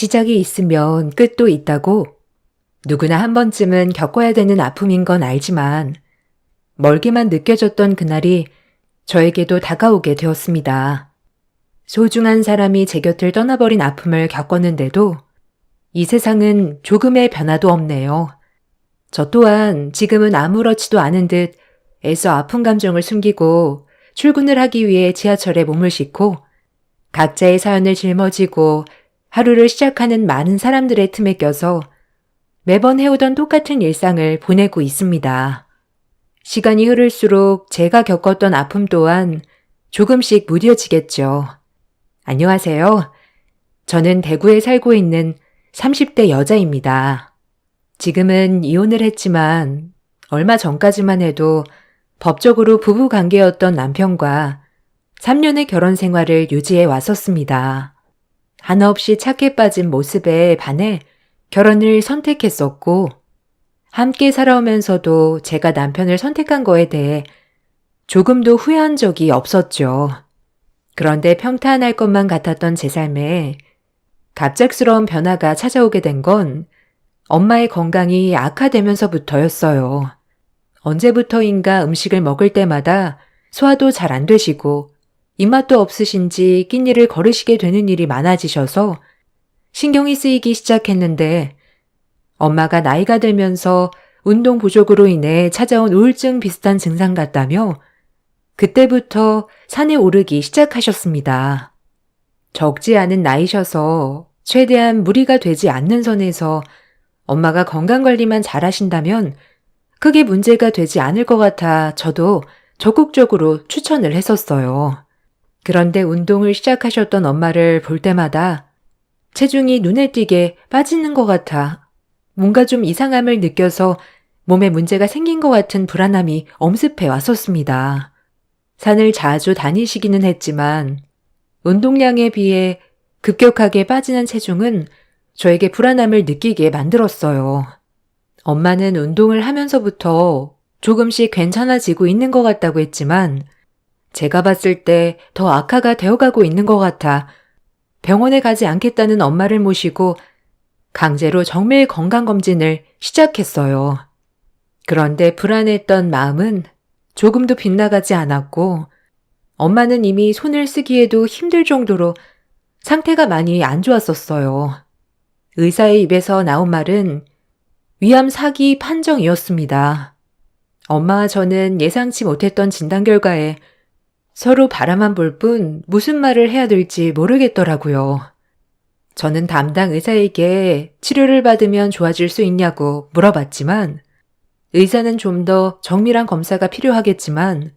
시작이 있으면 끝도 있다고 누구나 한 번쯤은 겪어야 되는 아픔인 건 알지만 멀게만 느껴졌던 그날이 저에게도 다가오게 되었습니다. 소중한 사람이 제 곁을 떠나버린 아픔을 겪었는데도 이 세상은 조금의 변화도 없네요. 저 또한 지금은 아무렇지도 않은 듯 애써 아픈 감정을 숨기고 출근을 하기 위해 지하철에 몸을 싣고 각자의 사연을 짊어지고 하루를 시작하는 많은 사람들의 틈에 껴서 매번 해오던 똑같은 일상을 보내고 있습니다. 시간이 흐를수록 제가 겪었던 아픔 또한 조금씩 무뎌지겠죠. 안녕하세요. 저는 대구에 살고 있는 30대 여자입니다. 지금은 이혼을 했지만 얼마 전까지만 해도 법적으로 부부 관계였던 남편과 3년의 결혼 생활을 유지해 왔었습니다. 한없이 착해 빠진 모습에 반해 결혼을 선택했었고 함께 살아오면서도 제가 남편을 선택한 거에 대해 조금도 후회한 적이 없었죠. 그런데 평탄할 것만 같았던 제 삶에 갑작스러운 변화가 찾아오게 된 건 엄마의 건강이 악화되면서부터였어요. 언제부터인가 음식을 먹을 때마다 소화도 잘 안 되시고 입맛도 없으신지 끼니를 거르시게 되는 일이 많아지셔서 신경이 쓰이기 시작했는데 엄마가 나이가 들면서 운동 부족으로 인해 찾아온 우울증 비슷한 증상 같다며 그때부터 산에 오르기 시작하셨습니다. 적지 않은 나이셔서 최대한 무리가 되지 않는 선에서 엄마가 건강관리만 잘하신다면 크게 문제가 되지 않을 것 같아 저도 적극적으로 추천을 했었어요. 그런데 운동을 시작하셨던 엄마를 볼 때마다 체중이 눈에 띄게 빠지는 것 같아 뭔가 좀 이상함을 느껴서 몸에 문제가 생긴 것 같은 불안함이 엄습해 왔었습니다. 산을 자주 다니시기는 했지만 운동량에 비해 급격하게 빠지는 체중은 저에게 불안함을 느끼게 만들었어요. 엄마는 운동을 하면서부터 조금씩 괜찮아지고 있는 것 같다고 했지만 제가 봤을 때 더 악화가 되어가고 있는 것 같아 병원에 가지 않겠다는 엄마를 모시고 강제로 정밀 건강검진을 시작했어요. 그런데 불안했던 마음은 조금도 빗나가지 않았고 엄마는 이미 손을 쓰기에도 힘들 정도로 상태가 많이 안 좋았었어요. 의사의 입에서 나온 말은 위암 4기 판정이었습니다. 엄마와 저는 예상치 못했던 진단 결과에 서로 바라만 볼 뿐 무슨 말을 해야 될지 모르겠더라고요. 저는 담당 의사에게 치료를 받으면 좋아질 수 있냐고 물어봤지만 의사는 좀 더 정밀한 검사가 필요하겠지만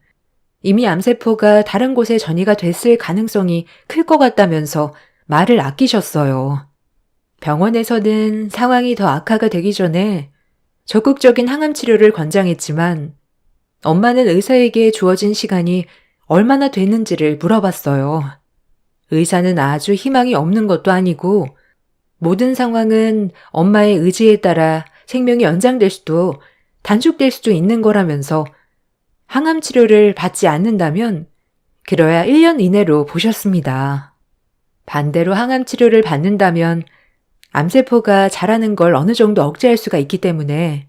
이미 암세포가 다른 곳에 전이가 됐을 가능성이 클 것 같다면서 말을 아끼셨어요. 병원에서는 상황이 더 악화가 되기 전에 적극적인 항암 치료를 권장했지만 엄마는 의사에게 주어진 시간이 얼마나 되는지를 물어봤어요. 의사는 아주 희망이 없는 것도 아니고 모든 상황은 엄마의 의지에 따라 생명이 연장될 수도 단축될 수도 있는 거라면서 항암 치료를 받지 않는다면 그래야 1년 이내로 보셨습니다. 반대로 항암 치료를 받는다면 암세포가 자라는 걸 어느 정도 억제할 수가 있기 때문에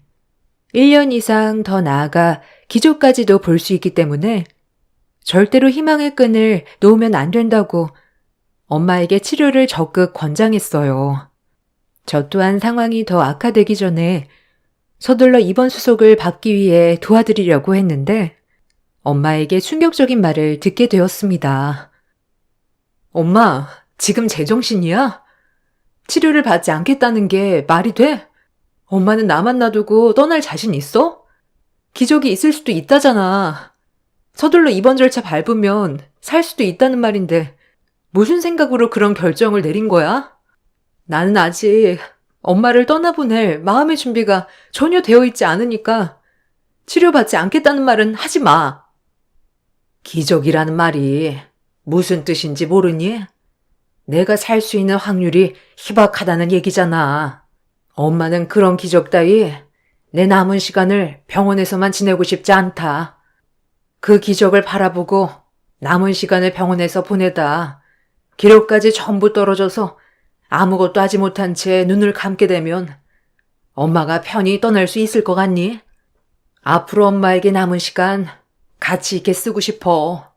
1년 이상 더 나아가 기적까지도 볼 수 있기 때문에 절대로 희망의 끈을 놓으면 안 된다고 엄마에게 치료를 적극 권장했어요. 저 또한 상황이 더 악화되기 전에 서둘러 입원 수속을 받기 위해 도와드리려고 했는데 엄마에게 충격적인 말을 듣게 되었습니다. 엄마, 지금 제정신이야? 치료를 받지 않겠다는 게 말이 돼? 엄마는 나만 놔두고 떠날 자신 있어? 기적이 있을 수도 있다잖아. 서둘러 입원 절차 밟으면 살 수도 있다는 말인데 무슨 생각으로 그런 결정을 내린 거야? 나는 아직 엄마를 떠나보낼 마음의 준비가 전혀 되어 있지 않으니까 치료받지 않겠다는 말은 하지 마. 기적이라는 말이 무슨 뜻인지 모르니? 내가 살 수 있는 확률이 희박하다는 얘기잖아. 엄마는 그런 기적 따위 내 남은 시간을 병원에서만 지내고 싶지 않다. 그 기적을 바라보고 남은 시간을 병원에서 보내다 기력까지 전부 떨어져서 아무것도 하지 못한 채 눈을 감게 되면 엄마가 편히 떠날 수 있을 것 같니? 앞으로 엄마에게 남은 시간 가치 있게 쓰고 싶어.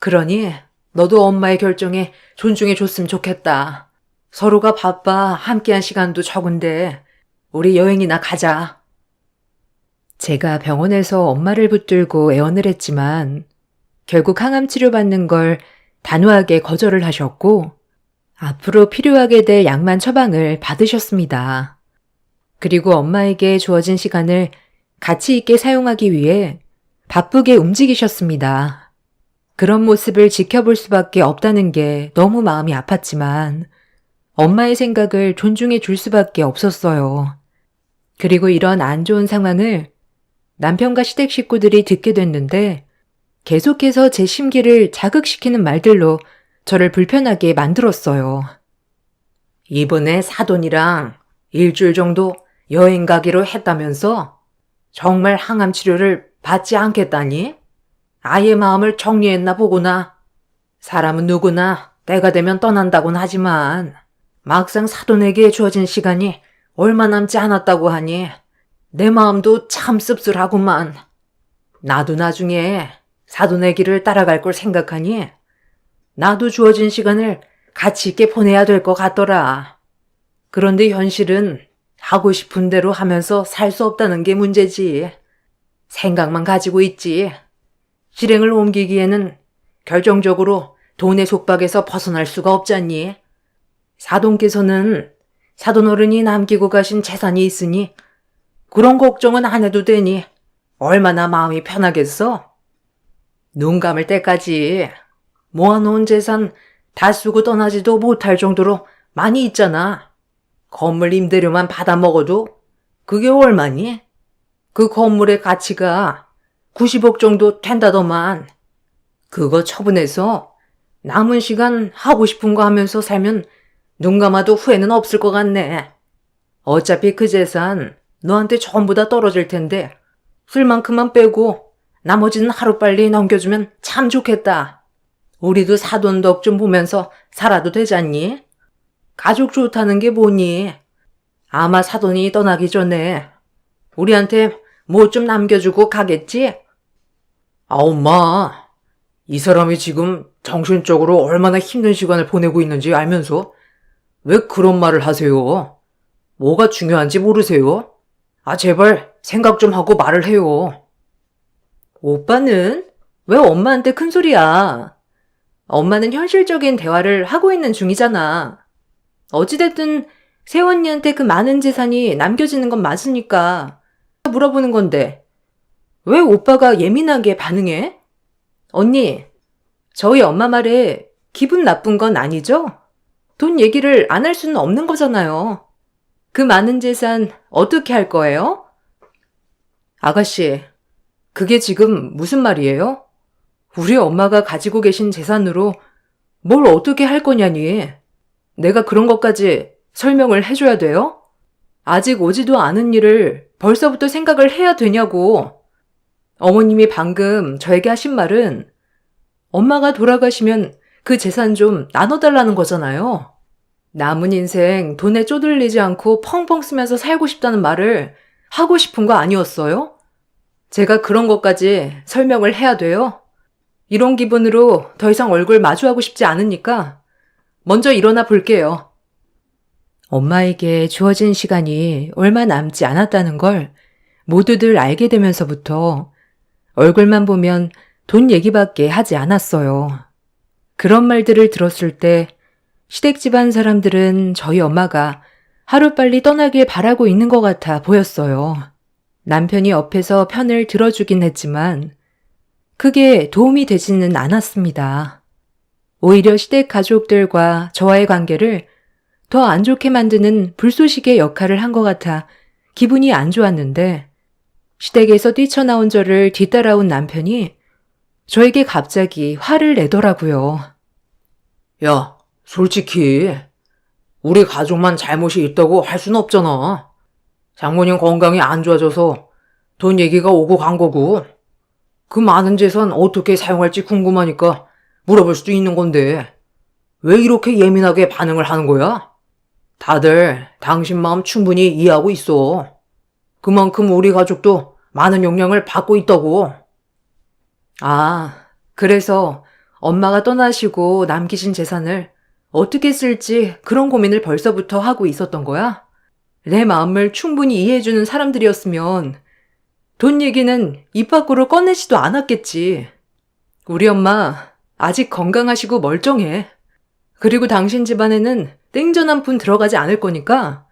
그러니 너도 엄마의 결정에 존중해 줬으면 좋겠다. 서로가 바빠 함께한 시간도 적은데 우리 여행이나 가자. 제가 병원에서 엄마를 붙들고 애원을 했지만 결국 항암 치료받는 걸 단호하게 거절을 하셨고 앞으로 필요하게 될 약만 처방을 받으셨습니다. 그리고 엄마에게 주어진 시간을 가치 있게 사용하기 위해 바쁘게 움직이셨습니다. 그런 모습을 지켜볼 수밖에 없다는 게 너무 마음이 아팠지만 엄마의 생각을 존중해 줄 수밖에 없었어요. 그리고 이런 안 좋은 상황을 남편과 시댁 식구들이 듣게 됐는데 계속해서 제 심기를 자극시키는 말들로 저를 불편하게 만들었어요. 이번에 사돈이랑 일주일 정도 여행 가기로 했다면서 정말 항암 치료를 받지 않겠다니? 아예 마음을 정리했나 보구나. 사람은 누구나 때가 되면 떠난다곤 하지만 막상 사돈에게 주어진 시간이 얼마 남지 않았다고 하니 내 마음도 참 씁쓸하구만. 나도 나중에 사돈의 길을 따라갈 걸 생각하니 나도 주어진 시간을 가치 있게 보내야 될 것 같더라. 그런데 현실은 하고 싶은 대로 하면서 살 수 없다는 게 문제지. 생각만 가지고 있지. 실행을 옮기기에는 결정적으로 돈의 속박에서 벗어날 수가 없잖니. 사돈께서는 사돈 어른이 남기고 가신 재산이 있으니 그런 걱정은 안 해도 되니 얼마나 마음이 편하겠어? 눈 감을 때까지 모아놓은 재산 다 쓰고 떠나지도 못할 정도로 많이 있잖아. 건물 임대료만 받아 먹어도 그게 얼마니? 그 건물의 가치가 90억 정도 된다더만. 그거 처분해서 남은 시간 하고 싶은 거 하면서 살면 눈 감아도 후회는 없을 것 같네. 어차피 그 재산 너한테 전부 다 떨어질 텐데 술만큼만 빼고 나머지는 하루빨리 넘겨주면 참 좋겠다. 우리도 사돈 덕 좀 보면서 살아도 되잖니? 가족 좋다는 게 뭐니? 아마 사돈이 떠나기 전에 우리한테 뭐 좀 남겨주고 가겠지? 아, 엄마. 이 사람이 지금 정신적으로 얼마나 힘든 시간을 보내고 있는지 알면서 왜 그런 말을 하세요? 뭐가 중요한지 모르세요? 아, 제발 생각 좀 하고 말을 해요. 오빠는 왜 엄마한테 큰 소리야? 엄마는 현실적인 대화를 하고 있는 중이잖아. 어찌됐든 새언니한테 그 많은 재산이 남겨지는 건 맞으니까 물어보는 건데 왜 오빠가 예민하게 반응해? 언니, 저희 엄마 말에 기분 나쁜 건 아니죠? 돈 얘기를 안 할 수는 없는 거잖아요. 그 많은 재산 어떻게 할 거예요? 아가씨, 그게 지금 무슨 말이에요? 우리 엄마가 가지고 계신 재산으로 뭘 어떻게 할 거냐니. 내가 그런 것까지 설명을 해줘야 돼요? 아직 오지도 않은 일을 벌써부터 생각을 해야 되냐고. 어머님이 방금 저에게 하신 말은 엄마가 돌아가시면 그 재산 좀 나눠달라는 거잖아요. 남은 인생 돈에 쪼들리지 않고 펑펑 쓰면서 살고 싶다는 말을 하고 싶은 거 아니었어요? 제가 그런 것까지 설명을 해야 돼요? 이런 기분으로 더 이상 얼굴 마주하고 싶지 않으니까 먼저 일어나 볼게요. 엄마에게 주어진 시간이 얼마 남지 않았다는 걸 모두들 알게 되면서부터 얼굴만 보면 돈 얘기밖에 하지 않았어요. 그런 말들을 들었을 때 시댁 집안 사람들은 저희 엄마가 하루빨리 떠나길 바라고 있는 것 같아 보였어요. 남편이 옆에서 편을 들어주긴 했지만 크게 도움이 되지는 않았습니다. 오히려 시댁 가족들과 저와의 관계를 더 안 좋게 만드는 불쏘시개 역할을 한 것 같아 기분이 안 좋았는데 시댁에서 뛰쳐나온 저를 뒤따라온 남편이 저에게 갑자기 화를 내더라고요. 야, 솔직히 우리 가족만 잘못이 있다고 할 순 없잖아. 장모님 건강이 안 좋아져서 돈 얘기가 오고 간 거고 그 많은 재산 어떻게 사용할지 궁금하니까 물어볼 수도 있는 건데 왜 이렇게 예민하게 반응을 하는 거야? 다들 당신 마음 충분히 이해하고 있어. 그만큼 우리 가족도 많은 영향을 받고 있다고. 아, 그래서 엄마가 떠나시고 남기신 재산을 어떻게 쓸지 그런 고민을 벌써부터 하고 있었던 거야? 내 마음을 충분히 이해해주는 사람들이었으면 돈 얘기는 입 밖으로 꺼내지도 않았겠지. 우리 엄마 아직 건강하시고 멀쩡해. 그리고 당신 집안에는 땡전 한 푼 들어가지 않을 거니까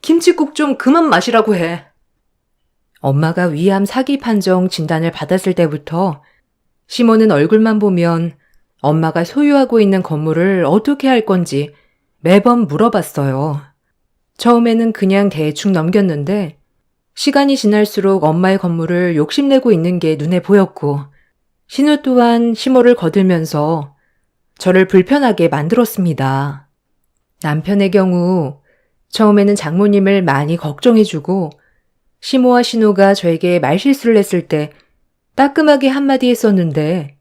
김칫국 좀 그만 마시라고 해. 엄마가 위암 사기 판정 진단을 받았을 때부터 시모는 얼굴만 보면 엄마가 소유하고 있는 건물을 어떻게 할 건지 매번 물어봤어요. 처음에는 그냥 대충 넘겼는데 시간이 지날수록 엄마의 건물을 욕심내고 있는 게 눈에 보였고 신우 또한 시모를 거들면서 저를 불편하게 만들었습니다. 남편의 경우 처음에는 장모님을 많이 걱정해주고 시모와 신우가 저에게 말실수를 했을 때 따끔하게 한마디 했었는데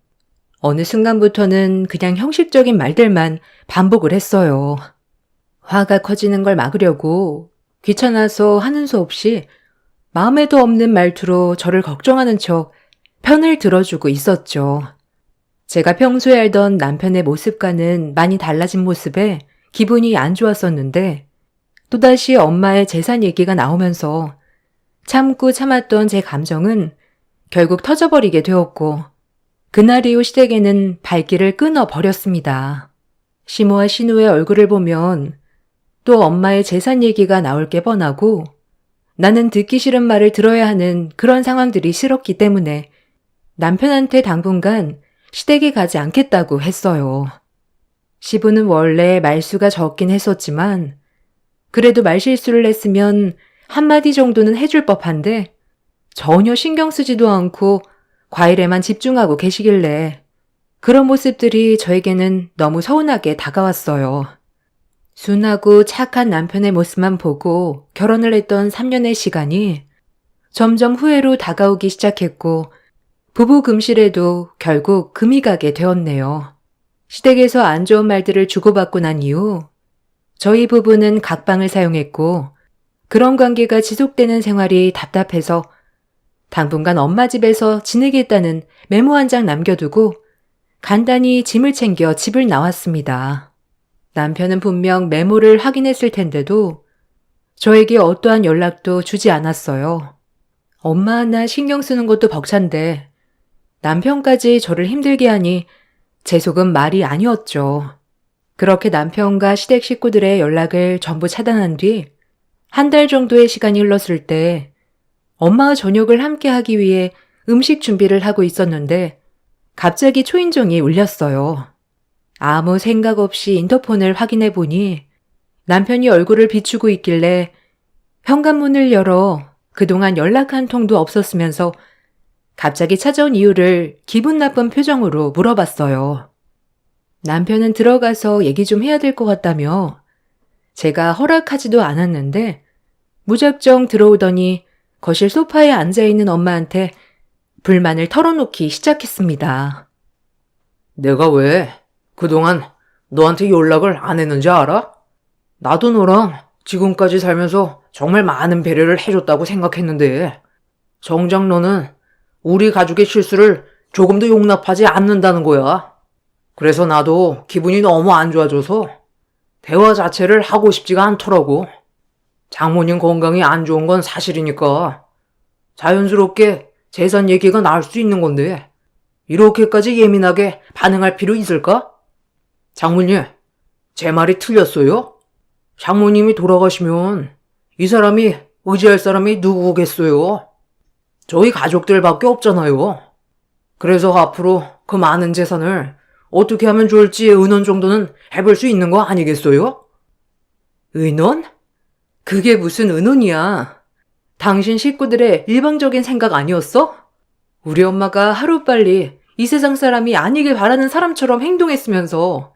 어느 순간부터는 그냥 형식적인 말들만 반복을 했어요. 화가 커지는 걸 막으려고 귀찮아서 하는 수 없이 마음에도 없는 말투로 저를 걱정하는 척 편을 들어주고 있었죠. 제가 평소에 알던 남편의 모습과는 많이 달라진 모습에 기분이 안 좋았었는데 또다시 엄마의 재산 얘기가 나오면서 참고 참았던 제 감정은 결국 터져버리게 되었고 그날 이후 시댁에는 발길을 끊어버렸습니다. 시모와 신우의 얼굴을 보면 또 엄마의 재산 얘기가 나올 게 뻔하고 나는 듣기 싫은 말을 들어야 하는 그런 상황들이 싫었기 때문에 남편한테 당분간 시댁에 가지 않겠다고 했어요. 시부는 원래 말수가 적긴 했었지만 그래도 말실수를 했으면 한마디 정도는 해줄 법한데 전혀 신경 쓰지도 않고 과일에만 집중하고 계시길래 그런 모습들이 저에게는 너무 서운하게 다가왔어요. 순하고 착한 남편의 모습만 보고 결혼을 했던 3년의 시간이 점점 후회로 다가오기 시작했고 부부 금실에도 결국 금이 가게 되었네요. 시댁에서 안 좋은 말들을 주고받고 난 이후 저희 부부는 각방을 사용했고 그런 관계가 지속되는 생활이 답답해서 당분간 엄마 집에서 지내겠다는 메모 한 장 남겨두고 간단히 짐을 챙겨 집을 나왔습니다. 남편은 분명 메모를 확인했을 텐데도 저에게 어떠한 연락도 주지 않았어요. 엄마 하나 신경 쓰는 것도 벅찬데 남편까지 저를 힘들게 하니 제 속은 말이 아니었죠. 그렇게 남편과 시댁 식구들의 연락을 전부 차단한 뒤 한 달 정도의 시간이 흘렀을 때 엄마와 저녁을 함께 하기 위해 음식 준비를 하고 있었는데 갑자기 초인종이 울렸어요. 아무 생각 없이 인터폰을 확인해 보니 남편이 얼굴을 비추고 있길래 현관문을 열어 그동안 연락 한 통도 없었으면서 갑자기 찾아온 이유를 기분 나쁜 표정으로 물어봤어요. 남편은 들어가서 얘기 좀 해야 될 것 같다며 제가 허락하지도 않았는데 무작정 들어오더니 거실 소파에 앉아있는 엄마한테 불만을 털어놓기 시작했습니다. 내가 왜 그동안 너한테 연락을 안 했는지 알아? 나도 너랑 지금까지 살면서 정말 많은 배려를 해줬다고 생각했는데 정작 너는 우리 가족의 실수를 조금도 용납하지 않는다는 거야. 그래서 나도 기분이 너무 안 좋아져서 대화 자체를 하고 싶지가 않더라고. 장모님 건강이 안 좋은 건 사실이니까 자연스럽게 재산 얘기가 나올 수 있는 건데 이렇게까지 예민하게 반응할 필요 있을까? 장모님, 제 말이 틀렸어요? 장모님이 돌아가시면 이 사람이 의지할 사람이 누구겠어요? 저희 가족들밖에 없잖아요. 그래서 앞으로 그 많은 재산을 어떻게 하면 좋을지 의논 정도는 해볼 수 있는 거 아니겠어요? 의논? 그게 무슨 의논이야. 당신 식구들의 일방적인 생각 아니었어? 우리 엄마가 하루빨리 이 세상 사람이 아니길 바라는 사람처럼 행동했으면서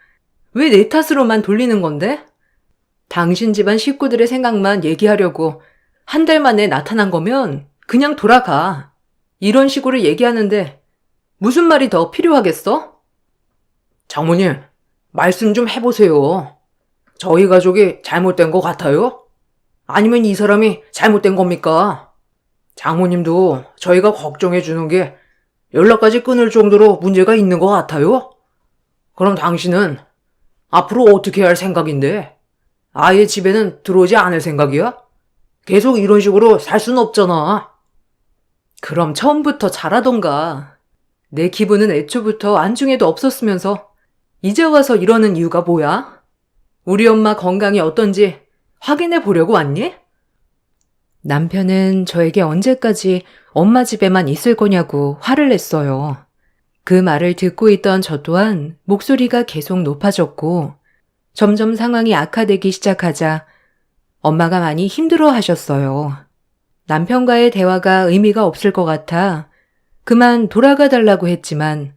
왜 내 탓으로만 돌리는 건데? 당신 집안 식구들의 생각만 얘기하려고 한 달 만에 나타난 거면 그냥 돌아가. 이런 식으로 얘기하는데 무슨 말이 더 필요하겠어? 장모님, 말씀 좀 해보세요. 저희 가족이 잘못된 것 같아요? 아니면 이 사람이 잘못된 겁니까? 장모님도 저희가 걱정해 주는 게 연락까지 끊을 정도로 문제가 있는 것 같아요? 그럼 당신은 앞으로 어떻게 할 생각인데? 아예 집에는 들어오지 않을 생각이야? 계속 이런 식으로 살 순 없잖아. 그럼 처음부터 잘하던가. 내 기분은 애초부터 안중에도 없었으면서 이제 와서 이러는 이유가 뭐야? 우리 엄마 건강이 어떤지 확인해 보려고 왔니? 남편은 저에게 언제까지 엄마 집에만 있을 거냐고 화를 냈어요. 그 말을 듣고 있던 저 또한 목소리가 계속 높아졌고 점점 상황이 악화되기 시작하자 엄마가 많이 힘들어 하셨어요. 남편과의 대화가 의미가 없을 것 같아 그만 돌아가 달라고 했지만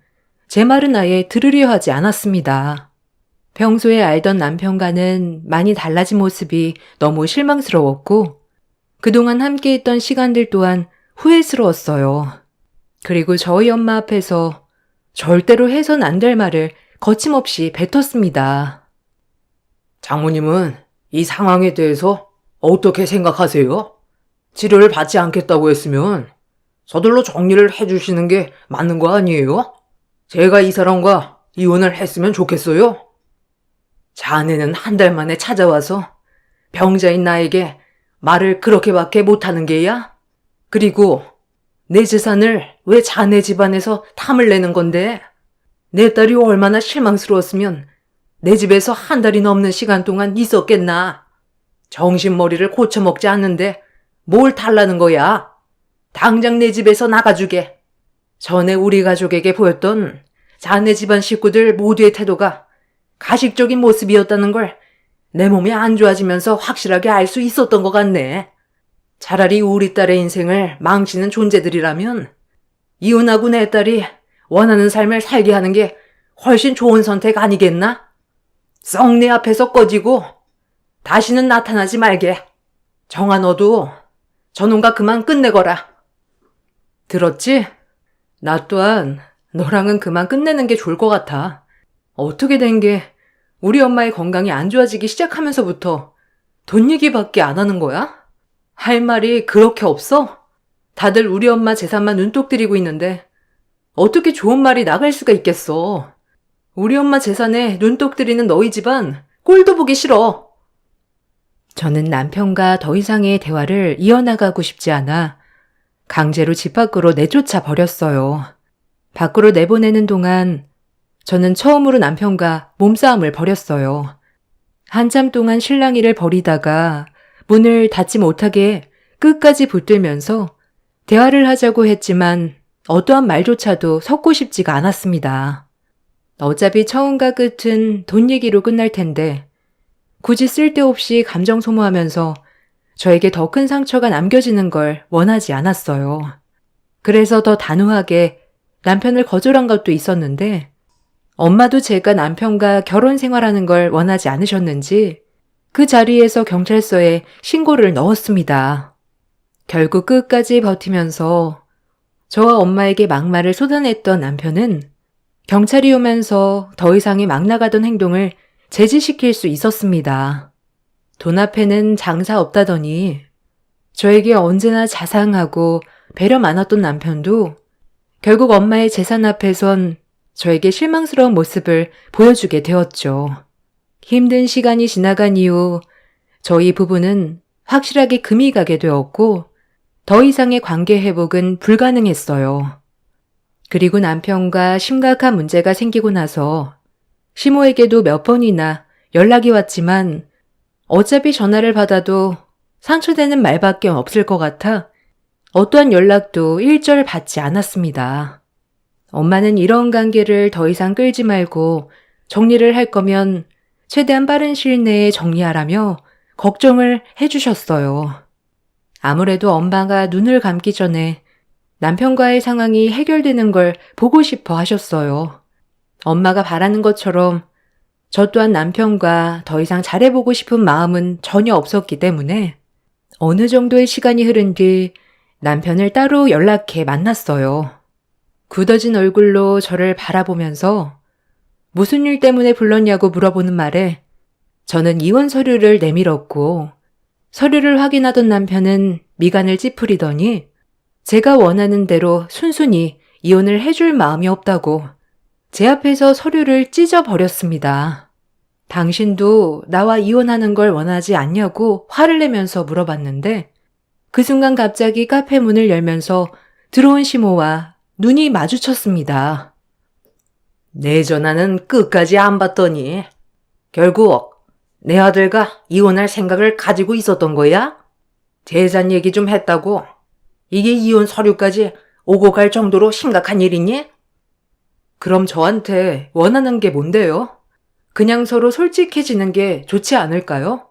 제 말은 아예 들으려 하지 않았습니다. 평소에 알던 남편과는 많이 달라진 모습이 너무 실망스러웠고 그동안 함께 있던 시간들 또한 후회스러웠어요. 그리고 저희 엄마 앞에서 절대로 해선 안 될 말을 거침없이 뱉었습니다. 장모님은 이 상황에 대해서 어떻게 생각하세요? 치료를 받지 않겠다고 했으면 서둘러 정리를 해주시는 게 맞는 거 아니에요? 제가 이 사람과 이혼을 했으면 좋겠어요? 자네는 한 달 만에 찾아와서 병자인 나에게 말을 그렇게밖에 못하는 게야? 그리고 내 재산을 왜 자네 집안에서 탐을 내는 건데? 내 딸이 얼마나 실망스러웠으면 내 집에서 한 달이 넘는 시간 동안 있었겠나? 정신머리를 고쳐먹지 않는데 뭘 달라는 거야? 당장 내 집에서 나가주게. 전에 우리 가족에게 보였던 자네 집안 식구들 모두의 태도가 가식적인 모습이었다는 걸 내 몸이 안 좋아지면서 확실하게 알 수 있었던 것 같네. 차라리 우리 딸의 인생을 망치는 존재들이라면 이혼하고 내 딸이 원하는 삶을 살게 하는 게 훨씬 좋은 선택 아니겠나? 썩 내 앞에서 꺼지고 다시는 나타나지 말게. 정아 너도 저놈과 그만 끝내거라. 들었지? 나 또한 너랑은 그만 끝내는 게 좋을 것 같아. 어떻게 된 게 우리 엄마의 건강이 안 좋아지기 시작하면서부터 돈 얘기밖에 안 하는 거야? 할 말이 그렇게 없어? 다들 우리 엄마 재산만 눈독 들이고 있는데 어떻게 좋은 말이 나갈 수가 있겠어. 우리 엄마 재산에 눈독 들이는 너희 집안 꼴도 보기 싫어. 저는 남편과 더 이상의 대화를 이어나가고 싶지 않아 강제로 집 밖으로 내쫓아 버렸어요. 밖으로 내보내는 동안 저는 처음으로 남편과 몸싸움을 벌였어요. 한참 동안 실랑이를 벌이다가 문을 닫지 못하게 끝까지 붙들면서 대화를 하자고 했지만 어떠한 말조차도 섞고 싶지가 않았습니다. 어차피 처음과 끝은 돈 얘기로 끝날 텐데 굳이 쓸데없이 감정 소모하면서 저에게 더 큰 상처가 남겨지는 걸 원하지 않았어요. 그래서 더 단호하게 남편을 거절한 것도 있었는데 엄마도 제가 남편과 결혼 생활하는 걸 원하지 않으셨는지 그 자리에서 경찰서에 신고를 넣었습니다. 결국 끝까지 버티면서 저와 엄마에게 막말을 쏟아냈던 남편은 경찰이 오면서 더 이상의 막 나가던 행동을 제지시킬 수 있었습니다. 돈 앞에는 장사 없다더니 저에게 언제나 자상하고 배려 많았던 남편도 결국 엄마의 재산 앞에선 저에게 실망스러운 모습을 보여주게 되었죠. 힘든 시간이 지나간 이후 저희 부부는 확실하게 금이 가게 되었고 더 이상의 관계 회복은 불가능했어요. 그리고 남편과 심각한 문제가 생기고 나서 시모에게도 몇 번이나 연락이 왔지만 어차피 전화를 받아도 상처되는 말밖에 없을 것 같아 어떠한 연락도 일절 받지 않았습니다. 엄마는 이런 관계를 더 이상 끌지 말고 정리를 할 거면 최대한 빠른 시일 내에 정리하라며 걱정을 해주셨어요. 아무래도 엄마가 눈을 감기 전에 남편과의 상황이 해결되는 걸 보고 싶어 하셨어요. 엄마가 바라는 것처럼 저 또한 남편과 더 이상 잘해보고 싶은 마음은 전혀 없었기 때문에 어느 정도의 시간이 흐른 뒤 남편을 따로 연락해 만났어요. 굳어진 얼굴로 저를 바라보면서 무슨 일 때문에 불렀냐고 물어보는 말에 저는 이혼 서류를 내밀었고 서류를 확인하던 남편은 미간을 찌푸리더니 제가 원하는 대로 순순히 이혼을 해줄 마음이 없다고 제 앞에서 서류를 찢어버렸습니다. 당신도 나와 이혼하는 걸 원하지 않냐고 화를 내면서 물어봤는데 그 순간 갑자기 카페 문을 열면서 들어온 시모와 눈이 마주쳤습니다. 내 전화는 끝까지 안 받더니 결국 내 아들과 이혼할 생각을 가지고 있었던 거야? 재산 얘기 좀 했다고? 이게 이혼 서류까지 오고 갈 정도로 심각한 일이니? 그럼 저한테 원하는 게 뭔데요? 그냥 서로 솔직해지는 게 좋지 않을까요?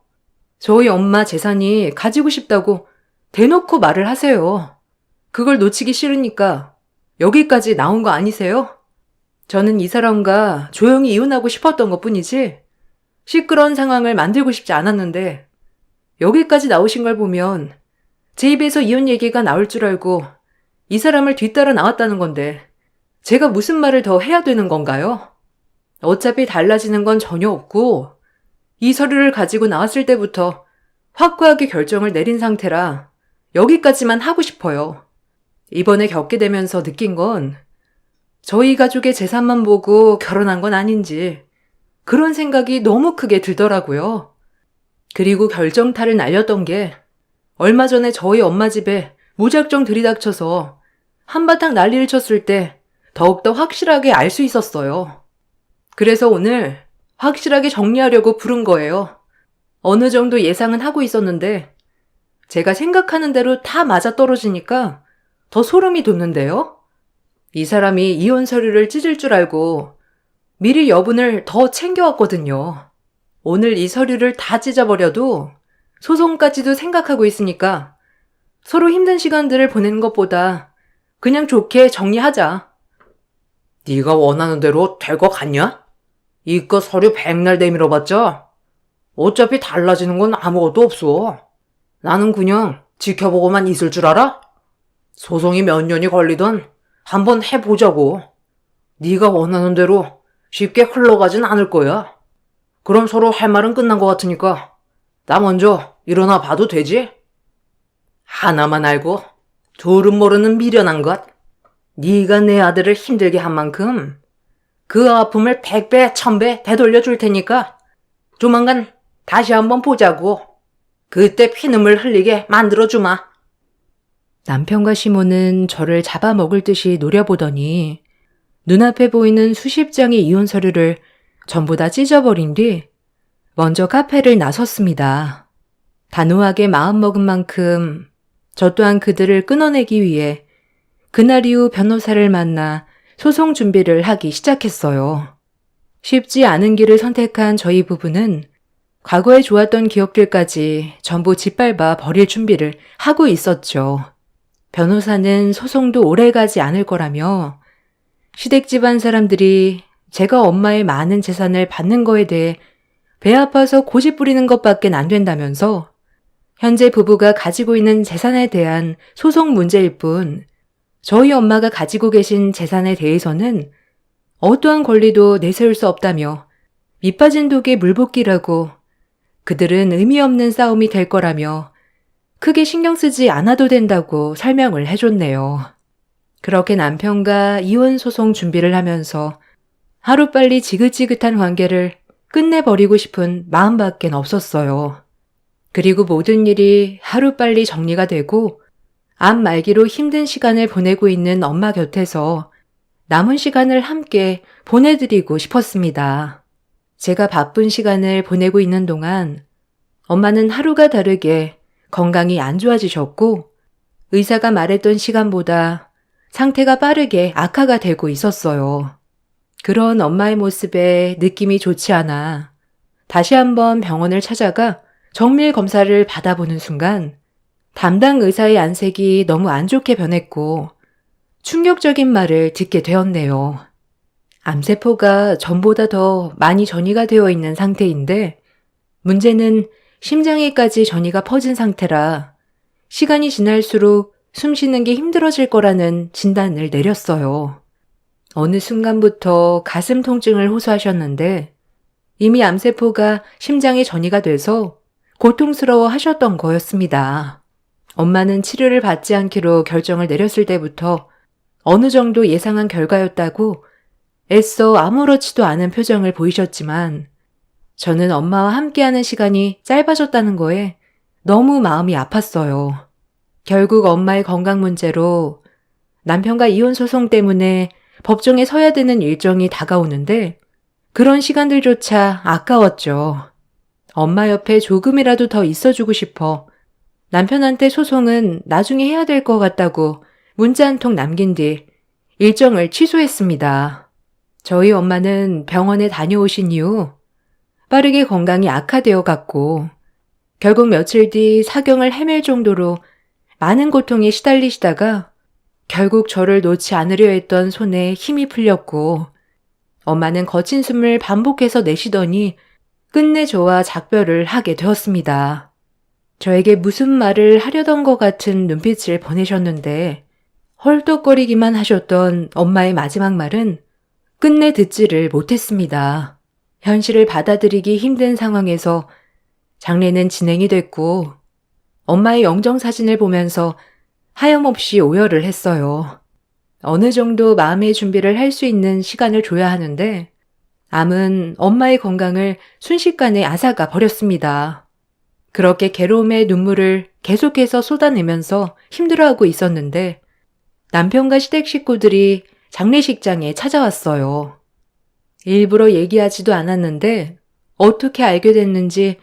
저희 엄마 재산이 가지고 싶다고 대놓고 말을 하세요. 그걸 놓치기 싫으니까 여기까지 나온 거 아니세요? 저는 이 사람과 조용히 이혼하고 싶었던 것 뿐이지 시끄러운 상황을 만들고 싶지 않았는데 여기까지 나오신 걸 보면 제 입에서 이혼 얘기가 나올 줄 알고 이 사람을 뒤따라 나왔다는 건데 제가 무슨 말을 더 해야 되는 건가요? 어차피 달라지는 건 전혀 없고 이 서류를 가지고 나왔을 때부터 확고하게 결정을 내린 상태라 여기까지만 하고 싶어요. 이번에 겪게 되면서 느낀 건 저희 가족의 재산만 보고 결혼한 건 아닌지 그런 생각이 너무 크게 들더라고요. 그리고 결정타를 날렸던 게 얼마 전에 저희 엄마 집에 무작정 들이닥쳐서 한바탕 난리를 쳤을 때 더욱더 확실하게 알 수 있었어요. 그래서 오늘 확실하게 정리하려고 부른 거예요. 어느 정도 예상은 하고 있었는데 제가 생각하는 대로 다 맞아떨어지니까 더 소름이 돋는데요. 이 사람이 이혼 서류를 찢을 줄 알고 미리 여분을 더 챙겨왔거든요. 오늘 이 서류를 다 찢어버려도 소송까지도 생각하고 있으니까 서로 힘든 시간들을 보내는 것보다 그냥 좋게 정리하자. 네가 원하는 대로 될 것 같냐? 이깟 서류 백날 내밀어봤자 어차피 달라지는 건 아무것도 없어. 나는 그냥 지켜보고만 있을 줄 알아? 소송이 몇 년이 걸리던 한번 해보자고. 네가 원하는 대로 쉽게 흘러가진 않을 거야. 그럼 서로 할 말은 끝난 것 같으니까 나 먼저 일어나 봐도 되지? 하나만 알고 둘은 모르는 미련한 것. 네가 내 아들을 힘들게 한 만큼 그 아픔을 100배, 1000배 되돌려 줄 테니까 조만간 다시 한번 보자고. 그때 피눈물 흘리게 만들어주마. 남편과 시모는 저를 잡아먹을 듯이 노려보더니 눈앞에 보이는 수십 장의 이혼 서류를 전부 다 찢어버린 뒤 먼저 카페를 나섰습니다. 단호하게 마음먹은 만큼 저 또한 그들을 끊어내기 위해 그날 이후 변호사를 만나 소송 준비를 하기 시작했어요. 쉽지 않은 길을 선택한 저희 부부는 과거에 좋았던 기억들까지 전부 짓밟아 버릴 준비를 하고 있었죠. 변호사는 소송도 오래가지 않을 거라며 시댁 집안 사람들이 제가 엄마의 많은 재산을 받는 거에 대해 배 아파서 고집 부리는 것밖엔 안 된다면서 현재 부부가 가지고 있는 재산에 대한 소송 문제일 뿐 저희 엄마가 가지고 계신 재산에 대해서는 어떠한 권리도 내세울 수 없다며 밑빠진 독에 물붓기라고 그들은 의미 없는 싸움이 될 거라며 크게 신경 쓰지 않아도 된다고 설명을 해줬네요. 그렇게 남편과 이혼 소송 준비를 하면서 하루빨리 지긋지긋한 관계를 끝내버리고 싶은 마음밖엔 없었어요. 그리고 모든 일이 하루빨리 정리가 되고 암 말기로 힘든 시간을 보내고 있는 엄마 곁에서 남은 시간을 함께 보내드리고 싶었습니다. 제가 바쁜 시간을 보내고 있는 동안 엄마는 하루가 다르게 건강이 안 좋아지셨고 의사가 말했던 시간보다 상태가 빠르게 악화가 되고 있었어요. 그런 엄마의 모습에 느낌이 좋지 않아 다시 한번 병원을 찾아가 정밀 검사를 받아보는 순간 담당 의사의 안색이 너무 안 좋게 변했고 충격적인 말을 듣게 되었네요. 암세포가 전보다 더 많이 전이가 되어 있는 상태인데 문제는 심장에까지 전이가 퍼진 상태라 시간이 지날수록 숨 쉬는 게 힘들어질 거라는 진단을 내렸어요. 어느 순간부터 가슴 통증을 호소하셨는데 이미 암세포가 심장에 전이가 돼서 고통스러워 하셨던 거였습니다. 엄마는 치료를 받지 않기로 결정을 내렸을 때부터 어느 정도 예상한 결과였다고 애써 아무렇지도 않은 표정을 보이셨지만 저는 엄마와 함께하는 시간이 짧아졌다는 거에 너무 마음이 아팠어요. 결국 엄마의 건강 문제로 남편과 이혼 소송 때문에 법정에 서야 되는 일정이 다가오는데 그런 시간들조차 아까웠죠. 엄마 옆에 조금이라도 더 있어주고 싶어 남편한테 소송은 나중에 해야 될 것 같다고 문자 한 통 남긴 뒤 일정을 취소했습니다. 저희 엄마는 병원에 다녀오신 이후 빠르게 건강이 악화되어 갔고 결국 며칠 뒤 사경을 헤맬 정도로 많은 고통에 시달리시다가 결국 저를 놓지 않으려 했던 손에 힘이 풀렸고 엄마는 거친 숨을 반복해서 내쉬더니 끝내 저와 작별을 하게 되었습니다. 저에게 무슨 말을 하려던 것 같은 눈빛을 보내셨는데 헐떡거리기만 하셨던 엄마의 마지막 말은 끝내 듣지를 못했습니다. 현실을 받아들이기 힘든 상황에서 장례는 진행이 됐고 엄마의 영정사진을 보면서 하염없이 오열을 했어요. 어느 정도 마음의 준비를 할 수 있는 시간을 줘야 하는데 암은 엄마의 건강을 순식간에 앗아가 버렸습니다. 그렇게 괴로움의 눈물을 계속해서 쏟아내면서 힘들어하고 있었는데 남편과 시댁 식구들이 장례식장에 찾아왔어요. 일부러 얘기하지도 않았는데 어떻게 알게 됐는지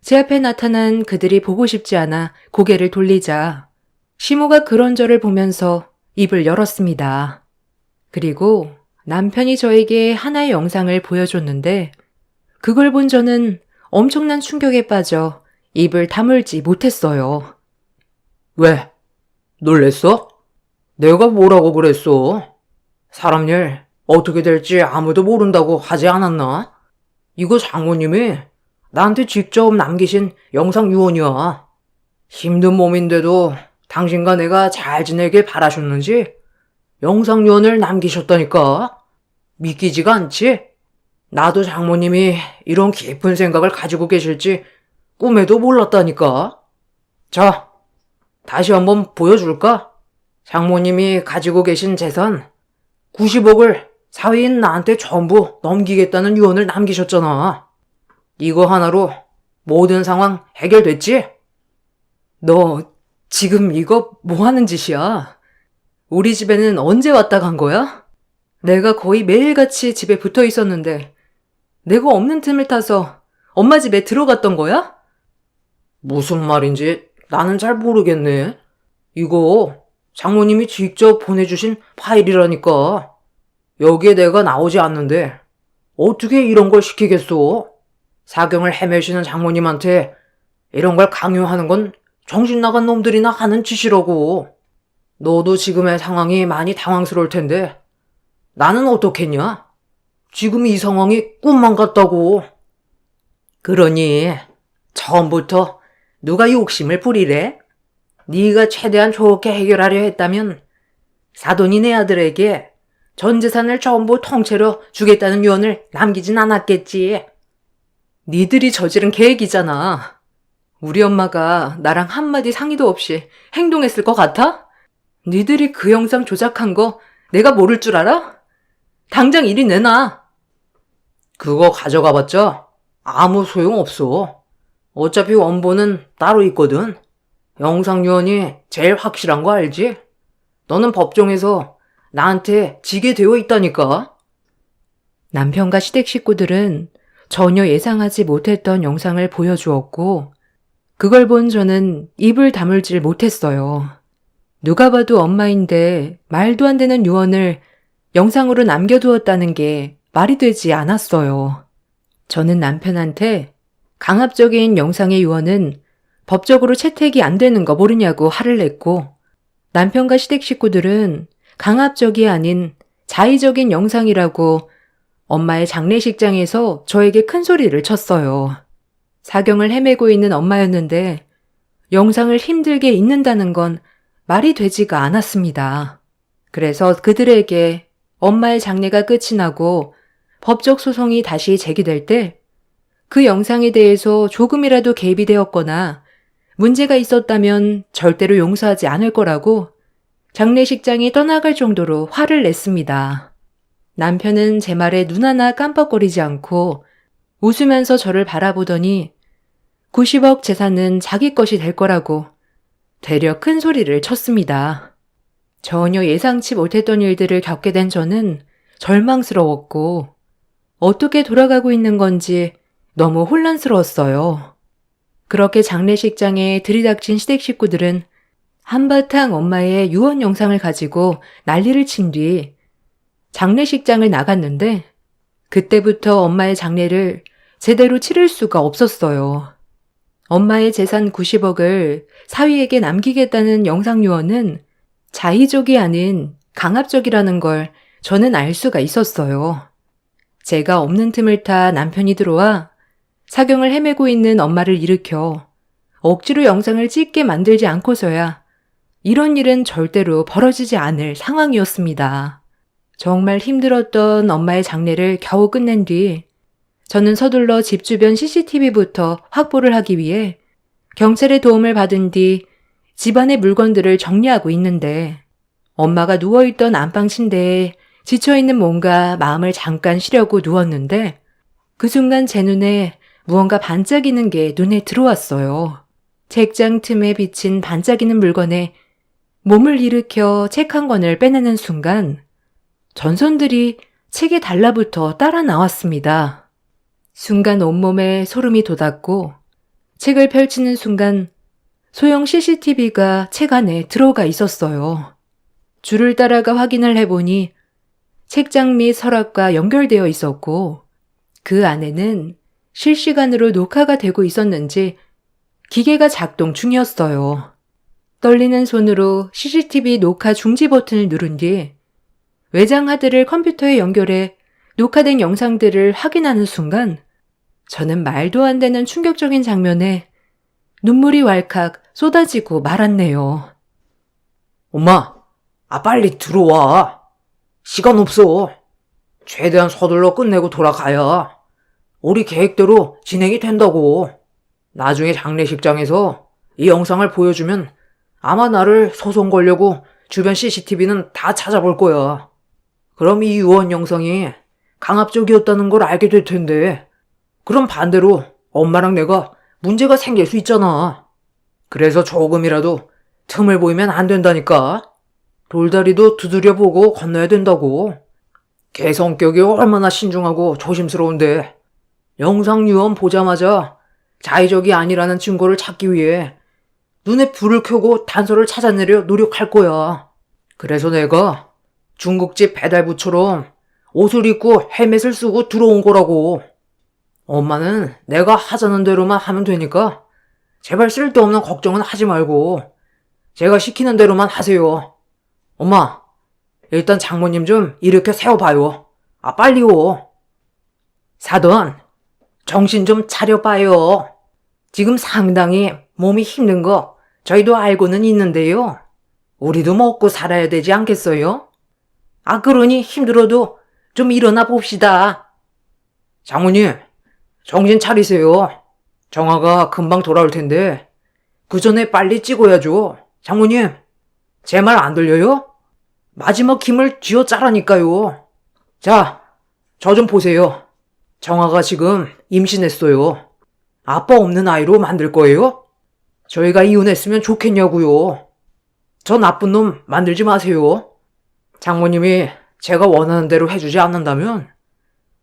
제 앞에 나타난 그들이 보고 싶지 않아 고개를 돌리자 시모가 그런 저를 보면서 입을 열었습니다. 그리고 남편이 저에게 하나의 영상을 보여줬는데 그걸 본 저는 엄청난 충격에 빠져 입을 다물지 못했어요. 왜? 놀랬어? 내가 뭐라고 그랬어? 사람 일 어떻게 될지 아무도 모른다고 하지 않았나? 이거 장모님이 나한테 직접 남기신 영상 유언이야. 힘든 몸인데도 당신과 내가 잘 지내길 바라셨는지 영상 유언을 남기셨다니까. 믿기지가 않지? 나도 장모님이 이런 깊은 생각을 가지고 계실지 꿈에도 몰랐다니까. 자, 다시 한번 보여줄까? 장모님이 가지고 계신 재산 90억을 사위인 나한테 전부 넘기겠다는 유언을 남기셨잖아. 이거 하나로 모든 상황 해결됐지? 너 지금 이거 뭐 하는 짓이야? 우리 집에는 언제 왔다 간 거야? 내가 거의 매일같이 집에 붙어 있었는데 내가 없는 틈을 타서 엄마 집에 들어갔던 거야? 무슨 말인지 나는 잘 모르겠네. 이거 장모님이 직접 보내주신 파일이라니까. 여기에 내가 나오지 않는데 어떻게 이런 걸 시키겠어? 사경을 헤매시는 장모님한테 이런 걸 강요하는 건 정신 나간 놈들이나 하는 짓이라고. 너도 지금의 상황이 많이 당황스러울 텐데 나는 어떻겠냐? 지금 이 상황이 꿈만 같다고. 그러니 처음부터 누가 욕심을 부리래? 네가 최대한 좋게 해결하려 했다면 사돈이 내 아들에게 전 재산을 전부 통째로 주겠다는 유언을 남기진 않았겠지. 니들이 저지른 계획이잖아. 우리 엄마가 나랑 한마디 상의도 없이 행동했을 것 같아? 니들이 그 영상 조작한 거 내가 모를 줄 알아? 당장 이리 내놔. 그거 가져가봤자 아무 소용없어. 어차피 원본은 따로 있거든. 영상 유언이 제일 확실한 거 알지? 너는 법정에서 나한테 지게 되어 있다니까. 남편과 시댁 식구들은 전혀 예상하지 못했던 영상을 보여주었고 그걸 본 저는 입을 다물질 못했어요. 누가 봐도 엄마인데 말도 안 되는 유언을 영상으로 남겨두었다는 게 말이 되지 않았어요. 저는 남편한테 강압적인 영상의 유언은 법적으로 채택이 안 되는 거 모르냐고 화를 냈고 남편과 시댁 식구들은 강압적이 아닌 자의적인 영상이라고 엄마의 장례식장에서 저에게 큰 소리를 쳤어요. 사경을 헤매고 있는 엄마였는데 영상을 힘들게 읽는다는 건 말이 되지가 않았습니다. 그래서 그들에게 엄마의 장례가 끝이 나고 법적 소송이 다시 제기될 때 그 영상에 대해서 조금이라도 개입이 되었거나 문제가 있었다면 절대로 용서하지 않을 거라고 장례식장이 떠나갈 정도로 화를 냈습니다. 남편은 제 말에 눈 하나 깜빡거리지 않고 웃으면서 저를 바라보더니 90억 재산은 자기 것이 될 거라고 되려 큰 소리를 쳤습니다. 전혀 예상치 못했던 일들을 겪게 된 저는 절망스러웠고 어떻게 돌아가고 있는 건지 너무 혼란스러웠어요. 그렇게 장례식장에 들이닥친 시댁 식구들은 한바탕 엄마의 유언 영상을 가지고 난리를 친 뒤 장례식장을 나갔는데 그때부터 엄마의 장례를 제대로 치를 수가 없었어요. 엄마의 재산 90억을 사위에게 남기겠다는 영상 유언은 자의적이 아닌 강압적이라는 걸 저는 알 수가 있었어요. 제가 없는 틈을 타 남편이 들어와 사경을 헤매고 있는 엄마를 일으켜 억지로 영상을 찍게 만들지 않고서야 이런 일은 절대로 벌어지지 않을 상황이었습니다. 정말 힘들었던 엄마의 장례를 겨우 끝낸 뒤 저는 서둘러 집 주변 CCTV부터 확보를 하기 위해 경찰의 도움을 받은 뒤 집안의 물건들을 정리하고 있는데 엄마가 누워있던 안방 침대에 지쳐있는 몸과 마음을 잠깐 쉬려고 누웠는데 그 순간 제 눈에 무언가 반짝이는 게 눈에 들어왔어요. 책장 틈에 비친 반짝이는 물건에 몸을 일으켜 책 한 권을 빼내는 순간 전선들이 책에 달라붙어 따라 나왔습니다. 순간 온몸에 소름이 돋았고 책을 펼치는 순간 소형 CCTV가 책 안에 들어가 있었어요. 줄을 따라가 확인을 해보니 책장 및 서랍과 연결되어 있었고 그 안에는 실시간으로 녹화가 되고 있었는지 기계가 작동 중이었어요. 떨리는 손으로 CCTV 녹화 중지 버튼을 누른 뒤 외장 하드를 컴퓨터에 연결해 녹화된 영상들을 확인하는 순간 저는 말도 안 되는 충격적인 장면에 눈물이 왈칵 쏟아지고 말았네요. 엄마, 빨리 들어와. 시간 없어. 최대한 서둘러 끝내고 돌아가야 우리 계획대로 진행이 된다고. 나중에 장례식장에서 이 영상을 보여주면 아마 나를 소송 걸려고 주변 CCTV는 다 찾아볼 거야. 그럼 이 유언 영상이 강압적이었다는 걸 알게 될 텐데 그럼 반대로 엄마랑 내가 문제가 생길 수 있잖아. 그래서 조금이라도 틈을 보이면 안 된다니까. 돌다리도 두드려보고 건너야 된다고. 걔 성격이 얼마나 신중하고 조심스러운데 영상 유언 보자마자 자의적이 아니라는 증거를 찾기 위해 눈에 불을 켜고 단서를 찾아내려 노력할 거야. 그래서 내가 중국집 배달부처럼 옷을 입고 헬멧을 쓰고 들어온 거라고. 엄마는 내가 하자는 대로만 하면 되니까 제발 쓸데없는 걱정은 하지 말고 제가 시키는 대로만 하세요. 엄마, 일단 장모님 좀 일으켜 세워봐요. 빨리요. 사돈, 정신 좀 차려봐요. 지금 상당히 몸이 힘든 거 저희도 알고는 있는데요. 우리도 먹고 살아야 되지 않겠어요? 그러니 힘들어도 좀 일어나 봅시다. 장모님, 정신 차리세요. 정화가 금방 돌아올 텐데 그 전에 빨리 찍어야죠. 장모님, 제 말 안 들려요? 마지막 힘을 쥐어짜라니까요. 자, 저 좀 보세요. 정화가 지금 임신했어요. 아빠 없는 아이로 만들 거예요? 저희가 이혼했으면 좋겠냐고요. 저 나쁜 놈 만들지 마세요. 장모님이 제가 원하는 대로 해주지 않는다면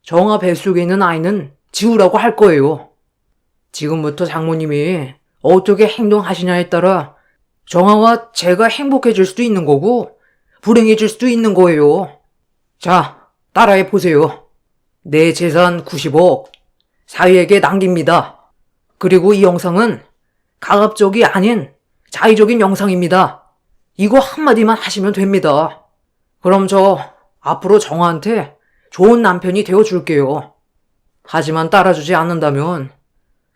정화 뱃속에 있는 아이는 지우라고 할 거예요. 지금부터 장모님이 어떻게 행동하시냐에 따라 정화와 제가 행복해질 수도 있는 거고 불행해질 수도 있는 거예요. 자, 따라해 보세요. 내 재산 90억 사위에게 남깁니다. 그리고 이 영상은 강압적이 아닌 자의적인 영상입니다. 이거 한마디만 하시면 됩니다. 그럼 저 앞으로 정화한테 좋은 남편이 되어줄게요. 하지만 따라주지 않는다면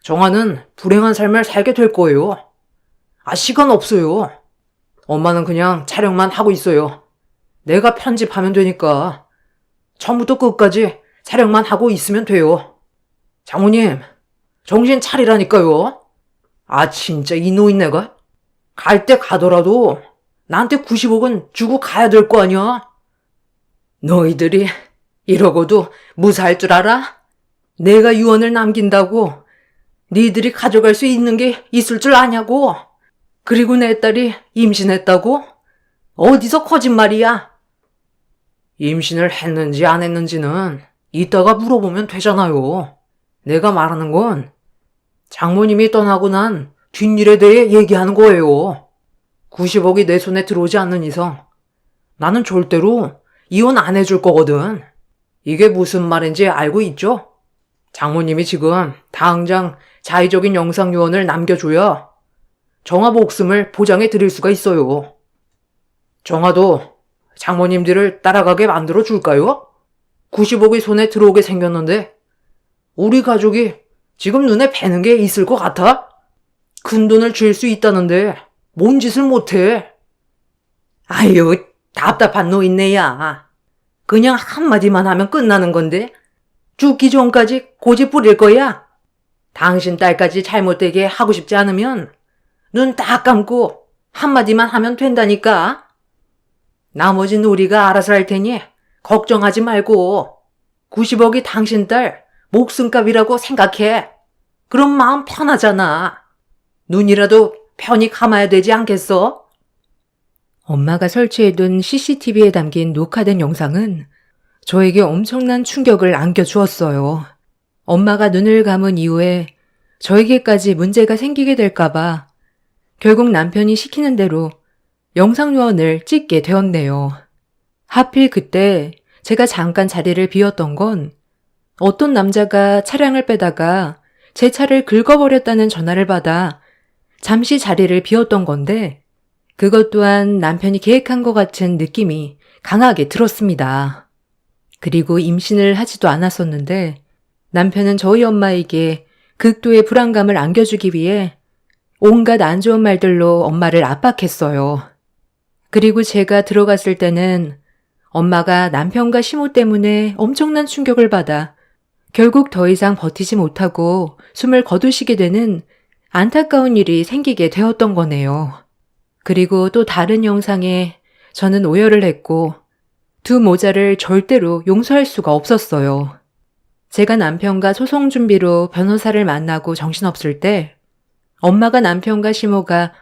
정화는 불행한 삶을 살게 될 거예요. 시간 없어요. 엄마는 그냥 촬영만 하고 있어요. 내가 편집하면 되니까 처음부터 끝까지 촬영만 하고 있으면 돼요. 장모님, 정신 차리라니까요. 아, 진짜 이 노인네가? 갈 때 가더라도 나한테 90억은 주고 가야 될 거 아니야? 너희들이 이러고도 무사할 줄 알아? 내가 유언을 남긴다고 니들이 가져갈 수 있는 게 있을 줄 아냐고? 그리고 내 딸이 임신했다고? 어디서 거짓말이야? 임신을 했는지 안 했는지는 이따가 물어보면 되잖아요. 내가 말하는 건 장모님이 떠나고 난 뒷일에 대해 얘기하는 거예요. 90억이 내 손에 들어오지 않는 이상 나는 절대로 이혼 안 해줄 거거든. 이게 무슨 말인지 알고 있죠? 장모님이 지금 당장 자의적인 영상 유언을 남겨줘야 정화 목숨을 보장해 드릴 수가 있어요. 정화도 장모님들을 따라가게 만들어 줄까요? 90억이 손에 들어오게 생겼는데 우리 가족이 지금 눈에 뵈는 게 있을 것 같아? 큰 돈을 줄 수 있다는데 뭔 짓을 못해? 아유, 답답한 노인네야. 그냥 한마디만 하면 끝나는 건데 죽기 전까지 고집 부릴 거야? 당신 딸까지 잘못되게 하고 싶지 않으면 눈 딱 감고 한마디만 하면 된다니까. 나머지는 우리가 알아서 할 테니 걱정하지 말고 90억이 당신 딸 목숨값이라고 생각해. 그럼 마음 편하잖아. 눈이라도 편히 감아야 되지 않겠어? 엄마가 설치해둔 CCTV에 담긴 녹화된 영상은 저에게 엄청난 충격을 안겨주었어요. 엄마가 눈을 감은 이후에 저에게까지 문제가 생기게 될까봐 결국 남편이 시키는 대로 영상 요원을 찍게 되었네요. 하필 그때 제가 잠깐 자리를 비웠던 건 어떤 남자가 차량을 빼다가 제 차를 긁어버렸다는 전화를 받아 잠시 자리를 비웠던 건데 그것 또한 남편이 계획한 것 같은 느낌이 강하게 들었습니다. 그리고 임신을 하지도 않았었는데 남편은 저희 엄마에게 극도의 불안감을 안겨주기 위해 온갖 안 좋은 말들로 엄마를 압박했어요. 그리고 제가 들어갔을 때는 엄마가 남편과 시모 때문에 엄청난 충격을 받아 결국 더 이상 버티지 못하고 숨을 거두시게 되는 안타까운 일이 생기게 되었던 거네요. 그리고 또 다른 영상에 저는 오열을 했고 두 모자를 절대로 용서할 수가 없었어요. 제가 남편과 소송 준비로 변호사를 만나고 정신없을 때 엄마가 남편과 시모가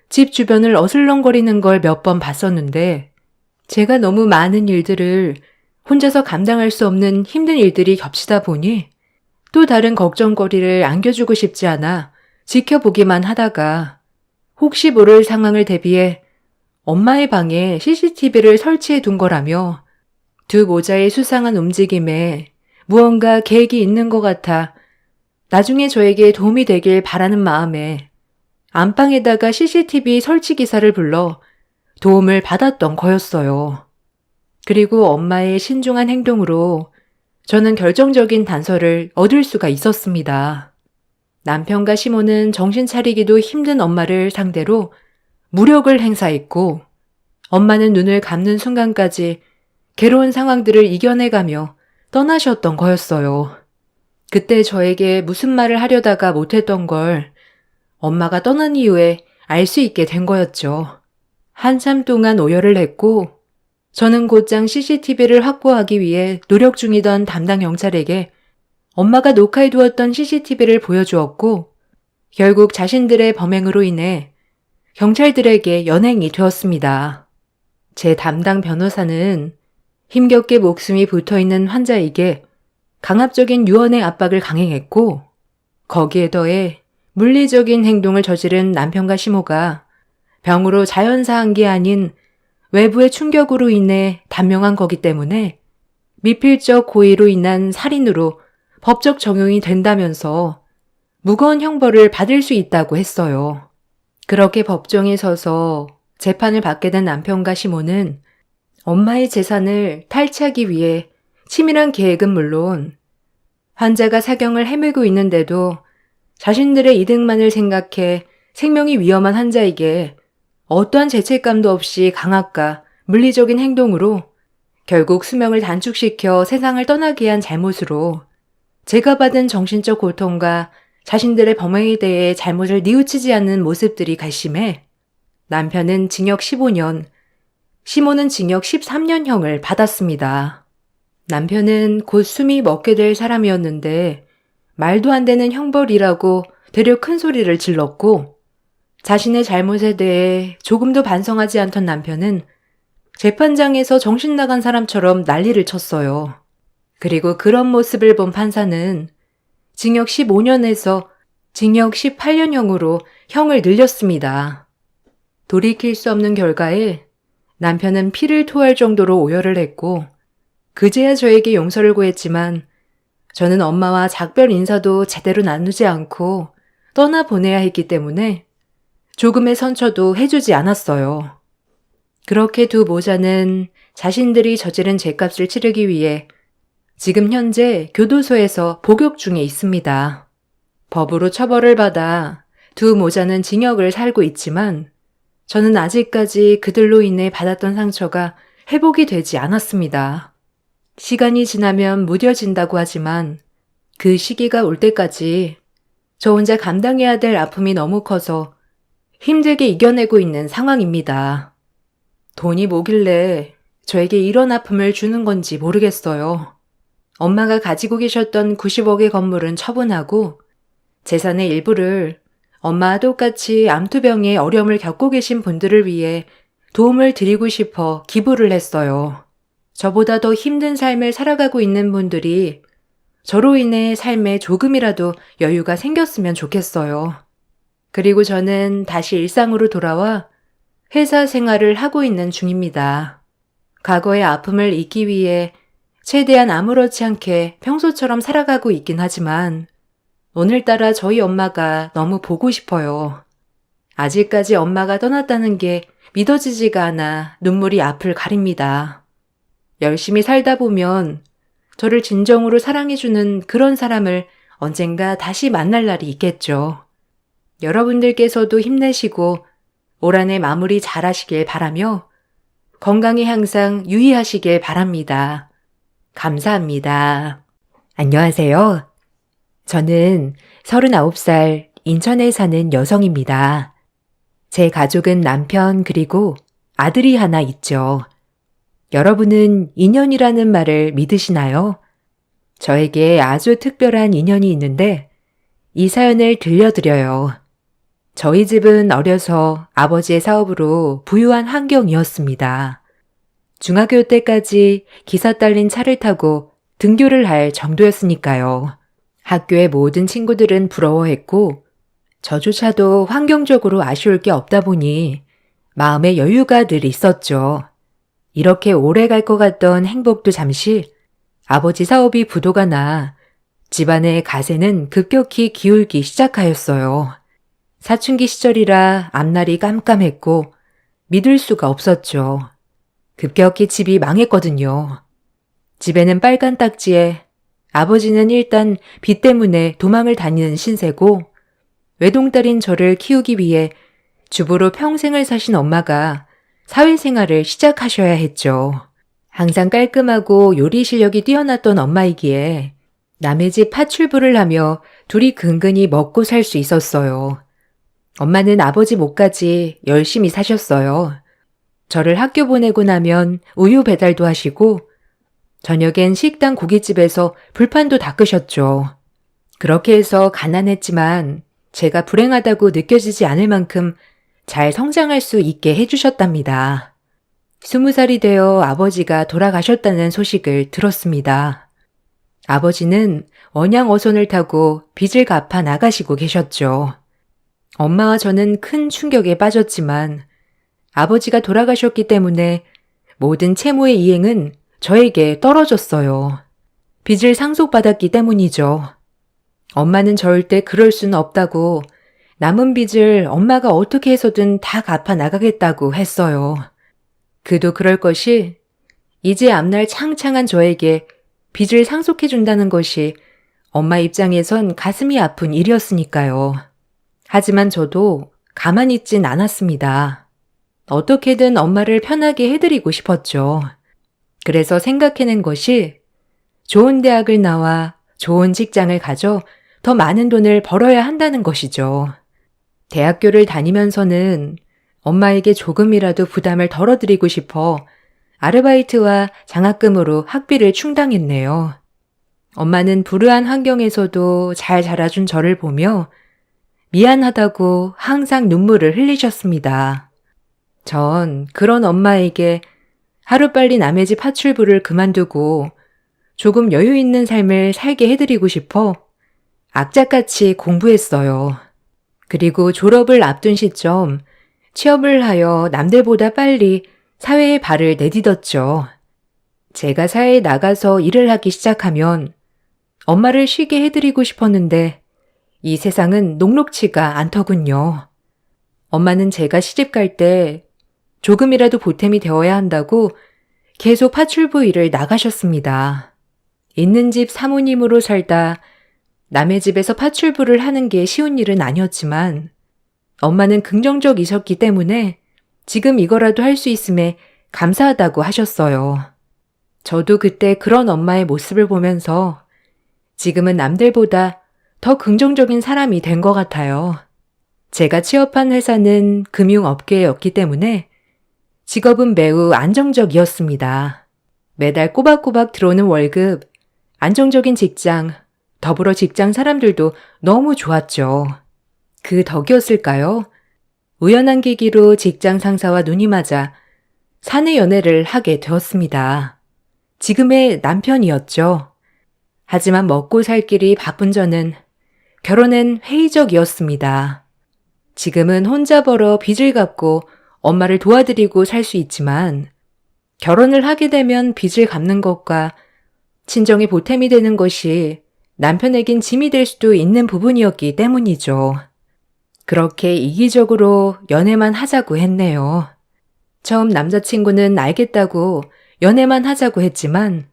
집 주변을 어슬렁거리는 걸 몇 번 봤었는데 제가 너무 많은 일들을 혼자서 감당할 수 없는 힘든 일들이 겹치다 보니 또 다른 걱정거리를 안겨주고 싶지 않아 지켜보기만 하다가 혹시 모를 상황을 대비해 엄마의 방에 CCTV를 설치해 둔 거라며 두 모자의 수상한 움직임에 무언가 계획이 있는 것 같아 나중에 저에게 도움이 되길 바라는 마음에 안방에다가 CCTV 설치 기사를 불러 도움을 받았던 거였어요. 그리고 엄마의 신중한 행동으로 저는 결정적인 단서를 얻을 수가 있었습니다. 남편과 시모는 정신 차리기도 힘든 엄마를 상대로 무력을 행사했고 엄마는 눈을 감는 순간까지 괴로운 상황들을 이겨내가며 떠나셨던 거였어요. 그때 저에게 무슨 말을 하려다가 못했던 걸 엄마가 떠난 이후에 알 수 있게 된 거였죠. 한참 동안 오열을 했고 저는 곧장 CCTV를 확보하기 위해 노력 중이던 담당 경찰에게 엄마가 녹화해두었던 CCTV를 보여주었고 결국 자신들의 범행으로 인해 경찰들에게 연행이 되었습니다. 제 담당 변호사는 힘겹게 목숨이 붙어있는 환자에게 강압적인 유언의 압박을 강행했고 거기에 더해 물리적인 행동을 저지른 남편과 시모가 병으로 자연사한 게 아닌 외부의 충격으로 인해 단명한 거기 때문에 미필적 고의로 인한 살인으로 법적 적용이 된다면서 무거운 형벌을 받을 수 있다고 했어요. 그렇게 법정에 서서 재판을 받게 된 남편과 시모는 엄마의 재산을 탈취하기 위해 치밀한 계획은 물론 환자가 사경을 헤매고 있는데도 자신들의 이득만을 생각해 생명이 위험한 환자에게 어떠한 죄책감도 없이 강압과 물리적인 행동으로 결국 수명을 단축시켜 세상을 떠나게 한 잘못으로 제가 받은 정신적 고통과 자신들의 범행에 대해 잘못을 뉘우치지 않는 모습들이 괘씸해 남편은 징역 15년, 시모는 징역 13년형을 받았습니다. 남편은 곧 숨이 멎게 될 사람이었는데 말도 안 되는 형벌이라고 되려 큰 소리를 질렀고 자신의 잘못에 대해 조금도 반성하지 않던 남편은 재판장에서 정신 나간 사람처럼 난리를 쳤어요. 그리고 그런 모습을 본 판사는 징역 15년에서 징역 18년형으로 형을 늘렸습니다. 돌이킬 수 없는 결과에 남편은 피를 토할 정도로 오열을 했고 그제야 저에게 용서를 구했지만 저는 엄마와 작별 인사도 제대로 나누지 않고 떠나보내야 했기 때문에 조금의 선처도 해주지 않았어요. 그렇게 두 모자는 자신들이 저지른 죄값을 치르기 위해 지금 현재 교도소에서 복역 중에 있습니다. 법으로 처벌을 받아 두 모자는 징역을 살고 있지만 저는 아직까지 그들로 인해 받았던 상처가 회복이 되지 않았습니다. 시간이 지나면 무뎌진다고 하지만 그 시기가 올 때까지 저 혼자 감당해야 될 아픔이 너무 커서 힘들게 이겨내고 있는 상황입니다. 돈이 뭐길래 저에게 이런 아픔을 주는 건지 모르겠어요. 엄마가 가지고 계셨던 90억의 건물은 처분하고 재산의 일부를 엄마와 똑같이 암투병의 어려움을 겪고 계신 분들을 위해 도움을 드리고 싶어 기부를 했어요. 저보다 더 힘든 삶을 살아가고 있는 분들이 저로 인해 삶에 조금이라도 여유가 생겼으면 좋겠어요. 그리고 저는 다시 일상으로 돌아와 회사 생활을 하고 있는 중입니다. 과거의 아픔을 잊기 위해 최대한 아무렇지 않게 평소처럼 살아가고 있긴 하지만 오늘따라 저희 엄마가 너무 보고 싶어요. 아직까지 엄마가 떠났다는 게 믿어지지가 않아 눈물이 앞을 가립니다. 열심히 살다 보면 저를 진정으로 사랑해주는 그런 사람을 언젠가 다시 만날 날이 있겠죠. 여러분들께서도 힘내시고 올 한해 마무리 잘 하시길 바라며 건강에 항상 유의하시길 바랍니다. 감사합니다. 안녕하세요. 저는 39살 인천에 사는 여성입니다. 제 가족은 남편 그리고 아들이 하나 있죠. 여러분은 인연이라는 말을 믿으시나요? 저에게 아주 특별한 인연이 있는데 이 사연을 들려드려요. 저희 집은 어려서 아버지의 사업으로 부유한 환경이었습니다. 중학교 때까지 기사 딸린 차를 타고 등교를 할 정도였으니까요. 학교의 모든 친구들은 부러워했고 저조차도 환경적으로 아쉬울 게 없다 보니 마음에 여유가 늘 있었죠. 이렇게 오래 갈 것 같던 행복도 잠시 아버지 사업이 부도가 나 집안의 가세는 급격히 기울기 시작하였어요. 사춘기 시절이라 앞날이 깜깜했고 믿을 수가 없었죠. 급격히 집이 망했거든요. 집에는 빨간 딱지에 아버지는 일단 빚 때문에 도망을 다니는 신세고 외동딸인 저를 키우기 위해 주부로 평생을 사신 엄마가 사회생활을 시작하셔야 했죠. 항상 깔끔하고 요리 실력이 뛰어났던 엄마이기에 남의 집 파출부를 하며 둘이 근근히 먹고 살 수 있었어요. 엄마는 아버지 몫까지 열심히 사셨어요. 저를 학교 보내고 나면 우유 배달도 하시고 저녁엔 식당 고깃집에서 불판도 닦으셨죠. 그렇게 해서 가난했지만 제가 불행하다고 느껴지지 않을 만큼 잘 성장할 수 있게 해주셨답니다. 20살이 되어 아버지가 돌아가셨다는 소식을 들었습니다. 아버지는 원양어선을 타고 빚을 갚아 나가시고 계셨죠. 엄마와 저는 큰 충격에 빠졌지만 아버지가 돌아가셨기 때문에 모든 채무의 이행은 저에게 떨어졌어요. 빚을 상속받았기 때문이죠. 엄마는 절대 그럴 수는 없다고 남은 빚을 엄마가 어떻게 해서든 다 갚아 나가겠다고 했어요. 그도 그럴 것이 이제 앞날 창창한 저에게 빚을 상속해준다는 것이 엄마 입장에선 가슴이 아픈 일이었으니까요. 하지만 저도 가만히 있진 않았습니다. 어떻게든 엄마를 편하게 해드리고 싶었죠. 그래서 생각해낸 것이 좋은 대학을 나와 좋은 직장을 가져 더 많은 돈을 벌어야 한다는 것이죠. 대학교를 다니면서는 엄마에게 조금이라도 부담을 덜어드리고 싶어 아르바이트와 장학금으로 학비를 충당했네요. 엄마는 불우한 환경에서도 잘 자라준 저를 보며 미안하다고 항상 눈물을 흘리셨습니다. 전 그런 엄마에게 하루빨리 남의 집 파출부를 그만두고 조금 여유 있는 삶을 살게 해드리고 싶어 악착같이 공부했어요. 그리고 졸업을 앞둔 시점 취업을 하여 남들보다 빨리 사회에 발을 내딛었죠. 제가 사회에 나가서 일을 하기 시작하면 엄마를 쉬게 해드리고 싶었는데 이 세상은 녹록치가 않더군요. 엄마는 제가 시집 갈 때 조금이라도 보탬이 되어야 한다고 계속 파출부 일을 나가셨습니다. 있는 집 사모님으로 살다 남의 집에서 파출부를 하는 게 쉬운 일은 아니었지만 엄마는 긍정적이셨기 때문에 지금 이거라도 할 수 있음에 감사하다고 하셨어요. 저도 그때 그런 엄마의 모습을 보면서 지금은 남들보다 더 긍정적인 사람이 된 것 같아요. 제가 취업한 회사는 금융업계였기 때문에 직업은 매우 안정적이었습니다. 매달 꼬박꼬박 들어오는 월급, 안정적인 직장, 더불어 직장 사람들도 너무 좋았죠. 그 덕이었을까요? 우연한 계기로 직장 상사와 눈이 맞아 사내 연애를 하게 되었습니다. 지금의 남편이었죠. 하지만 먹고 살 길이 바쁜 저는 결혼엔 회의적이었습니다. 지금은 혼자 벌어 빚을 갚고 엄마를 도와드리고 살 수 있지만 결혼을 하게 되면 빚을 갚는 것과 친정에 보탬이 되는 것이 남편에겐 짐이 될 수도 있는 부분이었기 때문이죠. 그렇게 이기적으로 연애만 하자고 했네요. 처음 남자친구는 알겠다고 연애만 하자고 했지만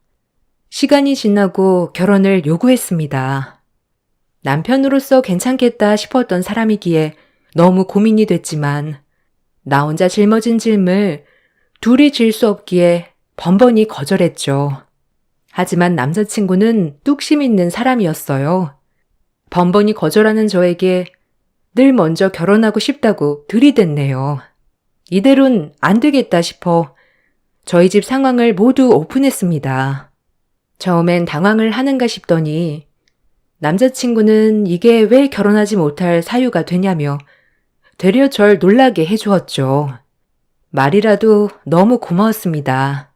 시간이 지나고 결혼을 요구했습니다. 남편으로서 괜찮겠다 싶었던 사람이기에 너무 고민이 됐지만 나 혼자 짊어진 짐을 둘이 질 수 없기에 번번이 거절했죠. 하지만 남자친구는 뚝심 있는 사람이었어요. 번번이 거절하는 저에게 늘 먼저 결혼하고 싶다고 들이댔네요. 이대로는 안 되겠다 싶어 저희 집 상황을 모두 오픈했습니다. 처음엔 당황을 하는가 싶더니 남자친구는 이게 왜 결혼하지 못할 사유가 되냐며 되려 절 놀라게 해주었죠. 말이라도 너무 고마웠습니다.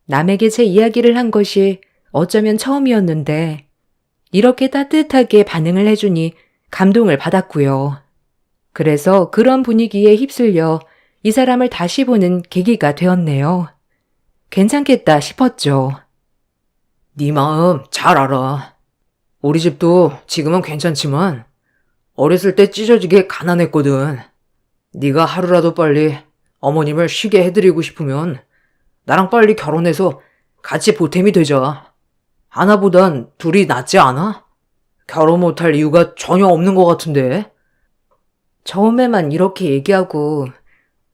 남에게 제 이야기를 한 것이 어쩌면 처음이었는데 이렇게 따뜻하게 반응을 해주니 감동을 받았고요. 그래서 그런 분위기에 휩쓸려 이 사람을 다시 보는 계기가 되었네요. 괜찮겠다 싶었죠. 네 마음 잘 알아. 우리 집도 지금은 괜찮지만 어렸을 때 찢어지게 가난했거든. 네가 하루라도 빨리 어머님을 쉬게 해드리고 싶으면 나랑 빨리 결혼해서 같이 보탬이 되자. 하나보단 둘이 낫지 않아? 결혼 못할 이유가 전혀 없는 것 같은데. 처음에만 이렇게 얘기하고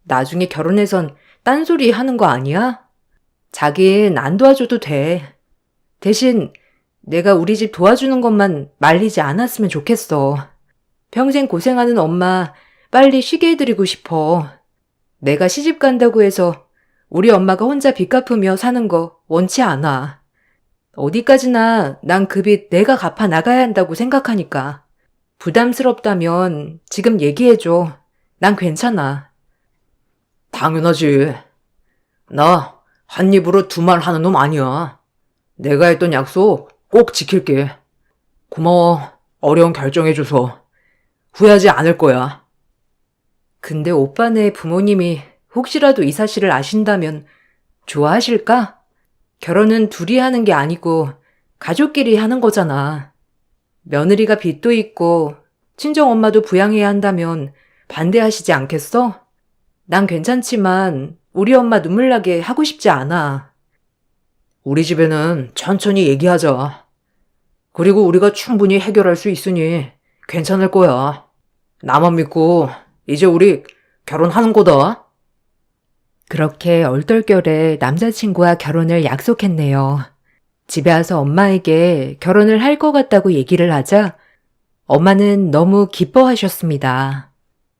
나중에 결혼해선 딴소리 하는 거 아니야? 자긴 안 도와줘도 돼. 대신 내가 우리 집 도와주는 것만 말리지 않았으면 좋겠어. 평생 고생하는 엄마 빨리 쉬게 해드리고 싶어. 내가 시집 간다고 해서 우리 엄마가 혼자 빚 갚으며 사는 거 원치 않아. 어디까지나 난 그 빚 내가 갚아 나가야 한다고 생각하니까. 부담스럽다면 지금 얘기해줘. 난 괜찮아. 당연하지. 나 한 입으로 두 말 하는 놈 아니야. 내가 했던 약속 꼭 지킬게. 고마워. 어려운 결정해줘서. 후회하지 않을 거야. 근데 오빠네 부모님이 혹시라도 이 사실을 아신다면 좋아하실까? 결혼은 둘이 하는 게 아니고 가족끼리 하는 거잖아. 며느리가 빚도 있고 친정엄마도 부양해야 한다면 반대하시지 않겠어? 난 괜찮지만 우리 엄마 눈물 나게 하고 싶지 않아. 우리 집에는 천천히 얘기하자. 그리고 우리가 충분히 해결할 수 있으니 괜찮을 거야. 나만 믿고 이제 우리 결혼하는 거다. 그렇게 얼떨결에 남자친구와 결혼을 약속했네요. 집에 와서 엄마에게 결혼을 할 것 같다고 얘기를 하자 엄마는 너무 기뻐하셨습니다.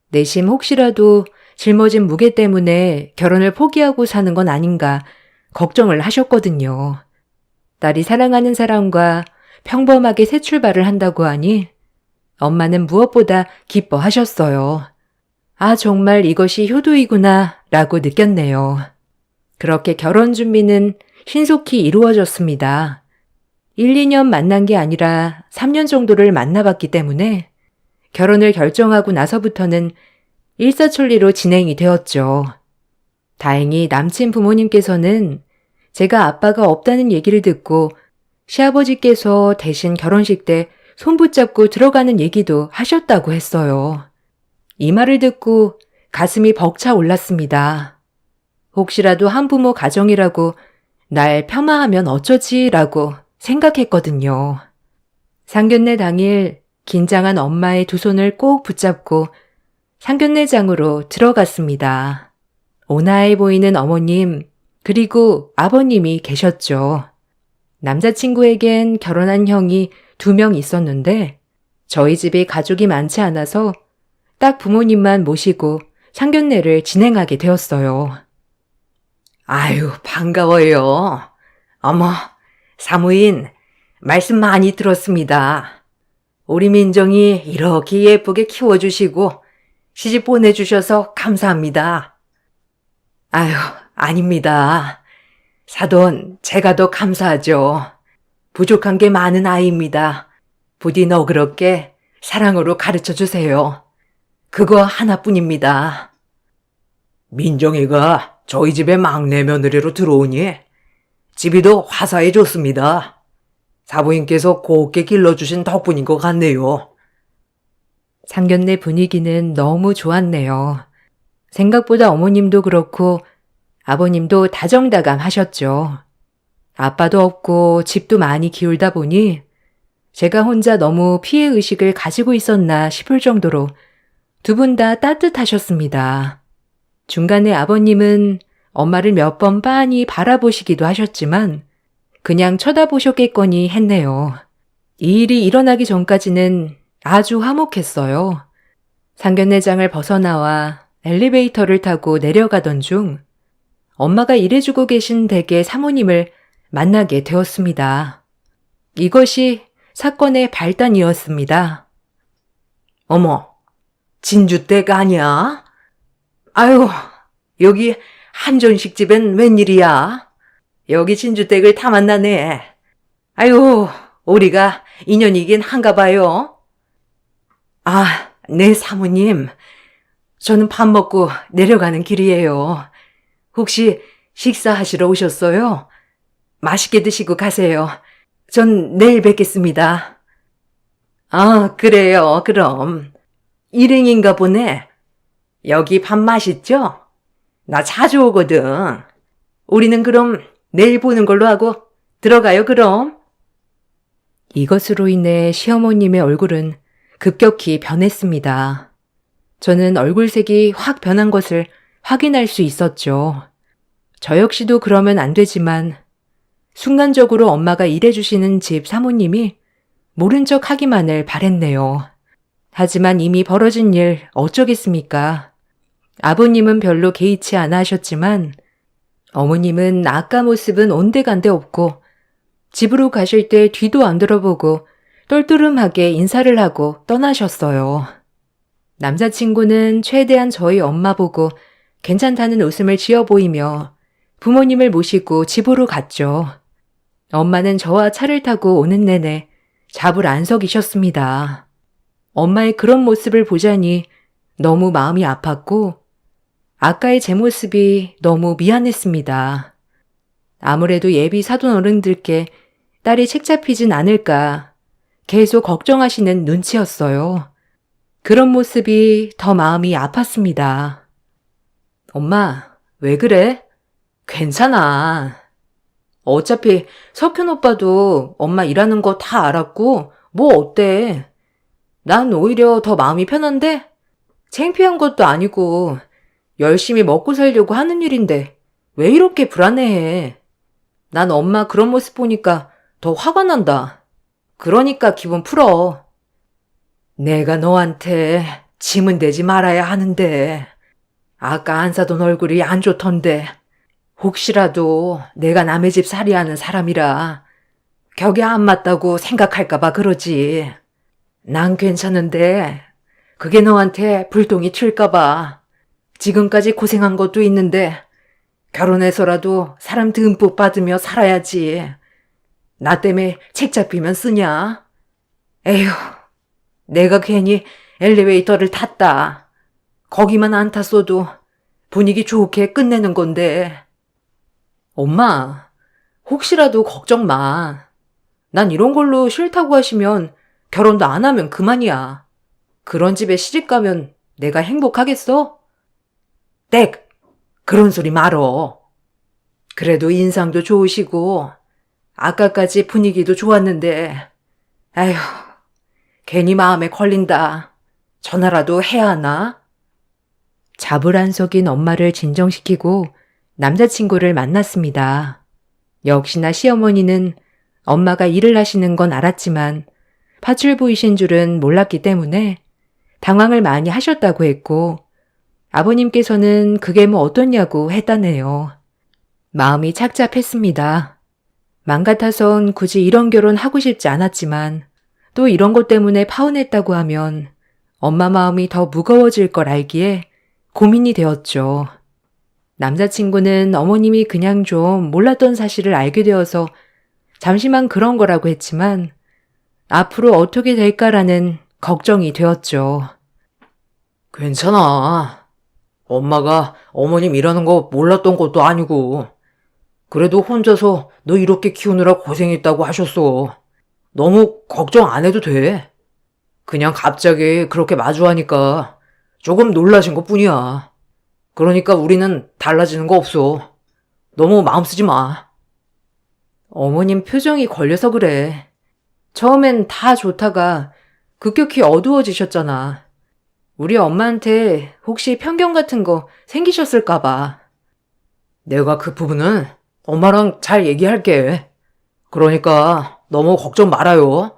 내심 혹시라도 짊어진 무게 때문에 결혼을 포기하고 사는 건 아닌가 걱정을 하셨거든요. 딸이 사랑하는 사람과 평범하게 새 출발을 한다고 하니 엄마는 무엇보다 기뻐하셨어요. 아, 정말 이것이 효도이구나 라고 느꼈네요. 그렇게 결혼 준비는 신속히 이루어졌습니다. 1, 2년 만난 게 아니라 3년 정도를 만나봤기 때문에 결혼을 결정하고 나서부터는 일사천리로 진행이 되었죠. 다행히 남친 부모님께서는 제가 아빠가 없다는 얘기를 듣고 시아버지께서 대신 결혼식 때 손 붙잡고 들어가는 얘기도 하셨다고 했어요. 이 말을 듣고 가슴이 벅차 올랐습니다. 혹시라도 한부모 가정이라고 날 폄하하면 어쩌지라고 생각했거든요. 상견례 당일 긴장한 엄마의 두 손을 꼭 붙잡고 상견례장으로 들어갔습니다. 온화해 보이는 어머님 그리고 아버님이 계셨죠. 남자친구에겐 결혼한 형이 2명 있었는데 저희 집에 가족이 많지 않아서 딱 부모님만 모시고 상견례를 진행하게 되었어요. 아유, 반가워요. 어머, 사무인, 말씀 많이 들었습니다. 우리 민정이 이렇게 예쁘게 키워주시고 시집 보내주셔서 감사합니다. 아유, 아닙니다. 사돈, 제가 더 감사하죠. 부족한 게 많은 아이입니다. 부디 너그럽게 사랑으로 가르쳐 주세요. 그거 하나뿐입니다. 민정이가 저희 집에 막내 며느리로 들어오니 집이 더 화사해졌습니다. 사부인께서 곱게 길러주신 덕분인 것 같네요. 상견례 분위기는 너무 좋았네요. 생각보다 어머님도 그렇고 아버님도 다정다감하셨죠. 아빠도 없고 집도 많이 기울다 보니 제가 혼자 너무 피해의식을 가지고 있었나 싶을 정도로 두 분 다 따뜻하셨습니다. 중간에 아버님은 엄마를 몇 번 빤히 바라보시기도 하셨지만 그냥 쳐다보셨겠거니 했네요. 이 일이 일어나기 전까지는 아주 화목했어요. 상견례장을 벗어나와 엘리베이터를 타고 내려가던 중 엄마가 일해주고 계신 댁의 사모님을 만나게 되었습니다. 이것이 사건의 발단이었습니다. 어머, 진주댁 아니야? 아유, 여기 한전식집엔 웬일이야? 여기 진주댁을 다 만나네. 아유, 우리가 인연이긴 한가 봐요. 아, 네, 사모님. 저는 밥 먹고 내려가는 길이에요. 혹시 식사하시러 오셨어요? 맛있게 드시고 가세요. 전 내일 뵙겠습니다. 아, 그래요, 그럼. 일행인가 보네. 여기 밥 맛있죠? 나 자주 오거든. 우리는 그럼 내일 보는 걸로 하고 들어가요, 그럼. 이것으로 인해 시어머님의 얼굴은 급격히 변했습니다. 저는 얼굴색이 확 변한 것을 확인할 수 있었죠. 저 역시도 그러면 안 되지만 순간적으로 엄마가 일해주시는 집 사모님이 모른 척 하기만을 바랬네요. 하지만 이미 벌어진 일 어쩌겠습니까? 아버님은 별로 개의치 않아 하셨지만 어머님은 아까 모습은 온데간데 없고 집으로 가실 때 뒤도 안 돌아보고 똘똘름하게 인사를 하고 떠나셨어요. 남자친구는 최대한 저희 엄마 보고 괜찮다는 웃음을 지어 보이며 부모님을 모시고 집으로 갔죠. 엄마는 저와 차를 타고 오는 내내 잡을 안 서기셨습니다. 엄마의 그런 모습을 보자니 너무 마음이 아팠고 아까의 제 모습이 너무 미안했습니다. 아무래도 예비 사돈 어른들께 딸이 책 잡히진 않을까 계속 걱정하시는 눈치였어요. 그런 모습이 더 마음이 아팠습니다. 엄마, 왜 그래? 괜찮아. 어차피 석현 오빠도 엄마 일하는 거 다 알았고 뭐 어때? 난 오히려 더 마음이 편한데? 창피한 것도 아니고 열심히 먹고 살려고 하는 일인데 왜 이렇게 불안해해? 난 엄마 그런 모습 보니까 더 화가 난다. 그러니까 기분 풀어. 내가 너한테 짐은 되지 말아야 하는데 아까 안 사돈 얼굴이 안 좋던데 혹시라도 내가 남의 집 살이하는 사람이라 격에 안 맞다고 생각할까 봐 그러지. 난 괜찮은데 그게 너한테 불똥이 튈까 봐 지금까지 고생한 것도 있는데 결혼해서라도 사람 듬뿍 받으며 살아야지. 나 때문에 책 잡히면 쓰냐? 에휴, 내가 괜히 엘리베이터를 탔다. 거기만 안 탔어도 분위기 좋게 끝내는 건데. 엄마, 혹시라도 걱정 마. 난 이런 걸로 싫다고 하시면 결혼도 안 하면 그만이야. 그런 집에 시집 가면 내가 행복하겠어? 땡! 그런 소리 말어. 그래도 인상도 좋으시고 아까까지 분위기도 좋았는데 아휴, 괜히 마음에 걸린다. 전화라도 해야 하나? 자불안석인 엄마를 진정시키고 남자친구를 만났습니다. 역시나 시어머니는 엄마가 일을 하시는 건 알았지만 파출부이신 줄은 몰랐기 때문에 당황을 많이 하셨다고 했고 아버님께서는 그게 뭐 어떻냐고 했다네요. 마음이 착잡했습니다. 맘 같아선 굳이 이런 결혼 하고 싶지 않았지만 또 이런 것 때문에 파혼했다고 하면 엄마 마음이 더 무거워질 걸 알기에 고민이 되었죠. 남자친구는 어머님이 그냥 좀 몰랐던 사실을 알게 되어서 잠시만 그런 거라고 했지만 앞으로 어떻게 될까라는 걱정이 되었죠. 괜찮아. 엄마가 어머님 일하는 거 몰랐던 것도 아니고 그래도 혼자서 너 이렇게 키우느라 고생했다고 하셨어. 너무 걱정 안 해도 돼. 그냥 갑자기 그렇게 마주하니까 조금 놀라신 것 뿐이야. 그러니까 우리는 달라지는 거 없어. 너무 마음 쓰지 마. 어머님 표정이 걸려서 그래. 처음엔 다 좋다가 급격히 어두워지셨잖아. 우리 엄마한테 혹시 편견 같은 거 생기셨을까 봐. 내가 그 부분은 엄마랑 잘 얘기할게. 그러니까 너무 걱정 말아요.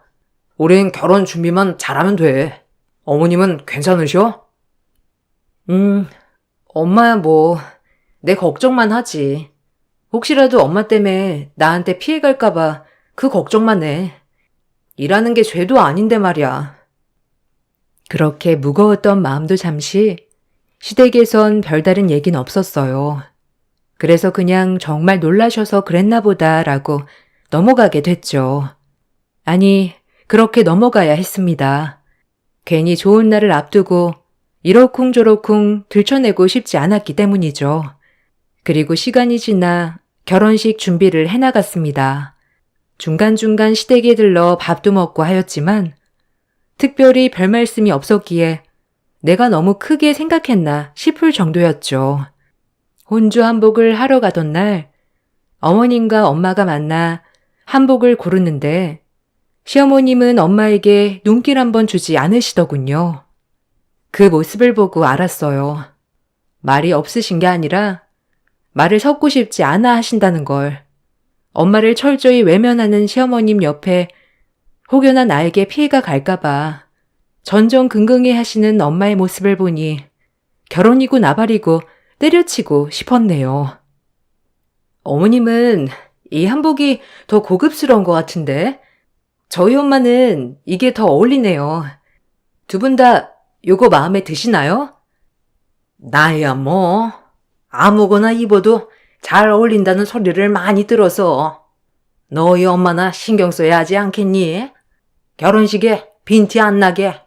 우린 결혼 준비만 잘하면 돼. 어머님은 괜찮으셔? 엄마야 뭐 내 걱정만 하지. 혹시라도 엄마 때문에 나한테 피해갈까 봐 그 걱정만 해. 일하는 게 죄도 아닌데 말이야. 그렇게 무거웠던 마음도 잠시 시댁에선 별다른 얘기는 없었어요. 그래서 그냥 정말 놀라셔서 그랬나 보다라고 넘어가게 됐죠. 아니, 그렇게 넘어가야 했습니다. 괜히 좋은 날을 앞두고 이러쿵저러쿵 들춰내고 싶지 않았기 때문이죠. 그리고 시간이 지나 결혼식 준비를 해나갔습니다. 중간중간 시댁에 들러 밥도 먹고 하였지만 특별히 별 말씀이 없었기에 내가 너무 크게 생각했나 싶을 정도였죠. 혼주 한복을 하러 가던 날 어머님과 엄마가 만나 한복을 고르는데 시어머님은 엄마에게 눈길 한번 주지 않으시더군요. 그 모습을 보고 알았어요. 말이 없으신 게 아니라 말을 섞고 싶지 않아 하신다는 걸. 엄마를 철저히 외면하는 시어머님 옆에 혹여나 나에게 피해가 갈까봐 전전긍긍해 하시는 엄마의 모습을 보니 결혼이고 나발이고 때려치고 싶었네요. 어머님은 이 한복이 더 고급스러운 것 같은데 저희 엄마는 이게 더 어울리네요. 두 분 다 요거 마음에 드시나요? 나야 뭐 아무거나 입어도 잘 어울린다는 소리를 많이 들어서 너희 엄마나 신경 써야 하지 않겠니? 결혼식에 빈티 안 나게.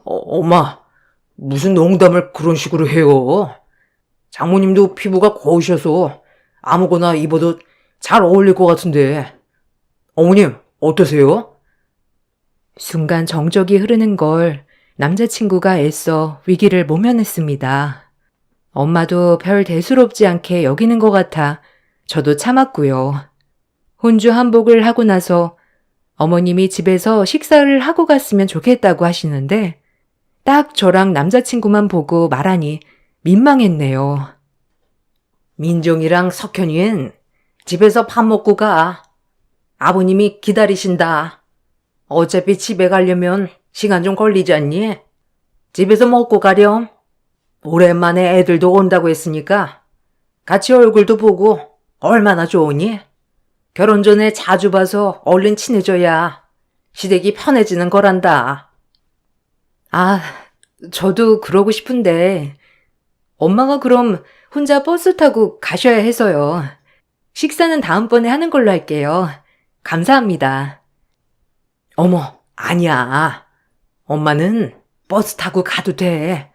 엄마, 무슨 농담을 그런 식으로 해요? 장모님도 피부가 고우셔서 아무거나 입어도 잘 어울릴 것 같은데. 어머님, 어떠세요? 순간 정적이 흐르는 걸 남자친구가 애써 위기를 모면했습니다. 엄마도 별 대수롭지 않게 여기는 것 같아 저도 참았고요. 혼주 한복을 하고 나서 어머님이 집에서 식사를 하고 갔으면 좋겠다고 하시는데 딱 저랑 남자친구만 보고 말하니 민망했네요. 민정이랑 석현이는 집에서 밥 먹고 가. 아버님이 기다리신다. 어차피 집에 가려면 시간 좀 걸리지 않니? 집에서 먹고 가렴. 오랜만에 애들도 온다고 했으니까 같이 얼굴도 보고 얼마나 좋으니? 결혼 전에 자주 봐서 얼른 친해져야 시댁이 편해지는 거란다. 아, 저도 그러고 싶은데 엄마가 그럼 혼자 버스 타고 가셔야 해서요. 식사는 다음번에 하는 걸로 할게요. 감사합니다. 어머, 아니야. 엄마는 버스 타고 가도 돼.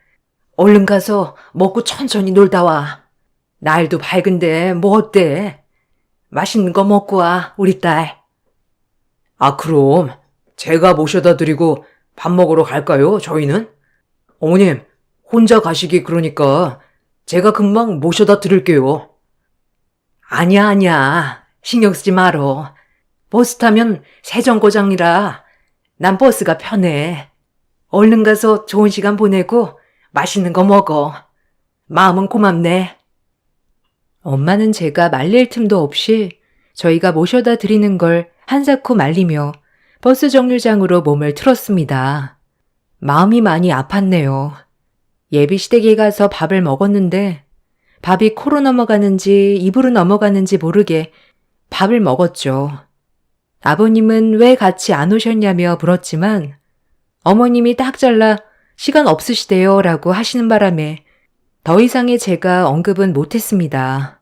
얼른 가서 먹고 천천히 놀다 와. 날도 밝은데 뭐 어때? 맛있는 거 먹고 와, 우리 딸. 아, 그럼 제가 모셔다 드리고 밥 먹으러 갈까요, 저희는? 어머님, 혼자 가시기 그러니까 제가 금방 모셔다 드릴게요. 아니야. 신경 쓰지 말어. 버스 타면 세정거장이라 난 버스가 편해. 얼른 가서 좋은 시간 보내고 맛있는 거 먹어. 마음은 고맙네. 엄마는 제가 말릴 틈도 없이 저희가 모셔다 드리는 걸 한사코 말리며 버스 정류장으로 몸을 틀었습니다. 마음이 많이 아팠네요. 예비시댁에 가서 밥을 먹었는데 밥이 코로 넘어가는지 입으로 넘어가는지 모르게 밥을 먹었죠. 아버님은 왜 같이 안 오셨냐며 물었지만 어머님이 딱 잘라 시간 없으시대요 라고 하시는 바람에 더 이상의 제가 언급은 못했습니다.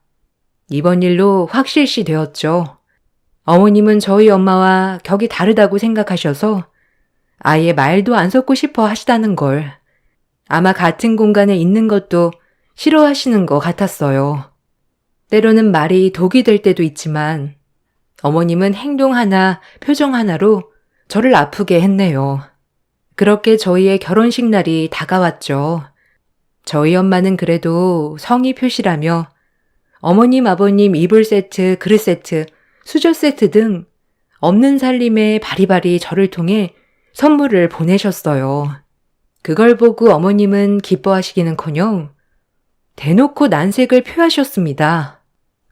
이번 일로 확실시 되었죠. 어머님은 저희 엄마와 격이 다르다고 생각하셔서 아예 말도 안 섞고 싶어 하시다는 걸. 아마 같은 공간에 있는 것도 싫어하시는 것 같았어요. 때로는 말이 독이 될 때도 있지만 어머님은 행동 하나, 표정 하나로 저를 아프게 했네요. 그렇게 저희의 결혼식 날이 다가왔죠. 저희 엄마는 그래도 성의 표시라며 어머님, 아버님 이불 세트, 그릇 세트, 수저 세트 등 없는 살림에 바리바리 저를 통해 선물을 보내셨어요. 그걸 보고 어머님은 기뻐하시기는커녕 대놓고 난색을 표하셨습니다.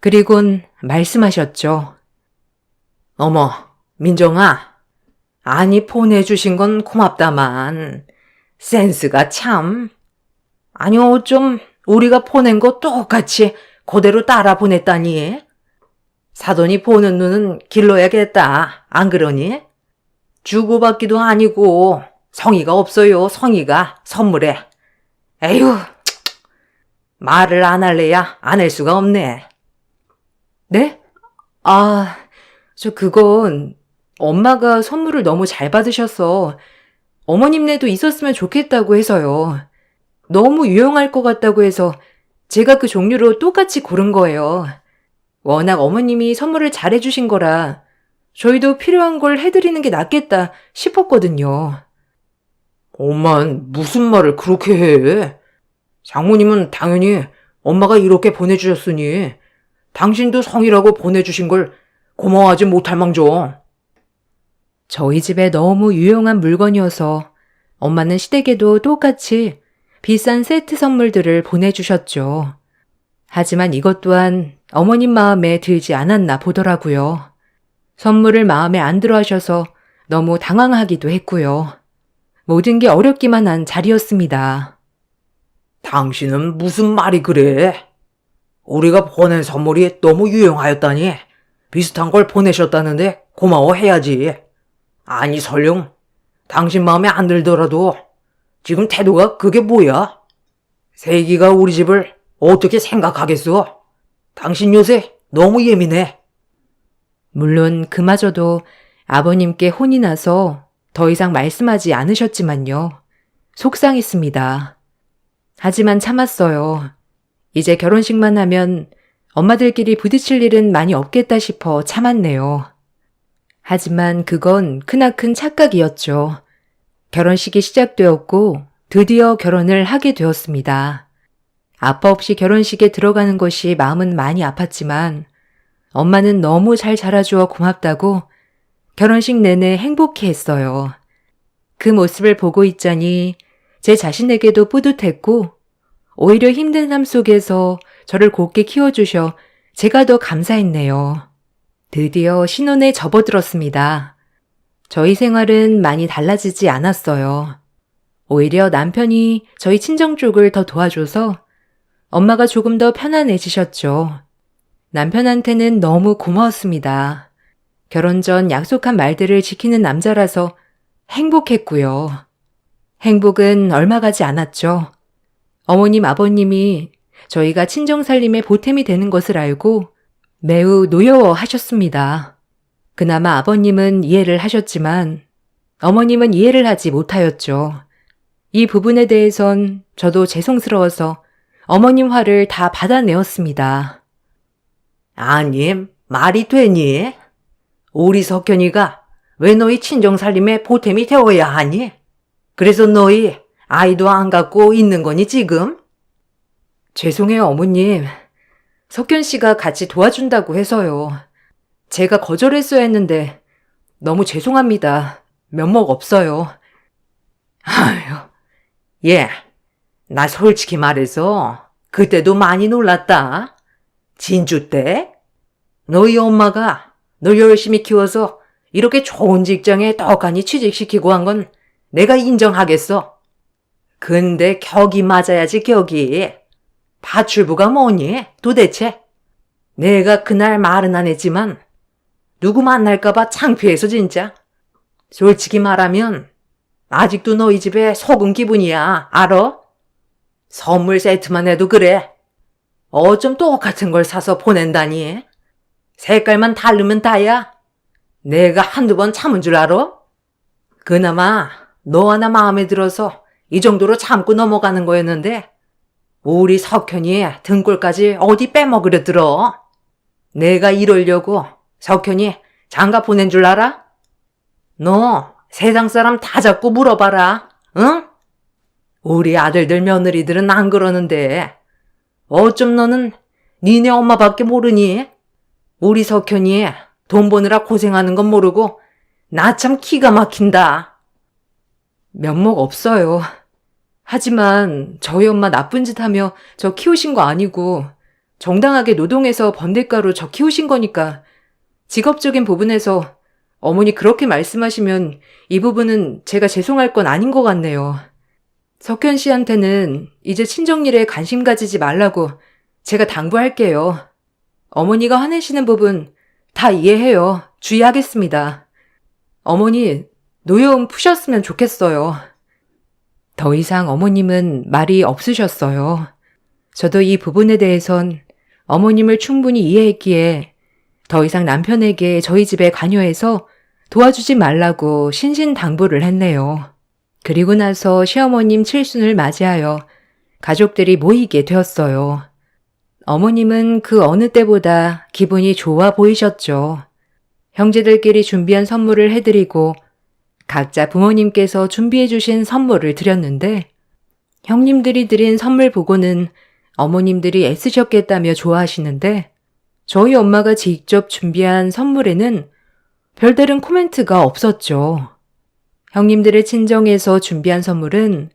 그리곤 말씀하셨죠. 어머, 민정아. 아니, 보내주신 건 고맙다만 센스가 참. 아니, 어쩜 우리가 보낸 거 똑같이 그대로 따라 보냈다니. 사돈이 보는 눈은 길러야겠다. 안 그러니? 주고받기도 아니고 성의가 없어요. 성의가 선물에. 에휴, 말을 안 할래야 안 할 수가 없네. 네? 아, 그건 엄마가 선물을 너무 잘 받으셔서 어머님네도 있었으면 좋겠다고 해서요. 너무 유용할 것 같다고 해서 제가 그 종류로 똑같이 고른 거예요. 워낙 어머님이 선물을 잘해주신 거라 저희도 필요한 걸 해드리는 게 낫겠다 싶었거든요. 엄만 무슨 말을 그렇게 해? 장모님은 당연히 엄마가 이렇게 보내주셨으니 당신도 성이라고 보내주신 걸 고마워하지 못할 망정. 저희 집에 너무 유용한 물건이어서 엄마는 시댁에도 똑같이 비싼 세트 선물들을 보내주셨죠. 하지만 이것 또한 어머님 마음에 들지 않았나 보더라고요. 선물을 마음에 안 들어 하셔서 너무 당황하기도 했고요. 모든 게 어렵기만 한 자리였습니다. 당신은 무슨 말이 그래? 우리가 보낸 선물이 너무 유용하였다니 비슷한 걸 보내셨다는데 고마워해야지. 아니 설령 당신 마음에 안 들더라도 지금 태도가 그게 뭐야? 세기가 우리 집을 어떻게 생각하겠어? 당신 요새 너무 예민해. 물론 그마저도 아버님께 혼이 나서 더 이상 말씀하지 않으셨지만요. 속상했습니다. 하지만 참았어요. 이제 결혼식만 하면 엄마들끼리 부딪힐 일은 많이 없겠다 싶어 참았네요. 하지만 그건 크나큰 착각이었죠. 결혼식이 시작되었고 드디어 결혼을 하게 되었습니다. 아빠 없이 결혼식에 들어가는 것이 마음은 많이 아팠지만 엄마는 너무 잘 자라주어 고맙다고 결혼식 내내 행복해했어요. 그 모습을 보고 있자니 제 자신에게도 뿌듯했고 오히려 힘든 삶 속에서 저를 곱게 키워주셔 제가 더 감사했네요. 드디어 신혼에 접어들었습니다. 저희 생활은 많이 달라지지 않았어요. 오히려 남편이 저희 친정 쪽을 더 도와줘서 엄마가 조금 더 편안해지셨죠. 남편한테는 너무 고마웠습니다. 결혼 전 약속한 말들을 지키는 남자라서 행복했고요. 행복은 얼마 가지 않았죠. 어머님, 아버님이 저희가 친정살림의 보탬이 되는 것을 알고 매우 노여워하셨습니다. 그나마 아버님은 이해를 하셨지만 어머님은 이해를 하지 못하였죠. 이 부분에 대해선 저도 죄송스러워서 어머님 화를 다 받아내었습니다. 아니, 말이 되니? 우리 석현이가 왜 너희 친정살림에 보탬이 되어야 하니? 그래서 너희 아이도 안 갖고 있는 거니 지금? 죄송해요, 어머님. 석현 씨가 같이 도와준다고 해서요. 제가 거절했어야 했는데 너무 죄송합니다. 면목 없어요. 아휴, 예, 나 솔직히 말해서 그때도 많이 놀랐다. 진주 때? 너희 엄마가 너 열심히 키워서 이렇게 좋은 직장에 떡하니 취직시키고 한 건 내가 인정하겠어. 근데 격이 맞아야지 격이. 파출부가 뭐니 도대체? 내가 그날 말은 안 했지만 누구 만날까봐 창피해서 진짜. 솔직히 말하면 아직도 너희 집에 속은 기분이야. 알아? 선물 세트만 해도 그래. 어쩜 똑같은 걸 사서 보낸다니. 색깔만 다르면 다야. 내가 한두 번 참은 줄 알아? 그나마 너 하나 마음에 들어서 이 정도로 참고 넘어가는 거였는데 우리 석현이 등골까지 어디 빼먹으려 들어. 내가 이러려고 석현이 장가 보낸 줄 알아? 너 세상 사람 다 잡고 물어봐라. 응? 우리 아들들 며느리들은 안 그러는데 어쩜 너는 니네 엄마밖에 모르니? 우리 석현이 돈 버느라 고생하는 건 모르고 나 참 기가 막힌다. 면목 없어요. 하지만 저희 엄마 나쁜 짓 하며 저 키우신 거 아니고 정당하게 노동해서 번 대가로 저 키우신 거니까 직업적인 부분에서 어머니 그렇게 말씀하시면 이 부분은 제가 죄송할 건 아닌 것 같네요. 석현 씨한테는 이제 친정일에 관심 가지지 말라고 제가 당부할게요. 어머니가 화내시는 부분 다 이해해요. 주의하겠습니다. 어머니, 노여움 푸셨으면 좋겠어요. 더 이상 어머님은 말이 없으셨어요. 저도 이 부분에 대해선 어머님을 충분히 이해했기에 더 이상 남편에게 저희 집에 관여해서 도와주지 말라고 신신당부를 했네요. 그리고 나서 시어머님 칠순을 맞이하여 가족들이 모이게 되었어요. 어머님은 그 어느 때보다 기분이 좋아 보이셨죠. 형제들끼리 준비한 선물을 해드리고 각자 부모님께서 준비해 주신 선물을 드렸는데 형님들이 드린 선물 보고는 어머님들이 애쓰셨겠다며 좋아하시는데 저희 엄마가 직접 준비한 선물에는 별다른 코멘트가 없었죠. 형님들의 친정에서 준비한 선물은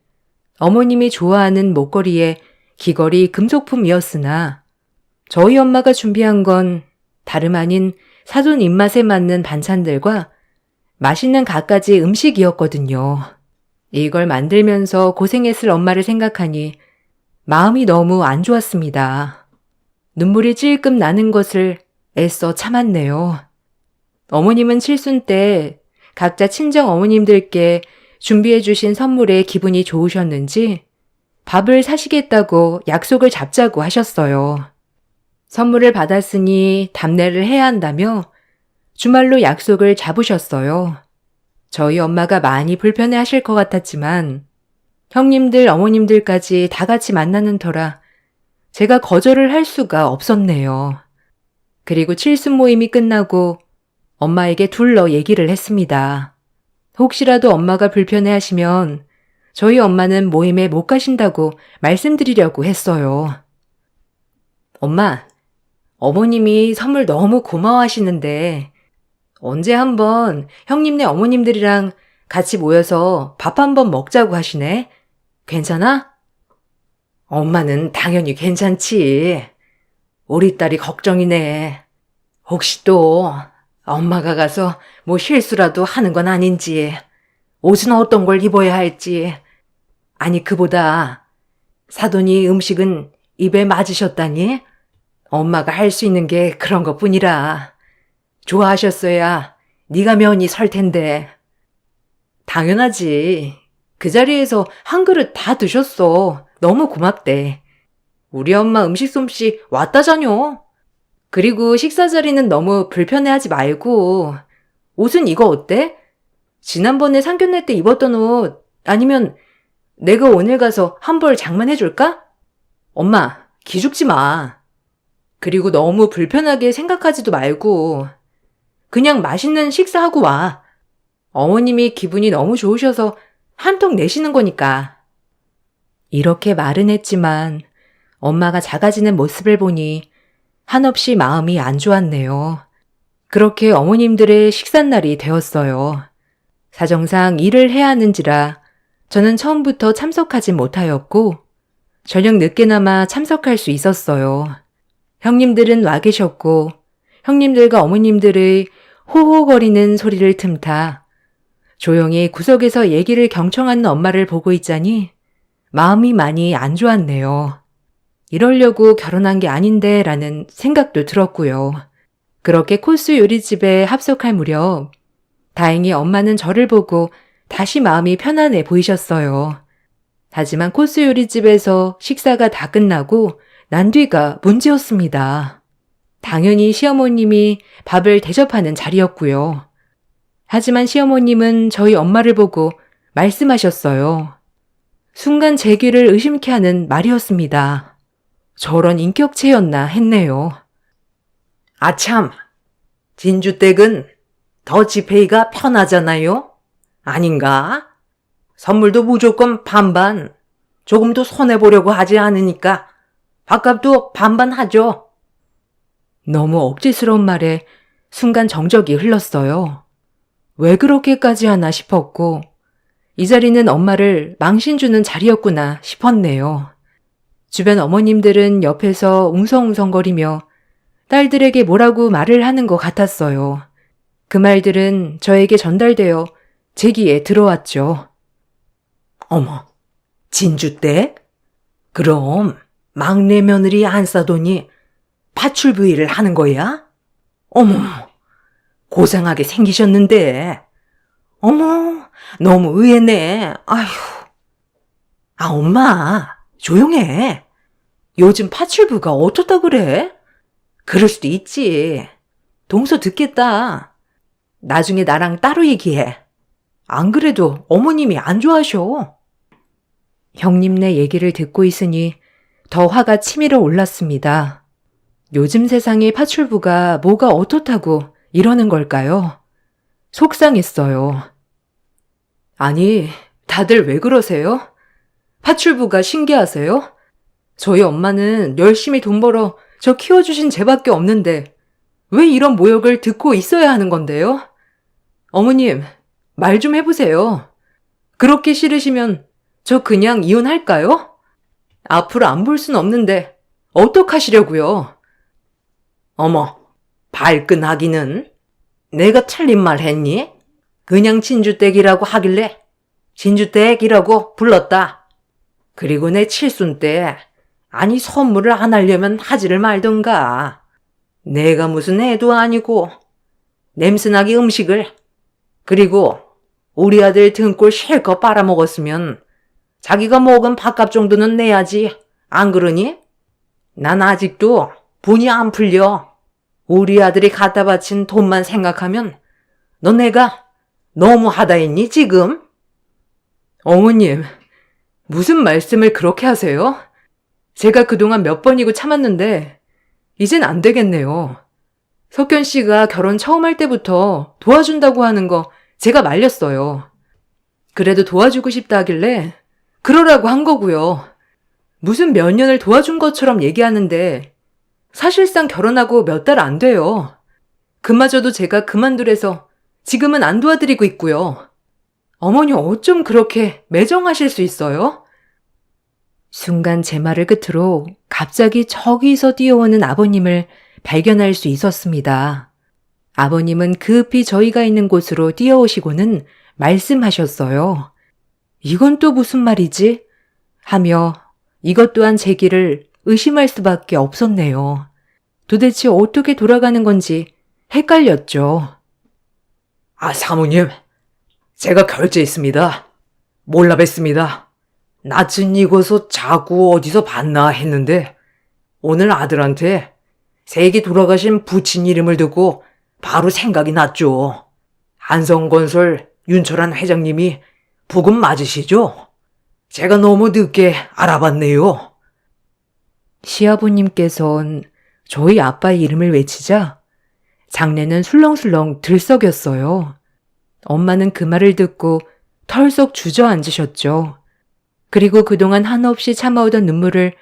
어머님이 좋아하는 목걸이에 귀걸이 금속품이었으나 저희 엄마가 준비한 건 다름 아닌 사돈 입맛에 맞는 반찬들과 맛있는 갖가지 음식이었거든요. 이걸 만들면서 고생했을 엄마를 생각하니 마음이 너무 안 좋았습니다. 눈물이 찔끔 나는 것을 애써 참았네요. 어머님은 칠순 때 각자 친정 어머님들께 준비해 주신 선물에 기분이 좋으셨는지 밥을 사시겠다고 약속을 잡자고 하셨어요. 선물을 받았으니 답례를 해야 한다며 주말로 약속을 잡으셨어요. 저희 엄마가 많이 불편해 하실 것 같았지만 형님들, 어머님들까지 다 같이 만나는 터라 제가 거절을 할 수가 없었네요. 그리고 칠순 모임이 끝나고 엄마에게 둘러 얘기를 했습니다. 혹시라도 엄마가 불편해 하시면 저희 엄마는 모임에 못 가신다고 말씀드리려고 했어요. 엄마, 어머님이 선물 너무 고마워하시는데 언제 한번 형님네 어머님들이랑 같이 모여서 밥 한번 먹자고 하시네. 괜찮아? 엄마는 당연히 괜찮지. 우리 딸이 걱정이네. 혹시 또 엄마가 가서 뭐 실수라도 하는 건 아닌지, 옷은 어떤 걸 입어야 할지. 아니, 그보다 사돈이 음식은 입에 맞으셨다니? 엄마가 할 수 있는 게 그런 것뿐이라. 좋아하셨어야 네가 면이 설 텐데. 당연하지. 그 자리에서 한 그릇 다 드셨어. 너무 고맙대. 우리 엄마 음식 솜씨 왔다자뇨. 그리고 식사 자리는 너무 불편해하지 말고, 옷은 이거 어때? 지난번에 상견례 때 입었던 옷, 아니면 내가 오늘 가서 한 벌 장만해줄까? 엄마, 기죽지 마. 그리고 너무 불편하게 생각하지도 말고 그냥 맛있는 식사하고 와. 어머님이 기분이 너무 좋으셔서 한턱 내시는 거니까. 이렇게 말은 했지만 엄마가 작아지는 모습을 보니 한없이 마음이 안 좋았네요. 그렇게 어머님들의 식삿날이 되었어요. 사정상 일을 해야 하는지라 저는 처음부터 참석하지 못하였고 저녁 늦게나마 참석할 수 있었어요. 형님들은 와 계셨고 형님들과 어머님들의 호호거리는 소리를 틈타 조용히 구석에서 얘기를 경청하는 엄마를 보고 있자니 마음이 많이 안 좋았네요. 이러려고 결혼한 게 아닌데 라는 생각도 들었고요. 그렇게 코스 요리집에 합석할 무렵 다행히 엄마는 저를 보고 다시 마음이 편안해 보이셨어요. 하지만 코스 요리집에서 식사가 다 끝나고 난 뒤가 문제였습니다. 당연히 시어머님이 밥을 대접하는 자리였고요. 하지만 시어머님은 저희 엄마를 보고 말씀하셨어요. 순간 제 귀를 의심케 하는 말이었습니다. 저런 인격체였나 했네요. 아참, 진주댁은 더치페이가 편하잖아요? 아닌가? 선물도 무조건 반반, 조금도 손해보려고 하지 않으니까 밥값도 반반 하죠. 너무 억지스러운 말에 순간 정적이 흘렀어요. 왜 그렇게까지 하나 싶었고 이 자리는 엄마를 망신 주는 자리였구나 싶었네요. 주변 어머님들은 옆에서 웅성웅성거리며 딸들에게 뭐라고 말을 하는 것 같았어요. 그 말들은 저에게 전달되어 제 귀에 들어왔죠. 어머, 진주댁? 그럼 막내 며느리 안 싸더니 파출부위를 하는 거야? 어머, 고상하게 생기셨는데. 어머, 너무 의외네. 아휴. 아, 엄마, 조용해. 요즘 파출부가 어떻다 그래? 그럴 수도 있지. 동서 듣겠다. 나중에 나랑 따로 얘기해. 안 그래도 어머님이 안 좋아하셔. 형님네 얘기를 듣고 있으니 더 화가 치밀어 올랐습니다. 요즘 세상의 파출부가 뭐가 어떻다고 이러는 걸까요? 속상했어요. 아니, 다들 왜 그러세요? 파출부가 신기하세요? 저희 엄마는 열심히 돈 벌어 저 키워주신 쟤밖에 없는데 왜 이런 모욕을 듣고 있어야 하는 건데요? 어머님, 말 좀 해보세요. 그렇게 싫으시면 저 그냥 이혼할까요? 앞으로 안 볼 순 없는데 어떡하시려고요? 어머, 발끈하기는? 내가 틀린 말 했니? 그냥 진주댁이라고 하길래 진주댁이라고 불렀다. 그리고 내 칠순 때 아니 선물을 안 하려면 하지를 말던가. 내가 무슨 애도 아니고 냄새나게 음식을. 그리고 우리 아들 등골 실컷 빨아먹었으면 자기가 먹은 밥값 정도는 내야지. 안 그러니? 난 아직도 분이 안 풀려. 우리 아들이 갖다 바친 돈만 생각하면 너 내가 너무하다 했니 지금? 어머님, 무슨 말씀을 그렇게 하세요? 제가 그동안 몇 번이고 참았는데 이젠 안 되겠네요. 석현 씨가 결혼 처음 할 때부터 도와준다고 하는 거 제가 말렸어요. 그래도 도와주고 싶다 하길래 그러라고 한 거고요. 무슨 몇 년을 도와준 것처럼 얘기하는데 사실상 결혼하고 몇 달 안 돼요. 그마저도 제가 그만두래서 지금은 안 도와드리고 있고요. 어머니 어쩜 그렇게 매정하실 수 있어요? 순간 제 말을 끝으로 갑자기 저기서 뛰어오는 아버님을 발견할 수 있었습니다. 아버님은 급히 저희가 있는 곳으로 뛰어오시고는 말씀하셨어요. 이건 또 무슨 말이지? 하며 이것 또한 제 길을 의심할 수밖에 없었네요. 도대체 어떻게 돌아가는 건지 헷갈렸죠. 아, 사모님. 제가 결제했습니다. 몰라 뵀습니다. 낯은 익어서 자꾸 어디서 봤나 했는데 오늘 아들한테 세기 돌아가신 부친 이름을 듣고 바로 생각이 났죠. 한성건설 윤철한 회장님이 부금 맞으시죠? 제가 너무 늦게 알아봤네요. 시아버님께선 저희 아빠의 이름을 외치자 장례는 술렁술렁 들썩였어요. 엄마는 그 말을 듣고 털썩 주저앉으셨죠. 그리고 그동안 한없이 참아오던 눈물을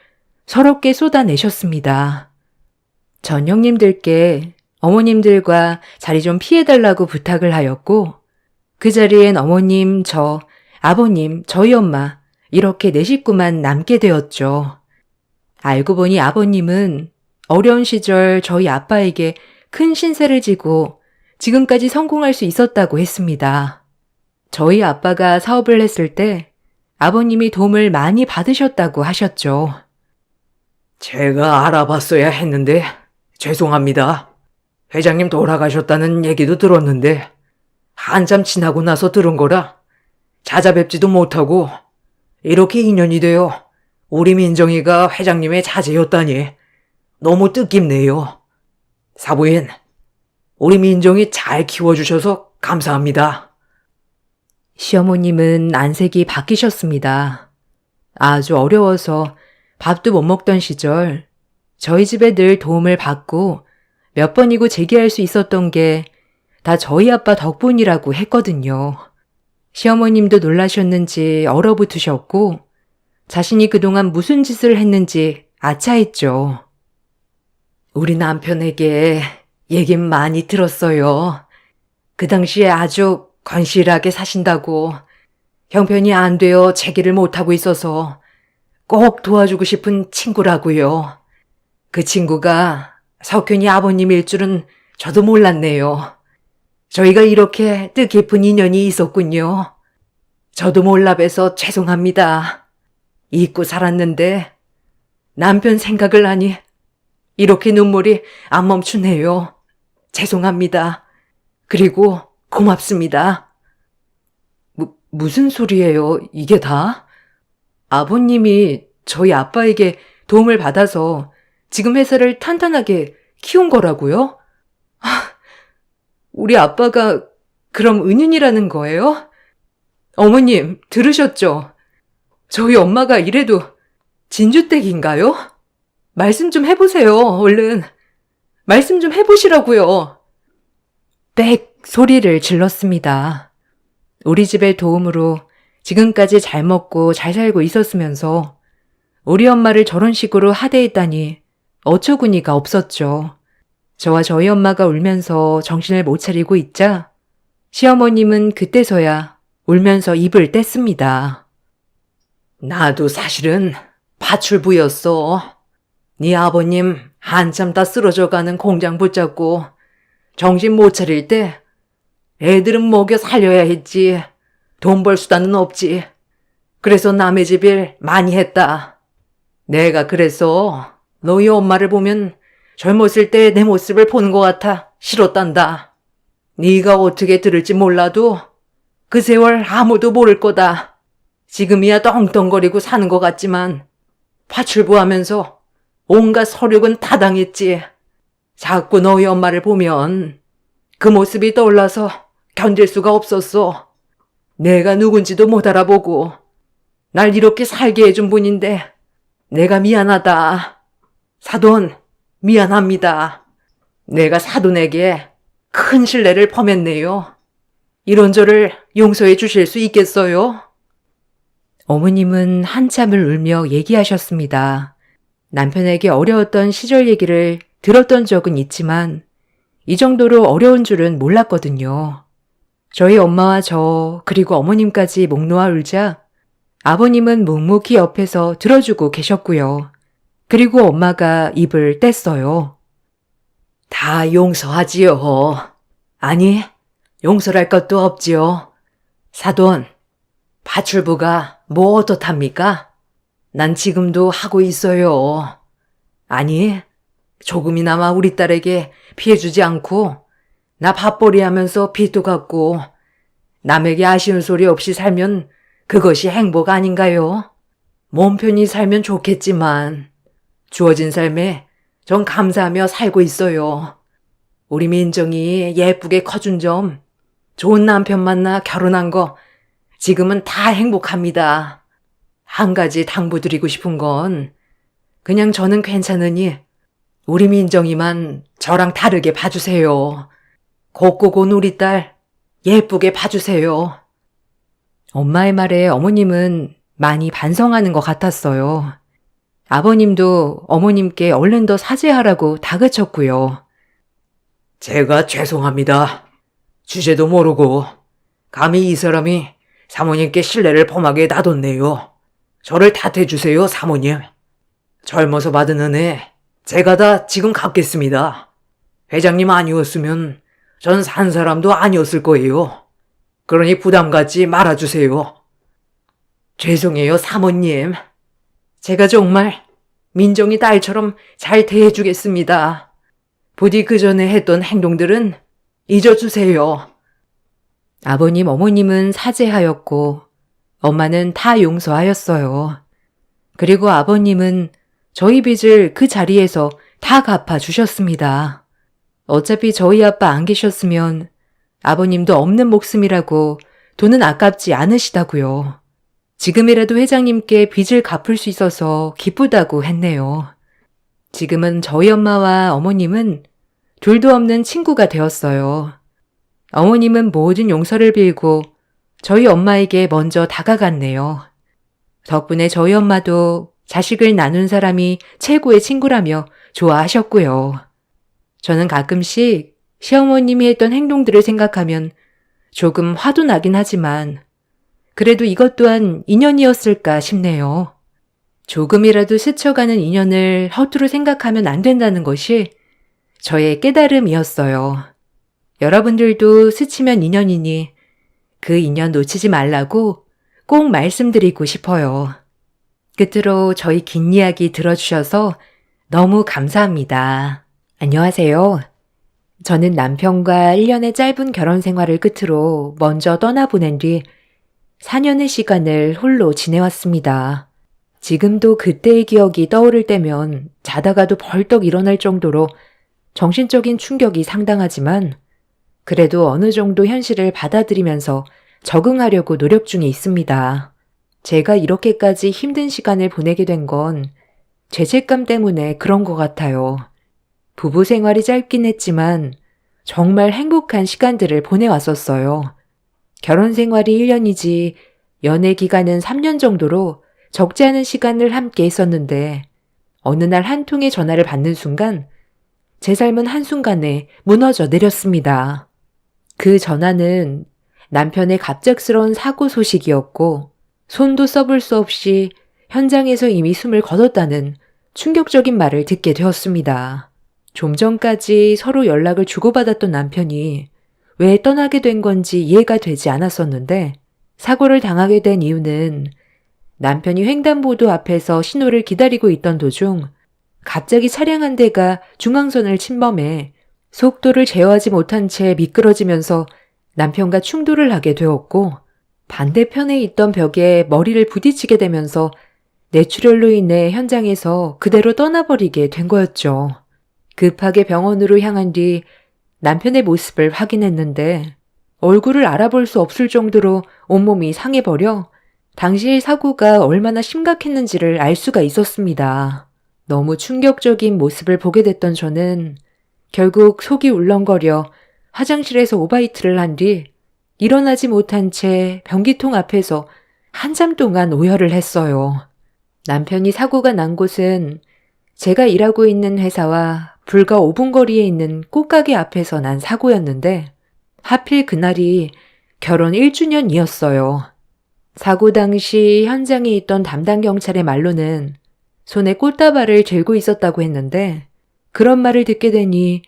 서럽게 쏟아내셨습니다. 전 형님들께 어머님들과 자리 좀 피해달라고 부탁을 하였고 그 자리엔 어머님, 저, 아버님, 저희 엄마 이렇게 네 식구만 남게 되었죠. 알고 보니 아버님은 어려운 시절 저희 아빠에게 큰 신세를 지고 지금까지 성공할 수 있었다고 했습니다. 저희 아빠가 사업을 했을 때 아버님이 도움을 많이 받으셨다고 하셨죠. 제가 알아봤어야 했는데 죄송합니다. 회장님 돌아가셨다는 얘기도 들었는데 한참 지나고 나서 들은 거라 찾아뵙지도 못하고 이렇게 인연이 되어 우리 민정이가 회장님의 자제였다니 너무 뜻깊네요. 사부인, 우리 민정이 잘 키워주셔서 감사합니다. 시어머님은 안색이 바뀌셨습니다. 아주 어려워서 밥도 못 먹던 시절 저희 집에 늘 도움을 받고 몇 번이고 재기할 수 있었던 게 다 저희 아빠 덕분이라고 했거든요. 시어머님도 놀라셨는지 얼어붙으셨고 자신이 그동안 무슨 짓을 했는지 아차했죠. 우리 남편에게 얘긴 많이 들었어요. 그 당시에 아주 건실하게 사신다고 형편이 안 되어 재기를 못하고 있어서 꼭 도와주고 싶은 친구라고요. 그 친구가 석현이 아버님일 줄은 저도 몰랐네요. 저희가 이렇게 뜻깊은 인연이 있었군요. 저도 몰라 봬서 죄송합니다. 잊고 살았는데 남편 생각을 하니 이렇게 눈물이 안 멈추네요. 죄송합니다. 그리고 고맙습니다. 무슨 소리예요, 이게 다? 아버님이 저희 아빠에게 도움을 받아서 지금 회사를 탄탄하게 키운 거라고요? 우리 아빠가 그럼 은인이라는 거예요? 어머님, 들으셨죠? 저희 엄마가 이래도 진주댁인가요? 말씀 좀 해보세요, 얼른. 말씀 좀 해보시라고요. 빽 소리를 질렀습니다. 우리 집의 도움으로 지금까지 잘 먹고 잘 살고 있었으면서 우리 엄마를 저런 식으로 하대했다니 어처구니가 없었죠. 저와 저희 엄마가 울면서 정신을 못 차리고 있자 시어머님은 그때서야 울면서 입을 뗐습니다. 나도 사실은 파출부였어. 네 아버님 한참 다 쓰러져가는 공장 붙잡고 정신 못 차릴 때 애들은 먹여 살려야 했지. 돈 벌 수단은 없지. 그래서 남의 집 일 많이 했다. 내가 그래서 너희 엄마를 보면 젊었을 때 내 모습을 보는 것 같아 싫었단다. 네가 어떻게 들을지 몰라도 그 세월 아무도 모를 거다. 지금이야 떵떵거리고 사는 것 같지만 파출부 하면서 온갖 서륙은 다 당했지. 자꾸 너희 엄마를 보면 그 모습이 떠올라서 견딜 수가 없었어. 내가 누군지도 못 알아보고 날 이렇게 살게 해준 분인데 내가 미안하다. 사돈, 미안합니다. 내가 사돈에게 큰 신뢰를 범했네요. 이런 저를 용서해 주실 수 있겠어요? 어머님은 한참을 울며 얘기하셨습니다. 남편에게 어려웠던 시절 얘기를 들었던 적은 있지만 이 정도로 어려운 줄은 몰랐거든요. 저희 엄마와 저 그리고 어머님까지 목 놓아 울자 아버님은 묵묵히 옆에서 들어주고 계셨고요. 그리고 엄마가 입을 뗐어요. 다 용서하지요. 아니, 용서할 것도 없지요. 사돈, 파출부가 뭐 어떻답니까? 난 지금도 하고 있어요. 아니, 조금이나마 우리 딸에게 피해주지 않고 나 밥벌이 하면서 빚도 갚고 남에게 아쉬운 소리 없이 살면 그것이 행복 아닌가요? 몸 편히 살면 좋겠지만 주어진 삶에 전 감사하며 살고 있어요. 우리 민정이 예쁘게 커준 점, 좋은 남편 만나 결혼한 거 지금은 다 행복합니다. 한 가지 당부드리고 싶은 건 그냥 저는 괜찮으니 우리 민정이만 저랑 다르게 봐주세요. 곱고 곤 우리 딸 예쁘게 봐주세요. 엄마의 말에 어머님은 많이 반성하는 것 같았어요. 아버님도 어머님께 얼른 더 사죄하라고 다그쳤고요. 제가 죄송합니다. 주제도 모르고 감히 이 사람이 사모님께 신뢰를 범하게 놔뒀네요. 저를 탓해주세요, 사모님. 젊어서 받은 은혜 제가 다 지금 갚겠습니다. 회장님 아니었으면 전 산 사람도 아니었을 거예요. 그러니 부담 갖지 말아주세요. 죄송해요, 사모님. 제가 정말 민정이 딸처럼 잘 대해주겠습니다. 부디 그 전에 했던 행동들은 잊어주세요. 아버님, 어머님은 사죄하였고 엄마는 다 용서하였어요. 그리고 아버님은 저희 빚을 그 자리에서 다 갚아주셨습니다. 어차피 저희 아빠 안 계셨으면 아버님도 없는 목숨이라고 돈은 아깝지 않으시다고요. 지금이라도 회장님께 빚을 갚을 수 있어서 기쁘다고 했네요. 지금은 저희 엄마와 어머님은 둘도 없는 친구가 되었어요. 어머님은 모든 용서를 빌고 저희 엄마에게 먼저 다가갔네요. 덕분에 저희 엄마도 자식을 나눈 사람이 최고의 친구라며 좋아하셨고요. 저는 가끔씩 시어머님이 했던 행동들을 생각하면 조금 화도 나긴 하지만 그래도 이것 또한 인연이었을까 싶네요. 조금이라도 스쳐가는 인연을 허투루 생각하면 안 된다는 것이 저의 깨달음이었어요. 여러분들도 스치면 인연이니 그 인연 놓치지 말라고 꼭 말씀드리고 싶어요. 끝으로 저희 긴 이야기 들어주셔서 너무 감사합니다. 안녕하세요. 저는 남편과 1년의 짧은 결혼 생활을 끝으로 먼저 떠나보낸 뒤 4년의 시간을 홀로 지내왔습니다. 지금도 그때의 기억이 떠오를 때면 자다가도 벌떡 일어날 정도로 정신적인 충격이 상당하지만 그래도 어느 정도 현실을 받아들이면서 적응하려고 노력 중에 있습니다. 제가 이렇게까지 힘든 시간을 보내게 된 건 죄책감 때문에 그런 것 같아요. 부부 생활이 짧긴 했지만 정말 행복한 시간들을 보내왔었어요. 결혼 생활이 1년이지 연애 기간은 3년 정도로 적지 않은 시간을 함께 했었는데 어느 날 한 통의 전화를 받는 순간 제 삶은 한순간에 무너져 내렸습니다. 그 전화는 남편의 갑작스러운 사고 소식이었고 손도 써볼 수 없이 현장에서 이미 숨을 거뒀다는 충격적인 말을 듣게 되었습니다. 좀 전까지 서로 연락을 주고받았던 남편이 왜 떠나게 된 건지 이해가 되지 않았었는데 사고를 당하게 된 이유는 남편이 횡단보도 앞에서 신호를 기다리고 있던 도중 갑자기 차량 한 대가 중앙선을 침범해 속도를 제어하지 못한 채 미끄러지면서 남편과 충돌을 하게 되었고 반대편에 있던 벽에 머리를 부딪히게 되면서 뇌출혈로 인해 현장에서 그대로 떠나버리게 된 거였죠. 급하게 병원으로 향한 뒤 남편의 모습을 확인했는데 얼굴을 알아볼 수 없을 정도로 온몸이 상해버려 당시의 사고가 얼마나 심각했는지를 알 수가 있었습니다. 너무 충격적인 모습을 보게 됐던 저는 결국 속이 울렁거려 화장실에서 오바이트를 한 뒤 일어나지 못한 채 변기통 앞에서 한참 동안 오열을 했어요. 남편이 사고가 난 곳은 제가 일하고 있는 회사와 불과 5분 거리에 있는 꽃가게 앞에서 난 사고였는데 하필 그날이 결혼 1주년이었어요. 사고 당시 현장에 있던 담당 경찰의 말로는 손에 꽃다발을 들고 있었다고 했는데 그런 말을 듣게 되니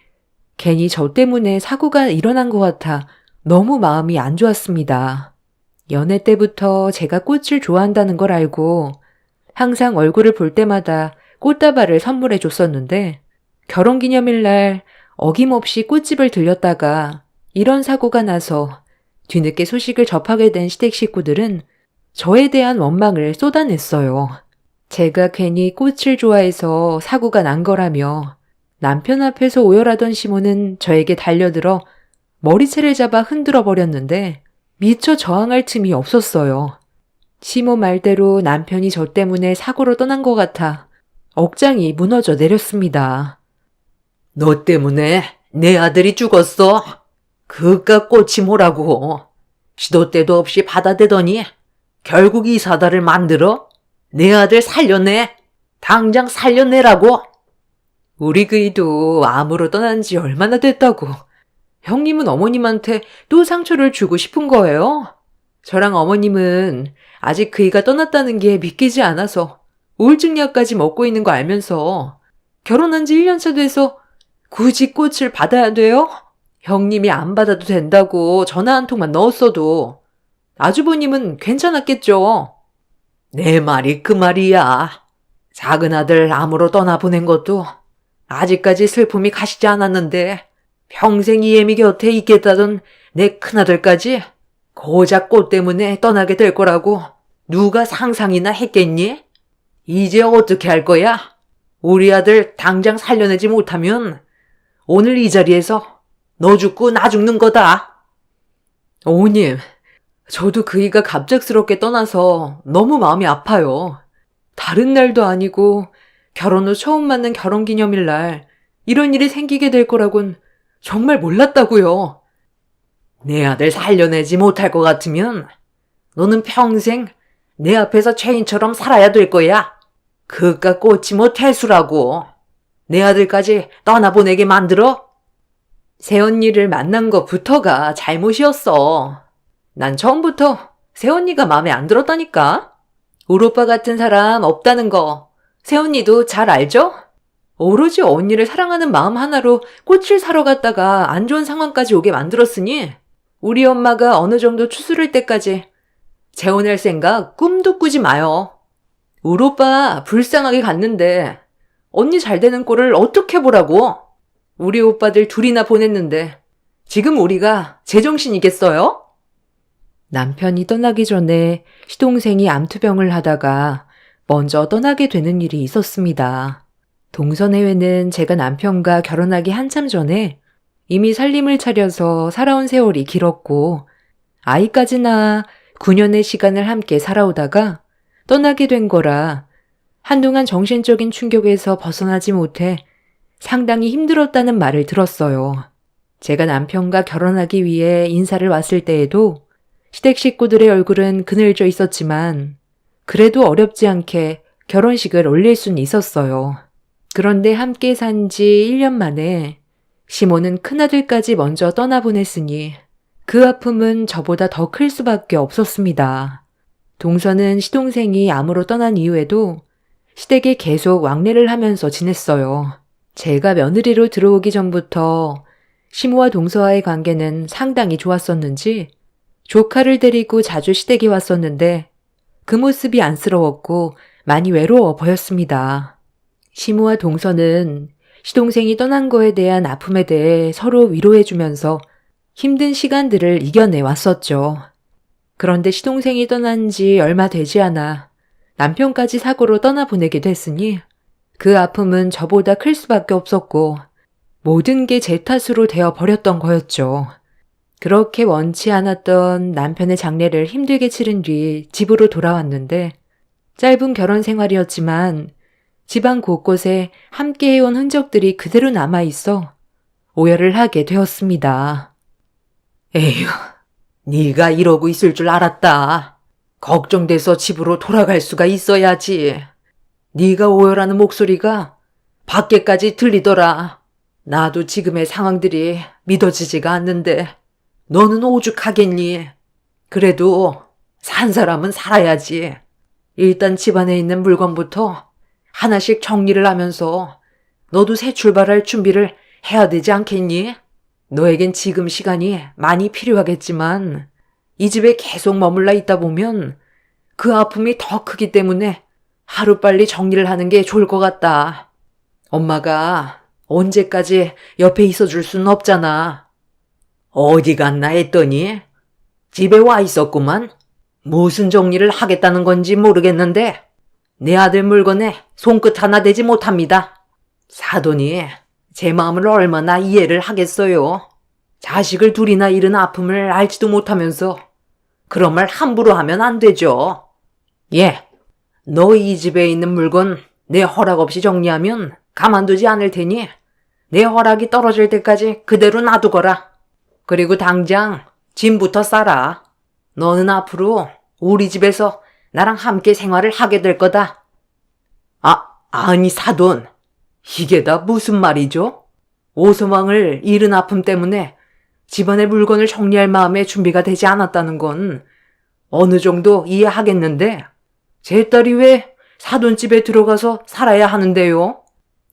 괜히 저 때문에 사고가 일어난 것 같아 너무 마음이 안 좋았습니다. 연애 때부터 제가 꽃을 좋아한다는 걸 알고 항상 얼굴을 볼 때마다 꽃다발을 선물해 줬었는데 결혼기념일 날 어김없이 꽃집을 들렸다가 이런 사고가 나서 뒤늦게 소식을 접하게 된 시댁 식구들은 저에 대한 원망을 쏟아냈어요. 제가 괜히 꽃을 좋아해서 사고가 난 거라며 남편 앞에서 오열하던 시모는 저에게 달려들어 머리채를 잡아 흔들어 버렸는데 미처 저항할 틈이 없었어요. 시모 말대로 남편이 저 때문에 사고로 떠난 것 같아 억장이 무너져 내렸습니다. 너 때문에 내 아들이 죽었어. 그깟 꽃이 뭐라고. 시도 때도 없이 받아대더니 결국 이 사다를 만들어 내 아들 살려내. 당장 살려내라고. 우리 그이도 암으로 떠난 지 얼마나 됐다고. 형님은 어머님한테 또 상처를 주고 싶은 거예요? 저랑 어머님은 아직 그이가 떠났다는 게 믿기지 않아서 우울증약까지 먹고 있는 거 알면서 결혼한 지 1년차 돼서 굳이 꽃을 받아야 돼요? 형님이 안 받아도 된다고 전화 한 통만 넣었어도 아주버님은 괜찮았겠죠. 내 말이 그 말이야. 작은 아들 암으로 떠나보낸 것도 아직까지 슬픔이 가시지 않았는데 평생 이애미 곁에 있겠다던 내 큰아들까지 고작 꽃 때문에 떠나게 될 거라고 누가 상상이나 했겠니? 이제 어떻게 할 거야? 우리 아들 당장 살려내지 못하면 오늘 이 자리에서 너 죽고 나 죽는 거다. 어머님, 저도 그이가 갑작스럽게 떠나서 너무 마음이 아파요. 다른 날도 아니고 결혼 후 처음 맞는 결혼기념일 날 이런 일이 생기게 될 거라곤 정말 몰랐다고요. 내 아들 살려내지 못할 것 같으면 너는 평생 내 앞에서 죄인처럼 살아야 될 거야. 그깟 꽃이 뭐 태수라고. 내 아들까지 떠나보내게 만들어? 새언니를 만난 것부터가 잘못이었어. 난 처음부터 새언니가 마음에 안 들었다니까. 울 오빠 같은 사람 없다는 거 새언니도 잘 알죠? 오로지 언니를 사랑하는 마음 하나로 꽃을 사러 갔다가 안 좋은 상황까지 오게 만들었으니 우리 엄마가 어느 정도 추스를 때까지 재혼할 생각 꿈도 꾸지 마요. 울 오빠 불쌍하게 갔는데 언니 잘 되는 꼴을 어떻게 보라고? 우리 오빠들 둘이나 보냈는데 지금 우리가 제정신이겠어요? 남편이 떠나기 전에 시동생이 암투병을 하다가 먼저 떠나게 되는 일이 있었습니다. 동서내외는 제가 남편과 결혼하기 한참 전에 이미 살림을 차려서 살아온 세월이 길었고 아이까지 낳아 9년의 시간을 함께 살아오다가 떠나게 된 거라 한동안 정신적인 충격에서 벗어나지 못해 상당히 힘들었다는 말을 들었어요. 제가 남편과 결혼하기 위해 인사를 왔을 때에도 시댁 식구들의 얼굴은 그늘져 있었지만 그래도 어렵지 않게 결혼식을 올릴 수는 있었어요. 그런데 함께 산 지 1년 만에 시모는 큰아들까지 먼저 떠나보냈으니 그 아픔은 저보다 더 클 수밖에 없었습니다. 동서는 시동생이 암으로 떠난 이후에도 시댁에 계속 왕래를 하면서 지냈어요. 제가 며느리로 들어오기 전부터 시모와 동서와의 관계는 상당히 좋았었는지 조카를 데리고 자주 시댁에 왔었는데 그 모습이 안쓰러웠고 많이 외로워 보였습니다. 시모와 동서는 시동생이 떠난 거에 대한 아픔에 대해 서로 위로해주면서 힘든 시간들을 이겨내 왔었죠. 그런데 시동생이 떠난 지 얼마 되지 않아 남편까지 사고로 떠나보내게 됐으니 그 아픔은 저보다 클 수밖에 없었고 모든 게 제 탓으로 되어 버렸던 거였죠. 그렇게 원치 않았던 남편의 장례를 힘들게 치른 뒤 집으로 돌아왔는데 짧은 결혼 생활이었지만 집안 곳곳에 함께 해온 흔적들이 그대로 남아있어 오열을 하게 되었습니다. 에휴, 네가 이러고 있을 줄 알았다. 걱정돼서 집으로 돌아갈 수가 있어야지. 네가 오열하는 목소리가 밖에까지 들리더라. 나도 지금의 상황들이 믿어지지가 않는데 너는 오죽하겠니? 그래도 산 사람은 살아야지. 일단 집안에 있는 물건부터 하나씩 정리를 하면서 너도 새 출발할 준비를 해야 되지 않겠니? 너에겐 지금 시간이 많이 필요하겠지만 이 집에 계속 머물러 있다 보면 그 아픔이 더 크기 때문에 하루빨리 정리를 하는 게 좋을 것 같다. 엄마가 언제까지 옆에 있어줄 수는 없잖아. 어디 갔나 했더니 집에 와 있었구만. 무슨 정리를 하겠다는 건지 모르겠는데 내 아들 물건에 손끝 하나 대지 못합니다. 사돈이 제 마음을 얼마나 이해를 하겠어요. 자식을 둘이나 잃은 아픔을 알지도 못하면서 그런 말 함부로 하면 안 되죠. 예, 너 이 집에 있는 물건 내 허락 없이 정리하면 가만두지 않을 테니 내 허락이 떨어질 때까지 그대로 놔두거라. 그리고 당장 짐부터 싸라. 너는 앞으로 우리 집에서 나랑 함께 생활을 하게 될 거다. 아니 사돈. 이게 다 무슨 말이죠? 오서방을 잃은 아픔 때문에 집안의 물건을 정리할 마음의 준비가 되지 않았다는 건 어느 정도 이해하겠는데 제 딸이 왜 사돈집에 들어가서 살아야 하는데요?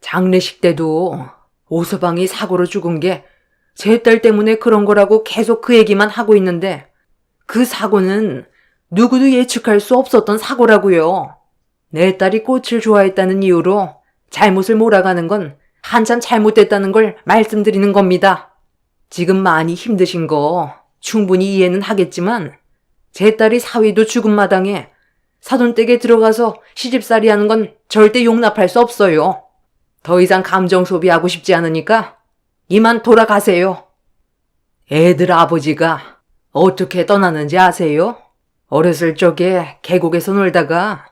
장례식 때도 오서방이 사고로 죽은 게 제 딸 때문에 그런 거라고 계속 그 얘기만 하고 있는데 그 사고는 누구도 예측할 수 없었던 사고라고요. 내 딸이 꽃을 좋아했다는 이유로 잘못을 몰아가는 건 한참 잘못됐다는 걸 말씀드리는 겁니다. 지금 많이 힘드신 거 충분히 이해는 하겠지만 제 딸이 사위도 죽은 마당에 사돈댁에 들어가서 시집살이 하는 건 절대 용납할 수 없어요. 더 이상 감정 소비하고 싶지 않으니까 이만 돌아가세요. 애들 아버지가 어떻게 떠나는지 아세요? 어렸을 적에 계곡에서 놀다가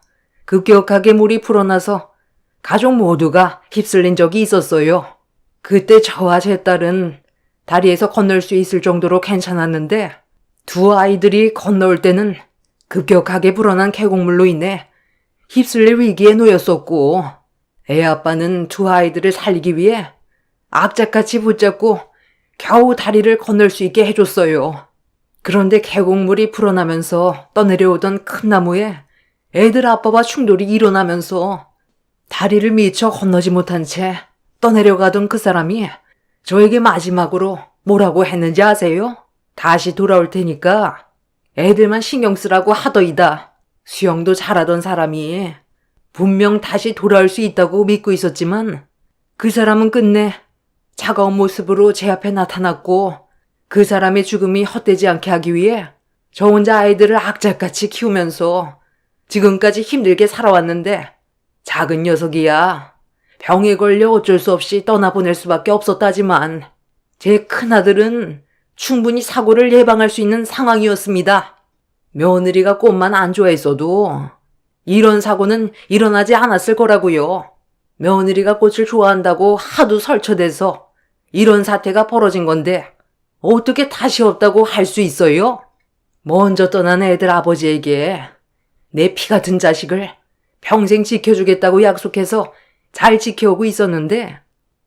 급격하게 물이 불어나서 가족 모두가 휩쓸린 적이 있었어요. 그때 저와 제 딸은 다리에서 건널 수 있을 정도로 괜찮았는데 두 아이들이 건너올 때는 급격하게 불어난 계곡물로 인해 휩쓸릴 위기에 놓였었고 애 아빠는 두 아이들을 살리기 위해 악착같이 붙잡고 겨우 다리를 건널 수 있게 해줬어요. 그런데 계곡물이 불어나면서 떠내려오던 큰 나무에 애들 아빠와 충돌이 일어나면서 다리를 미처 건너지 못한 채 떠내려가던 그 사람이 저에게 마지막으로 뭐라고 했는지 아세요? 다시 돌아올 테니까 애들만 신경 쓰라고 하더이다. 수영도 잘하던 사람이 분명 다시 돌아올 수 있다고 믿고 있었지만 그 사람은 끝내 차가운 모습으로 제 앞에 나타났고 그 사람의 죽음이 헛되지 않게 하기 위해 저 혼자 아이들을 악착같이 키우면서 지금까지 힘들게 살아왔는데 작은 녀석이야. 병에 걸려 어쩔 수 없이 떠나보낼 수밖에 없었다지만 제 큰아들은 충분히 사고를 예방할 수 있는 상황이었습니다. 며느리가 꽃만 안 좋아했어도 이런 사고는 일어나지 않았을 거라고요. 며느리가 꽃을 좋아한다고 하도 설쳐대서 이런 사태가 벌어진 건데 어떻게 다시 없다고 할 수 있어요? 먼저 떠난 애들 아버지에게 내 피 같은 자식을 평생 지켜주겠다고 약속해서 잘 지켜오고 있었는데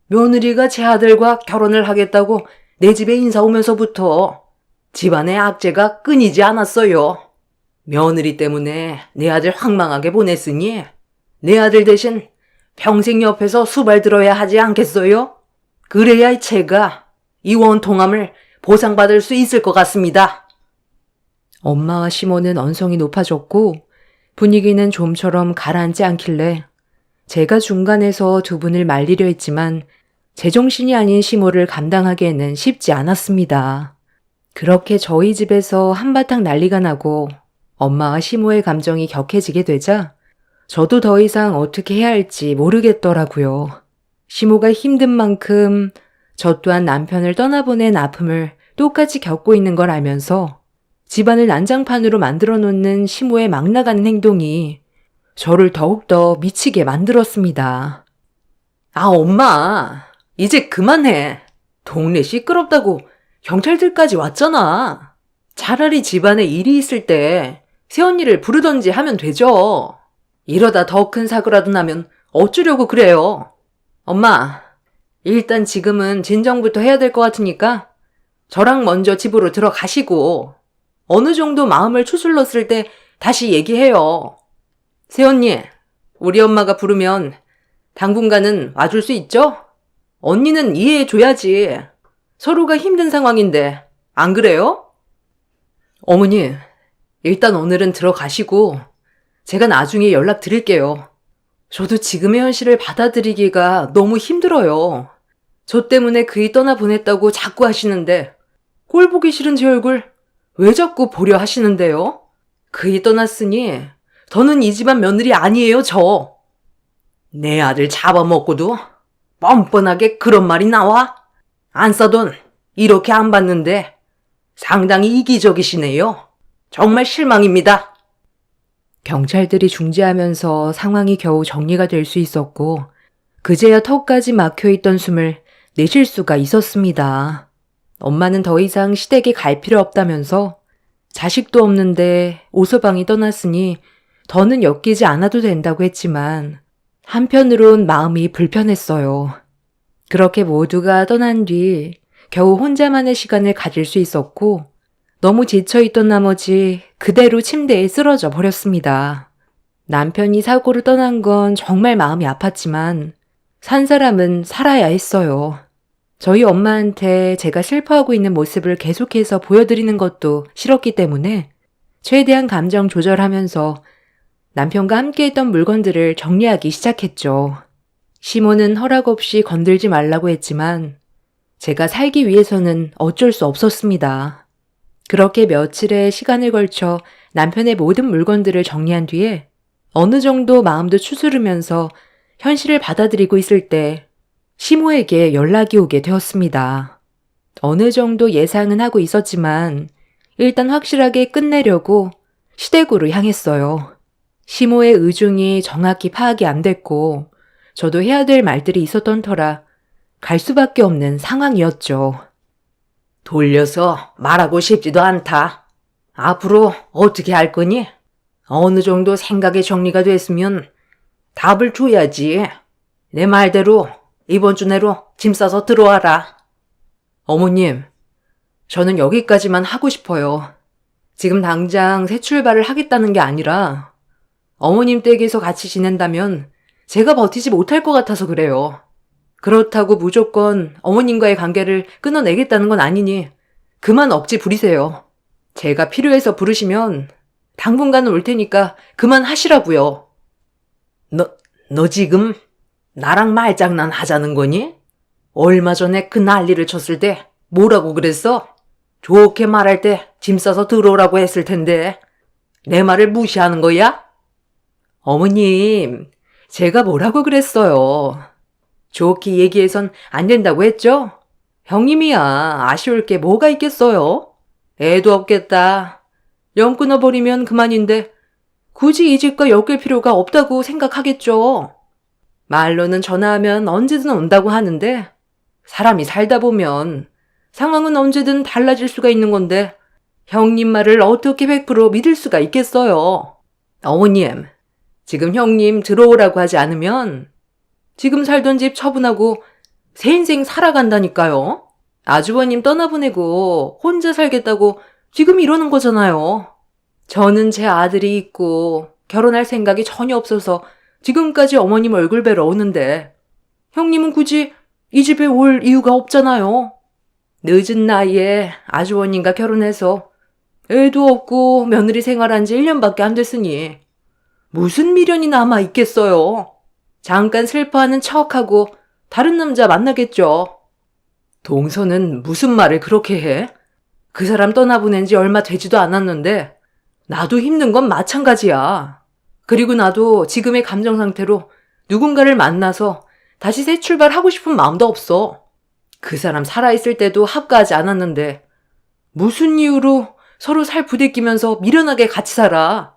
며느리가 제 아들과 결혼을 하겠다고 내 집에 인사 오면서부터 집안의 악재가 끊이지 않았어요. 며느리 때문에 내 아들 황망하게 보냈으니 내 아들 대신 평생 옆에서 수발 들어야 하지 않겠어요? 그래야 제가 이 원통함을 보상받을 수 있을 것 같습니다. 엄마와 시모는 언성이 높아졌고 분위기는 좀처럼 가라앉지 않길래 제가 중간에서 두 분을 말리려 했지만 제정신이 아닌 시모를 감당하기에는 쉽지 않았습니다. 그렇게 저희 집에서 한바탕 난리가 나고 엄마와 시모의 감정이 격해지게 되자 저도 더 이상 어떻게 해야 할지 모르겠더라고요. 시모가 힘든 만큼 저 또한 남편을 떠나보낸 아픔을 똑같이 겪고 있는 걸 알면서 집안을 난장판으로 만들어 놓는 시모의 막 나가는 행동이 저를 더욱더 미치게 만들었습니다. 엄마, 이제 그만해. 동네 시끄럽다고 경찰들까지 왔잖아. 차라리 집안에 일이 있을 때 새언니를 부르던지 하면 되죠. 이러다 더 큰 사고라도 나면 어쩌려고 그래요. 엄마, 일단 지금은 진정부터 해야 될 것 같으니까 저랑 먼저 집으로 들어가시고 어느 정도 마음을 추스렀을 때 다시 얘기해요. 새언니, 우리 엄마가 부르면 당분간은 와줄 수 있죠? 언니는 이해해줘야지. 서로가 힘든 상황인데, 안 그래요? 어머니, 일단 오늘은 들어가시고, 제가 나중에 연락드릴게요. 저도 지금의 현실을 받아들이기가 너무 힘들어요. 저 때문에 그이 떠나보냈다고 자꾸 하시는데, 꼴 보기 싫은 제 얼굴 왜 자꾸 보려 하시는데요? 그이 떠났으니, 더는 이 집안 며느리 아니에요, 저. 내 아들 잡아먹고도 뻔뻔하게 그런 말이 나와? 안 써돈 이렇게 안 받는데 상당히 이기적이시네요. 정말 실망입니다. 경찰들이 중재하면서 상황이 겨우 정리가 될 수 있었고, 그제야 턱까지 막혀있던 숨을 내쉴 수가 있었습니다. 엄마는 더 이상 시댁에 갈 필요 없다면서 자식도 없는데 오서방이 떠났으니 더는 엮이지 않아도 된다고 했지만 한편으론 마음이 불편했어요. 그렇게 모두가 떠난 뒤 겨우 혼자만의 시간을 가질 수 있었고 너무 지쳐있던 나머지 그대로 침대에 쓰러져 버렸습니다. 남편이 사고로 떠난 건 정말 마음이 아팠지만 산 사람은 살아야 했어요. 저희 엄마한테 제가 슬퍼하고 있는 모습을 계속해서 보여드리는 것도 싫었기 때문에 최대한 감정 조절하면서 남편과 함께했던 물건들을 정리하기 시작했죠. 시모는 허락 없이 건들지 말라고 했지만 제가 살기 위해서는 어쩔 수 없었습니다. 그렇게 며칠의 시간을 걸쳐 남편의 모든 물건들을 정리한 뒤에 어느 정도 마음도 추스르면서 현실을 받아들이고 있을 때 시모에게 연락이 오게 되었습니다. 어느 정도 예상은 하고 있었지만 일단 확실하게 끝내려고 시댁으로 향했어요. 시모의 의중이 정확히 파악이 안 됐고 저도 해야 될 말들이 있었던 터라 갈 수밖에 없는 상황이었죠. 돌려서 말하고 싶지도 않다. 앞으로 어떻게 할 거니? 어느 정도 생각의 정리가 됐으면 답을 줘야지. 내 말대로 이번 주 내로 짐 싸서 들어와라. 어머님, 저는 여기까지만 하고 싶어요. 지금 당장 새 출발을 하겠다는 게 아니라 어머님 댁에서 같이 지낸다면 제가 버티지 못할 것 같아서 그래요. 그렇다고 무조건 어머님과의 관계를 끊어내겠다는 건 아니니 그만 억지 부리세요. 제가 필요해서 부르시면 당분간은 올 테니까 그만 하시라고요. 너 지금 나랑 말장난 하자는 거니? 얼마 전에 그 난리를 쳤을 때 뭐라고 그랬어? 좋게 말할 때 짐 싸서 들어오라고 했을 텐데 내 말을 무시하는 거야? 어머님, 제가 뭐라고 그랬어요. 좋게 얘기해선 안 된다고 했죠? 형님이야, 아쉬울 게 뭐가 있겠어요? 애도 없겠다. 연 끊어버리면 그만인데 굳이 이 집과 엮일 필요가 없다고 생각하겠죠. 말로는 전화하면 언제든 온다고 하는데 사람이 살다 보면 상황은 언제든 달라질 수가 있는 건데 형님 말을 어떻게 100% 믿을 수가 있겠어요. 어머님, 지금 형님 들어오라고 하지 않으면 지금 살던 집 처분하고 새 인생 살아간다니까요. 아주버님 떠나보내고 혼자 살겠다고 지금 이러는 거잖아요. 저는 제 아들이 있고 결혼할 생각이 전혀 없어서 지금까지 어머님 얼굴 뵈러 오는데 형님은 굳이 이 집에 올 이유가 없잖아요. 늦은 나이에 아주버님과 결혼해서 애도 없고 며느리 생활한 지 1년밖에 안 됐으니 무슨 미련이 남아 있겠어요. 잠깐 슬퍼하는 척하고 다른 남자 만나겠죠. 동서는 무슨 말을 그렇게 해? 그 사람 떠나보낸 지 얼마 되지도 않았는데 나도 힘든 건 마찬가지야. 그리고 나도 지금의 감정 상태로 누군가를 만나서 다시 새 출발하고 싶은 마음도 없어. 그 사람 살아있을 때도 합가하지 않았는데 무슨 이유로 서로 살 부대끼면서 미련하게 같이 살아.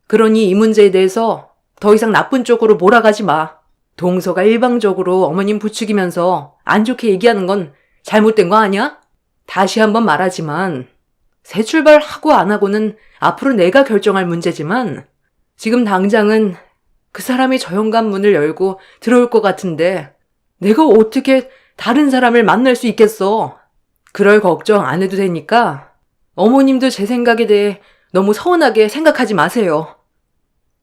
그러니 이 문제에 대해서 더 이상 나쁜 쪽으로 몰아가지 마. 동서가 일방적으로 어머님 부추기면서 안 좋게 얘기하는 건 잘못된 거 아니야? 다시 한번 말하지만 새 출발하고 안 하고는 앞으로 내가 결정할 문제지만 지금 당장은 그 사람이 저 현관문을 열고 들어올 것 같은데 내가 어떻게 다른 사람을 만날 수 있겠어? 그럴 걱정 안 해도 되니까 어머님도 제 생각에 대해 너무 서운하게 생각하지 마세요.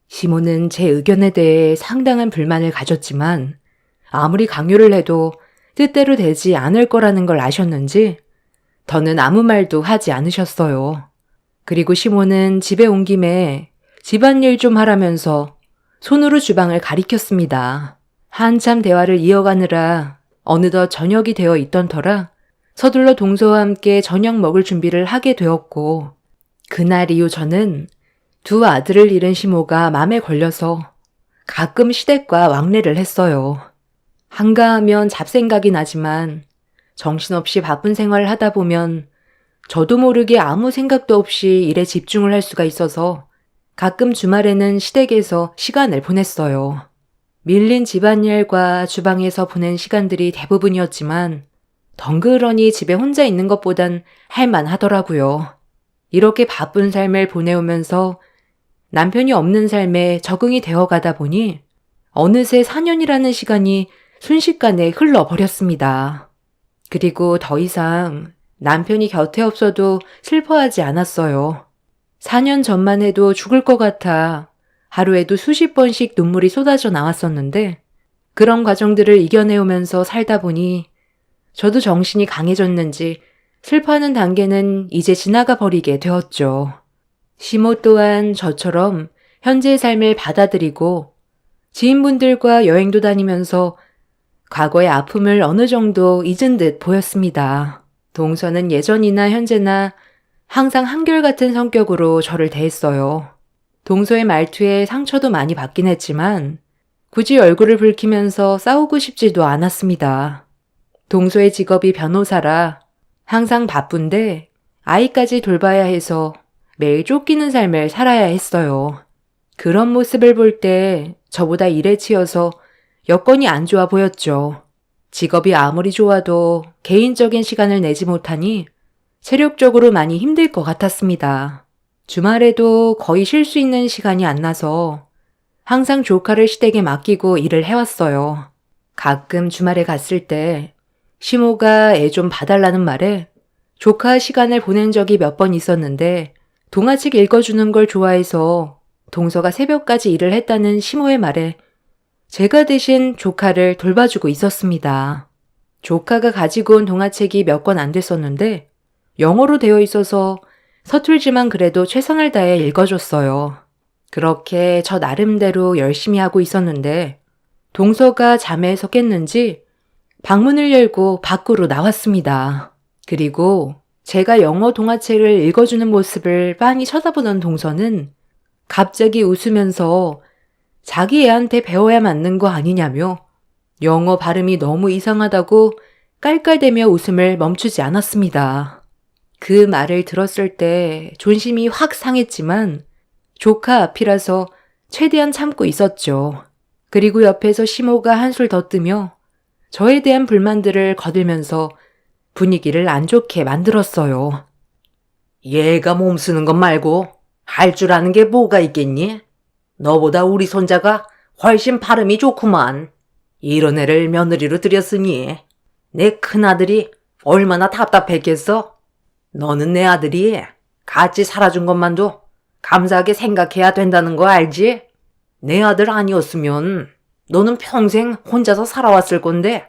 시모는 제 의견에 대해 상당한 불만을 가졌지만 아무리 강요를 해도 뜻대로 되지 않을 거라는 걸 아셨는지 더는 아무 말도 하지 않으셨어요. 그리고 시모는 집에 온 김에 집안일 좀 하라면서 손으로 주방을 가리켰습니다. 한참 대화를 이어가느라 어느덧 저녁이 되어 있던 터라 서둘러 동서와 함께 저녁 먹을 준비를 하게 되었고, 그날 이후 저는 두 아들을 잃은 시모가 맘에 걸려서 가끔 시댁과 왕래를 했어요. 한가하면 잡생각이 나지만 정신없이 바쁜 생활을 하다 보면 저도 모르게 아무 생각도 없이 일에 집중을 할 수가 있어서 가끔 주말에는 시댁에서 시간을 보냈어요. 밀린 집안일과 주방에서 보낸 시간들이 대부분이었지만 덩그러니 집에 혼자 있는 것보단 할만하더라고요. 이렇게 바쁜 삶을 보내오면서 남편이 없는 삶에 적응이 되어가다 보니 어느새 4년이라는 시간이 순식간에 흘러버렸습니다. 그리고 더 이상 남편이 곁에 없어도 슬퍼하지 않았어요. 4년 전만 해도 죽을 것 같아 하루에도 수십 번씩 눈물이 쏟아져 나왔었는데, 그런 과정들을 이겨내오면서 살다 보니 저도 정신이 강해졌는지 슬퍼하는 단계는 이제 지나가 버리게 되었죠. 시모 또한 저처럼 현재의 삶을 받아들이고 지인분들과 여행도 다니면서 과거의 아픔을 어느 정도 잊은 듯 보였습니다. 동서는 예전이나 현재나 항상 한결같은 성격으로 저를 대했어요. 동서의 말투에 상처도 많이 받긴 했지만 굳이 얼굴을 붉히면서 싸우고 싶지도 않았습니다. 동서의 직업이 변호사라 항상 바쁜데 아이까지 돌봐야 해서 매일 쫓기는 삶을 살아야 했어요. 그런 모습을 볼 때 저보다 일에 치여서 여건이 안 좋아 보였죠. 직업이 아무리 좋아도 개인적인 시간을 내지 못하니 체력적으로 많이 힘들 것 같았습니다. 주말에도 거의 쉴 수 있는 시간이 안 나서 항상 조카를 시댁에 맡기고 일을 해왔어요. 가끔 주말에 갔을 때 시모가 애 좀 봐달라는 말에 조카 시간을 보낸 적이 몇 번 있었는데, 동화책 읽어주는 걸 좋아해서 동서가 새벽까지 일을 했다는 시모의 말에 제가 대신 조카를 돌봐주고 있었습니다. 조카가 가지고 온 동화책이 몇 권 안 됐었는데 영어로 되어 있어서 서툴지만 그래도 최선을 다해 읽어줬어요. 그렇게 저 나름대로 열심히 하고 있었는데 동서가 잠에서 깼는지 방문을 열고 밖으로 나왔습니다. 그리고 제가 영어 동화책을 읽어주는 모습을 빤히 쳐다보던 동서는 갑자기 웃으면서 자기 애한테 배워야 맞는 거 아니냐며 영어 발음이 너무 이상하다고 깔깔대며 웃음을 멈추지 않았습니다. 그 말을 들었을 때 존심이 확 상했지만 조카 앞이라서 최대한 참고 있었죠. 그리고 옆에서 시모가 한술 더 뜨며 저에 대한 불만들을 거들면서 분위기를 안 좋게 만들었어요. 얘가 몸 쓰는 것 말고 할 줄 아는 게 뭐가 있겠니? 너보다 우리 손자가 훨씬 발음이 좋구만. 이런 애를 며느리로 들였으니 내 큰아들이 얼마나 답답했겠어? 너는 내 아들이 같이 살아준 것만도 감사하게 생각해야 된다는 거 알지? 내 아들 아니었으면 너는 평생 혼자서 살아왔을 건데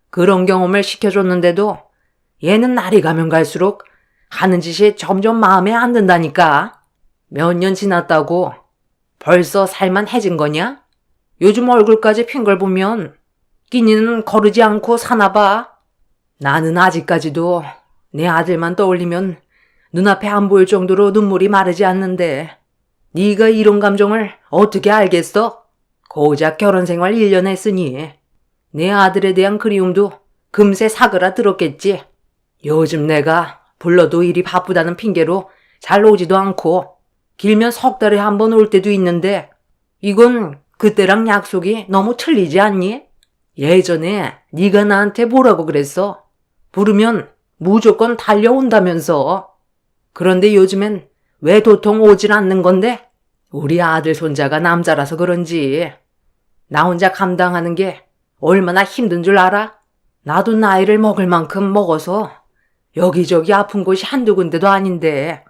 그런 경험을 시켜줬는데도 얘는 날이 가면 갈수록 하는 짓이 점점 마음에 안 든다니까. 몇 년 지났다고 벌써 살만해진 거냐? 요즘 얼굴까지 핀 걸 보면 끼니는 거르지 않고 사나 봐. 나는 아직까지도 내 아들만 떠올리면 눈앞에 안 보일 정도로 눈물이 마르지 않는데 네가 이런 감정을 어떻게 알겠어? 고작 결혼 생활 1년 했으니 내 아들에 대한 그리움도 금세 사그라들었겠지. 요즘 내가 불러도 일이 바쁘다는 핑계로 잘 오지도 않고 길면 석 달에 한 번 올 때도 있는데 이건 그때랑 약속이 너무 틀리지 않니? 예전에 네가 나한테 뭐라고 그랬어? 부르면 무조건 달려온다면서. 그런데 요즘엔 왜 도통 오질 않는 건데? 우리 아들 손자가 남자라서 그런지 나 혼자 감당하는 게 얼마나 힘든 줄 알아? 나도 나이를 먹을 만큼 먹어서 여기저기 아픈 곳이 한두 군데도 아닌데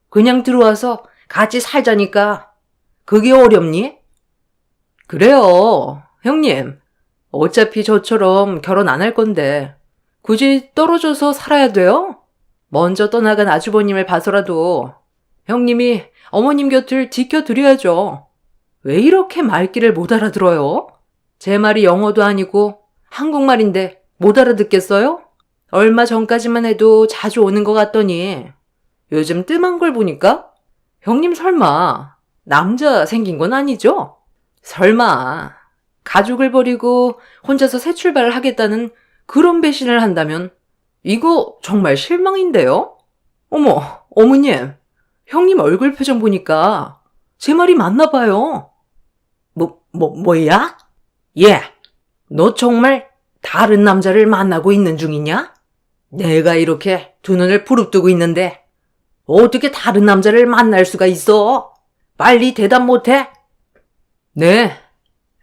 그냥 들어와서 같이 살자니까 그게 어렵니? 그래요, 형님. 어차피 저처럼 결혼 안 할 건데 굳이 떨어져서 살아야 돼요? 먼저 떠나간 아주버님을 봐서라도 형님이 어머님 곁을 지켜드려야죠. 왜 이렇게 말귀를 못 알아들어요? 제 말이 영어도 아니고 한국말인데 못 알아듣겠어요? 얼마 전까지만 해도 자주 오는 것 같더니 요즘 뜸한 걸 보니까 형님 설마 남자 생긴 건 아니죠? 설마 가족을 버리고 혼자서 새 출발을 하겠다는 그런 배신을 한다면 이거 정말 실망인데요? 어머, 어머님, 형님 얼굴 표정 보니까 제 말이 맞나 봐요. 뭐야? 예, 너 정말 다른 남자를 만나고 있는 중이냐? 내가 이렇게 두 눈을 부릅뜨고 있는데 어떻게 다른 남자를 만날 수가 있어? 빨리 대답 못해? 네,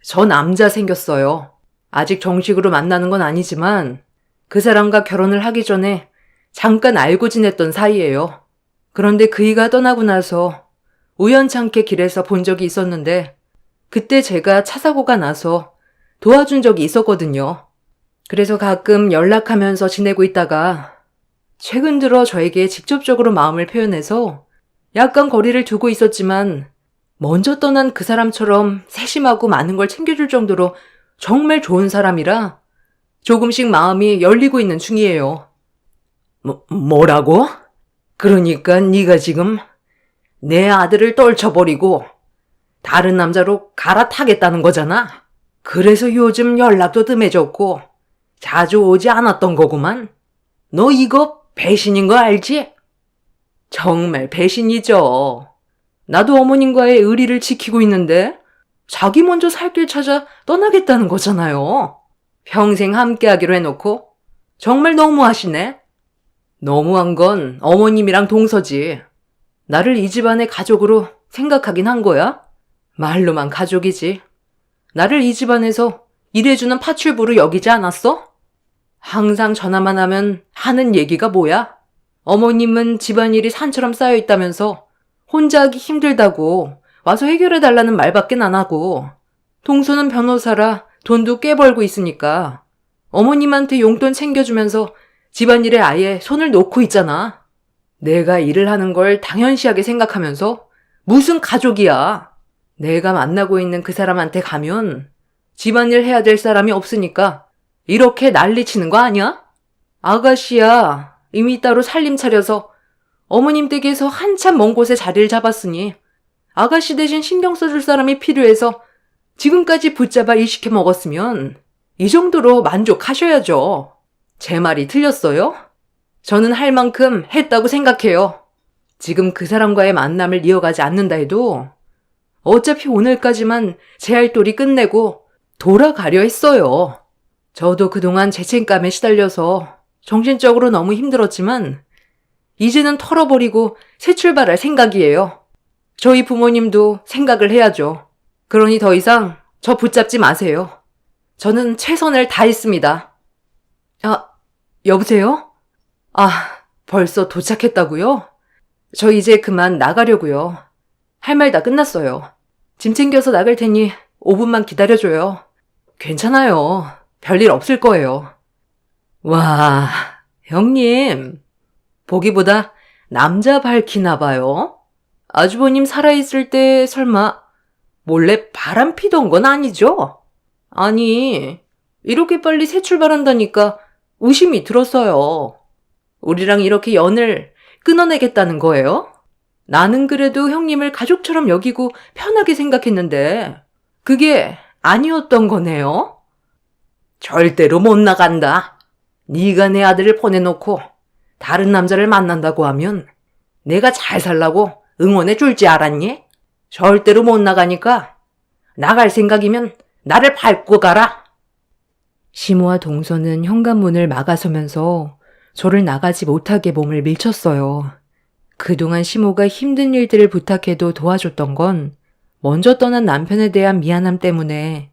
저 남자 생겼어요. 아직 정식으로 만나는 건 아니지만 그 사람과 결혼을 하기 전에 잠깐 알고 지냈던 사이예요. 그런데 그이가 떠나고 나서 우연찮게 길에서 본 적이 있었는데 그때 제가 차 사고가 나서 도와준 적이 있었거든요. 그래서 가끔 연락하면서 지내고 있다가 최근 들어 저에게 직접적으로 마음을 표현해서 약간 거리를 두고 있었지만 먼저 떠난 그 사람처럼 세심하고 많은 걸 챙겨줄 정도로 정말 좋은 사람이라 조금씩 마음이 열리고 있는 중이에요. 뭐라고? 그러니까 네가 지금 내 아들을 떨쳐버리고 다른 남자로 갈아타겠다는 거잖아. 그래서 요즘 연락도 뜸해졌고 자주 오지 않았던 거구만. 너 이거 배신인 거 알지? 정말 배신이죠. 나도 어머님과의 의리를 지키고 있는데 자기 먼저 살 길 찾아 떠나겠다는 거잖아요. 평생 함께하기로 해놓고 정말 너무하시네. 너무한 건 어머님이랑 동서지. 나를 이 집안의 가족으로 생각하긴 한 거야? 말로만 가족이지. 나를 이 집안에서 일해주는 파출부로 여기지 않았어? 항상 전화만 하면 하는 얘기가 뭐야? 어머님은 집안일이 산처럼 쌓여있다면서 혼자 하기 힘들다고 와서 해결해달라는 말밖에 안 하고 동서는 변호사라 돈도 꽤 벌고 있으니까 어머님한테 용돈 챙겨주면서 집안일에 아예 손을 놓고 있잖아. 내가 일을 하는 걸 당연시하게 생각하면서 무슨 가족이야. 내가 만나고 있는 그 사람한테 가면 집안일 해야 될 사람이 없으니까 이렇게 난리치는 거 아니야? 아가씨야 이미 따로 살림 차려서 어머님 댁에서 한참 먼 곳에 자리를 잡았으니 아가씨 대신 신경 써줄 사람이 필요해서 지금까지 붙잡아 일시켜 먹었으면 이 정도로 만족하셔야죠. 제 말이 틀렸어요? 저는 할 만큼 했다고 생각해요. 지금 그 사람과의 만남을 이어가지 않는다 해도 어차피 오늘까지만 제 할 도리 끝내고 돌아가려 했어요. 저도 그동안 죄책감에 시달려서 정신적으로 너무 힘들었지만 이제는 털어버리고 새 출발할 생각이에요. 저희 부모님도 생각을 해야죠. 그러니 더 이상 저 붙잡지 마세요. 저는 최선을 다했습니다. 여보세요? 벌써 도착했다고요? 저 이제 그만 나가려고요. 할 말 다 끝났어요. 짐 챙겨서 나갈 테니 5분만 기다려줘요. 괜찮아요. 별일 없을 거예요. 와, 형님. 보기보다 남자 밝히나 봐요. 아주버님 살아있을 때 설마 몰래 바람 피던 건 아니죠? 아니, 이렇게 빨리 새 출발한다니까 의심이 들었어요. 우리랑 이렇게 연을 끊어내겠다는 거예요? 나는 그래도 형님을 가족처럼 여기고 편하게 생각했는데 그게 아니었던 거네요? 절대로 못 나간다. 네가 내 아들을 보내놓고 다른 남자를 만난다고 하면 내가 잘 살라고 응원해 줄 줄 알았니? 절대로 못 나가니까 나갈 생각이면 나를 밟고 가라. 시모와 동서는 현관문을 막아서면서 저를 나가지 못하게 몸을 밀쳤어요. 그동안 시모가 힘든 일들을 부탁해도 도와줬던 건 먼저 떠난 남편에 대한 미안함 때문에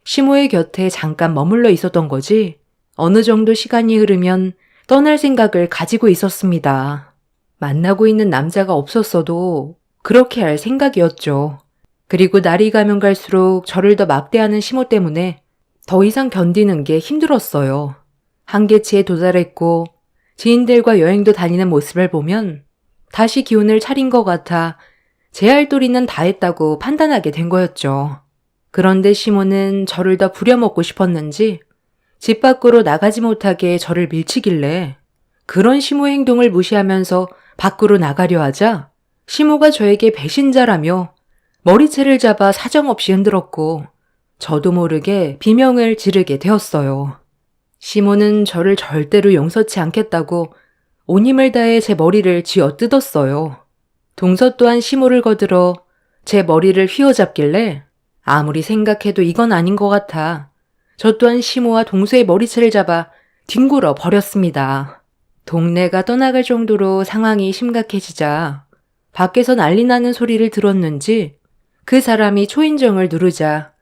시모의 곁에 잠깐 머물러 있었던 거지 어느 정도 시간이 흐르면 떠날 생각을 가지고 있었습니다. 만나고 있는 남자가 없었어도 그렇게 할 생각이었죠. 그리고 날이 가면 갈수록 저를 더 막대하는 시모 때문에 더 이상 견디는 게 힘들었어요. 한계치에 도달했고 지인들과 여행도 다니는 모습을 보면 다시 기운을 차린 것 같아 제 할 도리는 다 했다고 판단하게 된 거였죠. 그런데 시모는 저를 더 부려먹고 싶었는지 집 밖으로 나가지 못하게 저를 밀치길래 그런 시모 행동을 무시하면서 밖으로 나가려 하자 시모가 저에게 배신자라며 머리채를 잡아 사정없이 흔들었고 저도 모르게 비명을 지르게 되었어요. 시모는 저를 절대로 용서치 않겠다고 온 힘을 다해 제 머리를 쥐어뜯었어요. 동서 또한 시모를 거들어 제 머리를 휘어잡길래 아무리 생각해도 이건 아닌 것 같아 저 또한 시모와 동서의 머리채를 잡아 뒹굴어 버렸습니다. 동네가 떠나갈 정도로 상황이 심각해지자 밖에서 난리 나는 소리를 들었는지 그 사람이 초인종을 누르자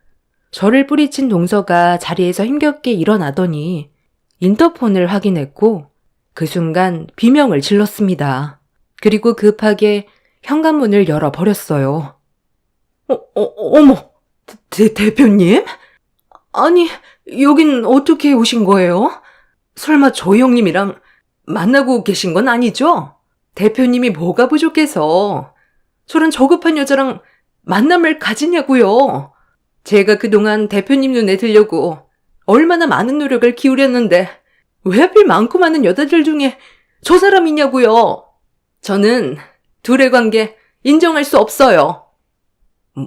저를 뿌리친 동서가 자리에서 힘겹게 일어나더니 인터폰을 확인했고 그 순간 비명을 질렀습니다. 그리고 급하게 현관문을 열어버렸어요. 어머, 대표님? 아니, 여긴 어떻게 오신 거예요? 설마 저 형님이랑 만나고 계신 건 아니죠? 대표님이 뭐가 부족해서 저런 저급한 여자랑 만남을 가지냐고요. 제가 그동안 대표님 눈에 들려고 얼마나 많은 노력을 기울였는데 왜 하필 많고 많은 여자들 중에 저 사람이냐고요. 저는 둘의 관계 인정할 수 없어요.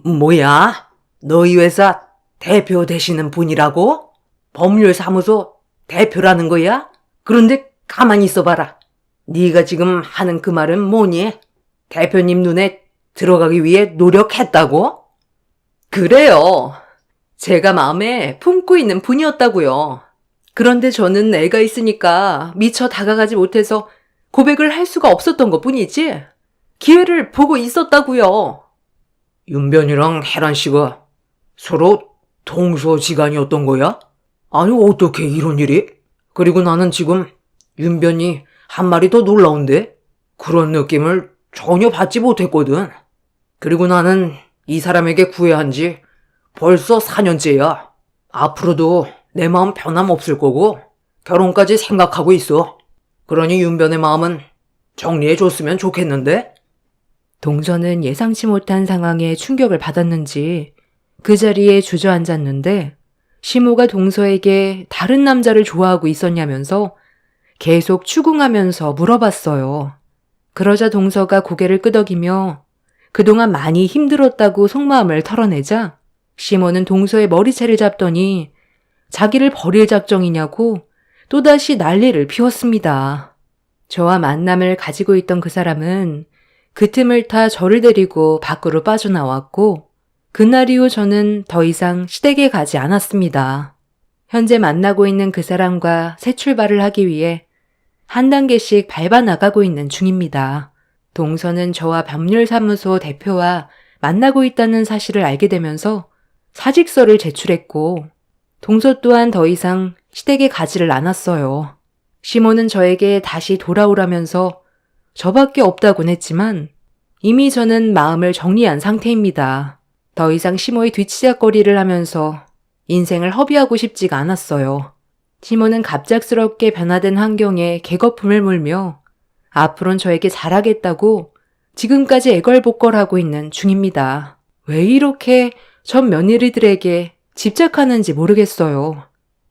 뭐야? 너희 회사 대표 되시는 분이라고? 법률사무소 대표라는 거야? 그런데 가만히 있어봐라. 네가 지금 하는 그 말은 뭐니? 대표님 눈에 들어가기 위해 노력했다고? 그래요. 제가 마음에 품고 있는 분이었다고요. 그런데 저는 애가 있으니까 미처 다가가지 못해서 고백을 할 수가 없었던 것 뿐이지 기회를 보고 있었다고요. 윤변이랑 혜란 씨가 서로 동서지간이었던 거야? 아니 어떻게 이런 일이? 그리고 나는 지금 윤변이 한 마리 더 놀라운데? 그런 느낌을 전혀 받지 못했거든. 그리고 나는 이 사람에게 구애한 지 벌써 4년째야. 앞으로도 내 마음 변함없을 거고 결혼까지 생각하고 있어. 그러니 윤변의 마음은 정리해줬으면 좋겠는데? 동서는 예상치 못한 상황에 충격을 받았는지 그 자리에 주저앉았는데 시모가 동서에게 다른 남자를 좋아하고 있었냐면서 계속 추궁하면서 물어봤어요. 그러자 동서가 고개를 끄덕이며 그동안 많이 힘들었다고 속마음을 털어내자 시모는 동서의 머리채를 잡더니 자기를 버릴 작정이냐고 또다시 난리를 피웠습니다. 저와 만남을 가지고 있던 그 사람은 그 틈을 타 저를 데리고 밖으로 빠져나왔고 그날 이후 저는 더 이상 시댁에 가지 않았습니다. 현재 만나고 있는 그 사람과 새 출발을 하기 위해 한 단계씩 밟아 나가고 있는 중입니다. 동서는 저와 법률사무소 대표와 만나고 있다는 사실을 알게 되면서 사직서를 제출했고 동서 또한 더 이상 시댁에 가지를 않았어요. 시모는 저에게 다시 돌아오라면서 저밖에 없다곤 했지만 이미 저는 마음을 정리한 상태입니다. 더 이상 시모의 뒤치작거리를 하면서 인생을 허비하고 싶지가 않았어요. 시모는 갑작스럽게 변화된 환경에 개거품을 물며 앞으론 저에게 잘하겠다고 지금까지 애걸복걸하고 있는 중입니다. 왜 이렇게 전 며느리들에게 집착하는지 모르겠어요.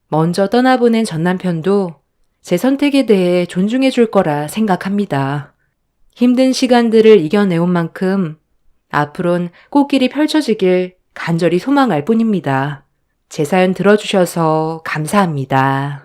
먼저 떠나보낸 전 남편도 제 선택에 대해 존중해 줄 거라 생각합니다. 힘든 시간들을 이겨내온 만큼 앞으론 꽃길이 펼쳐지길 간절히 소망할 뿐입니다. 제 사연 들어주셔서 감사합니다.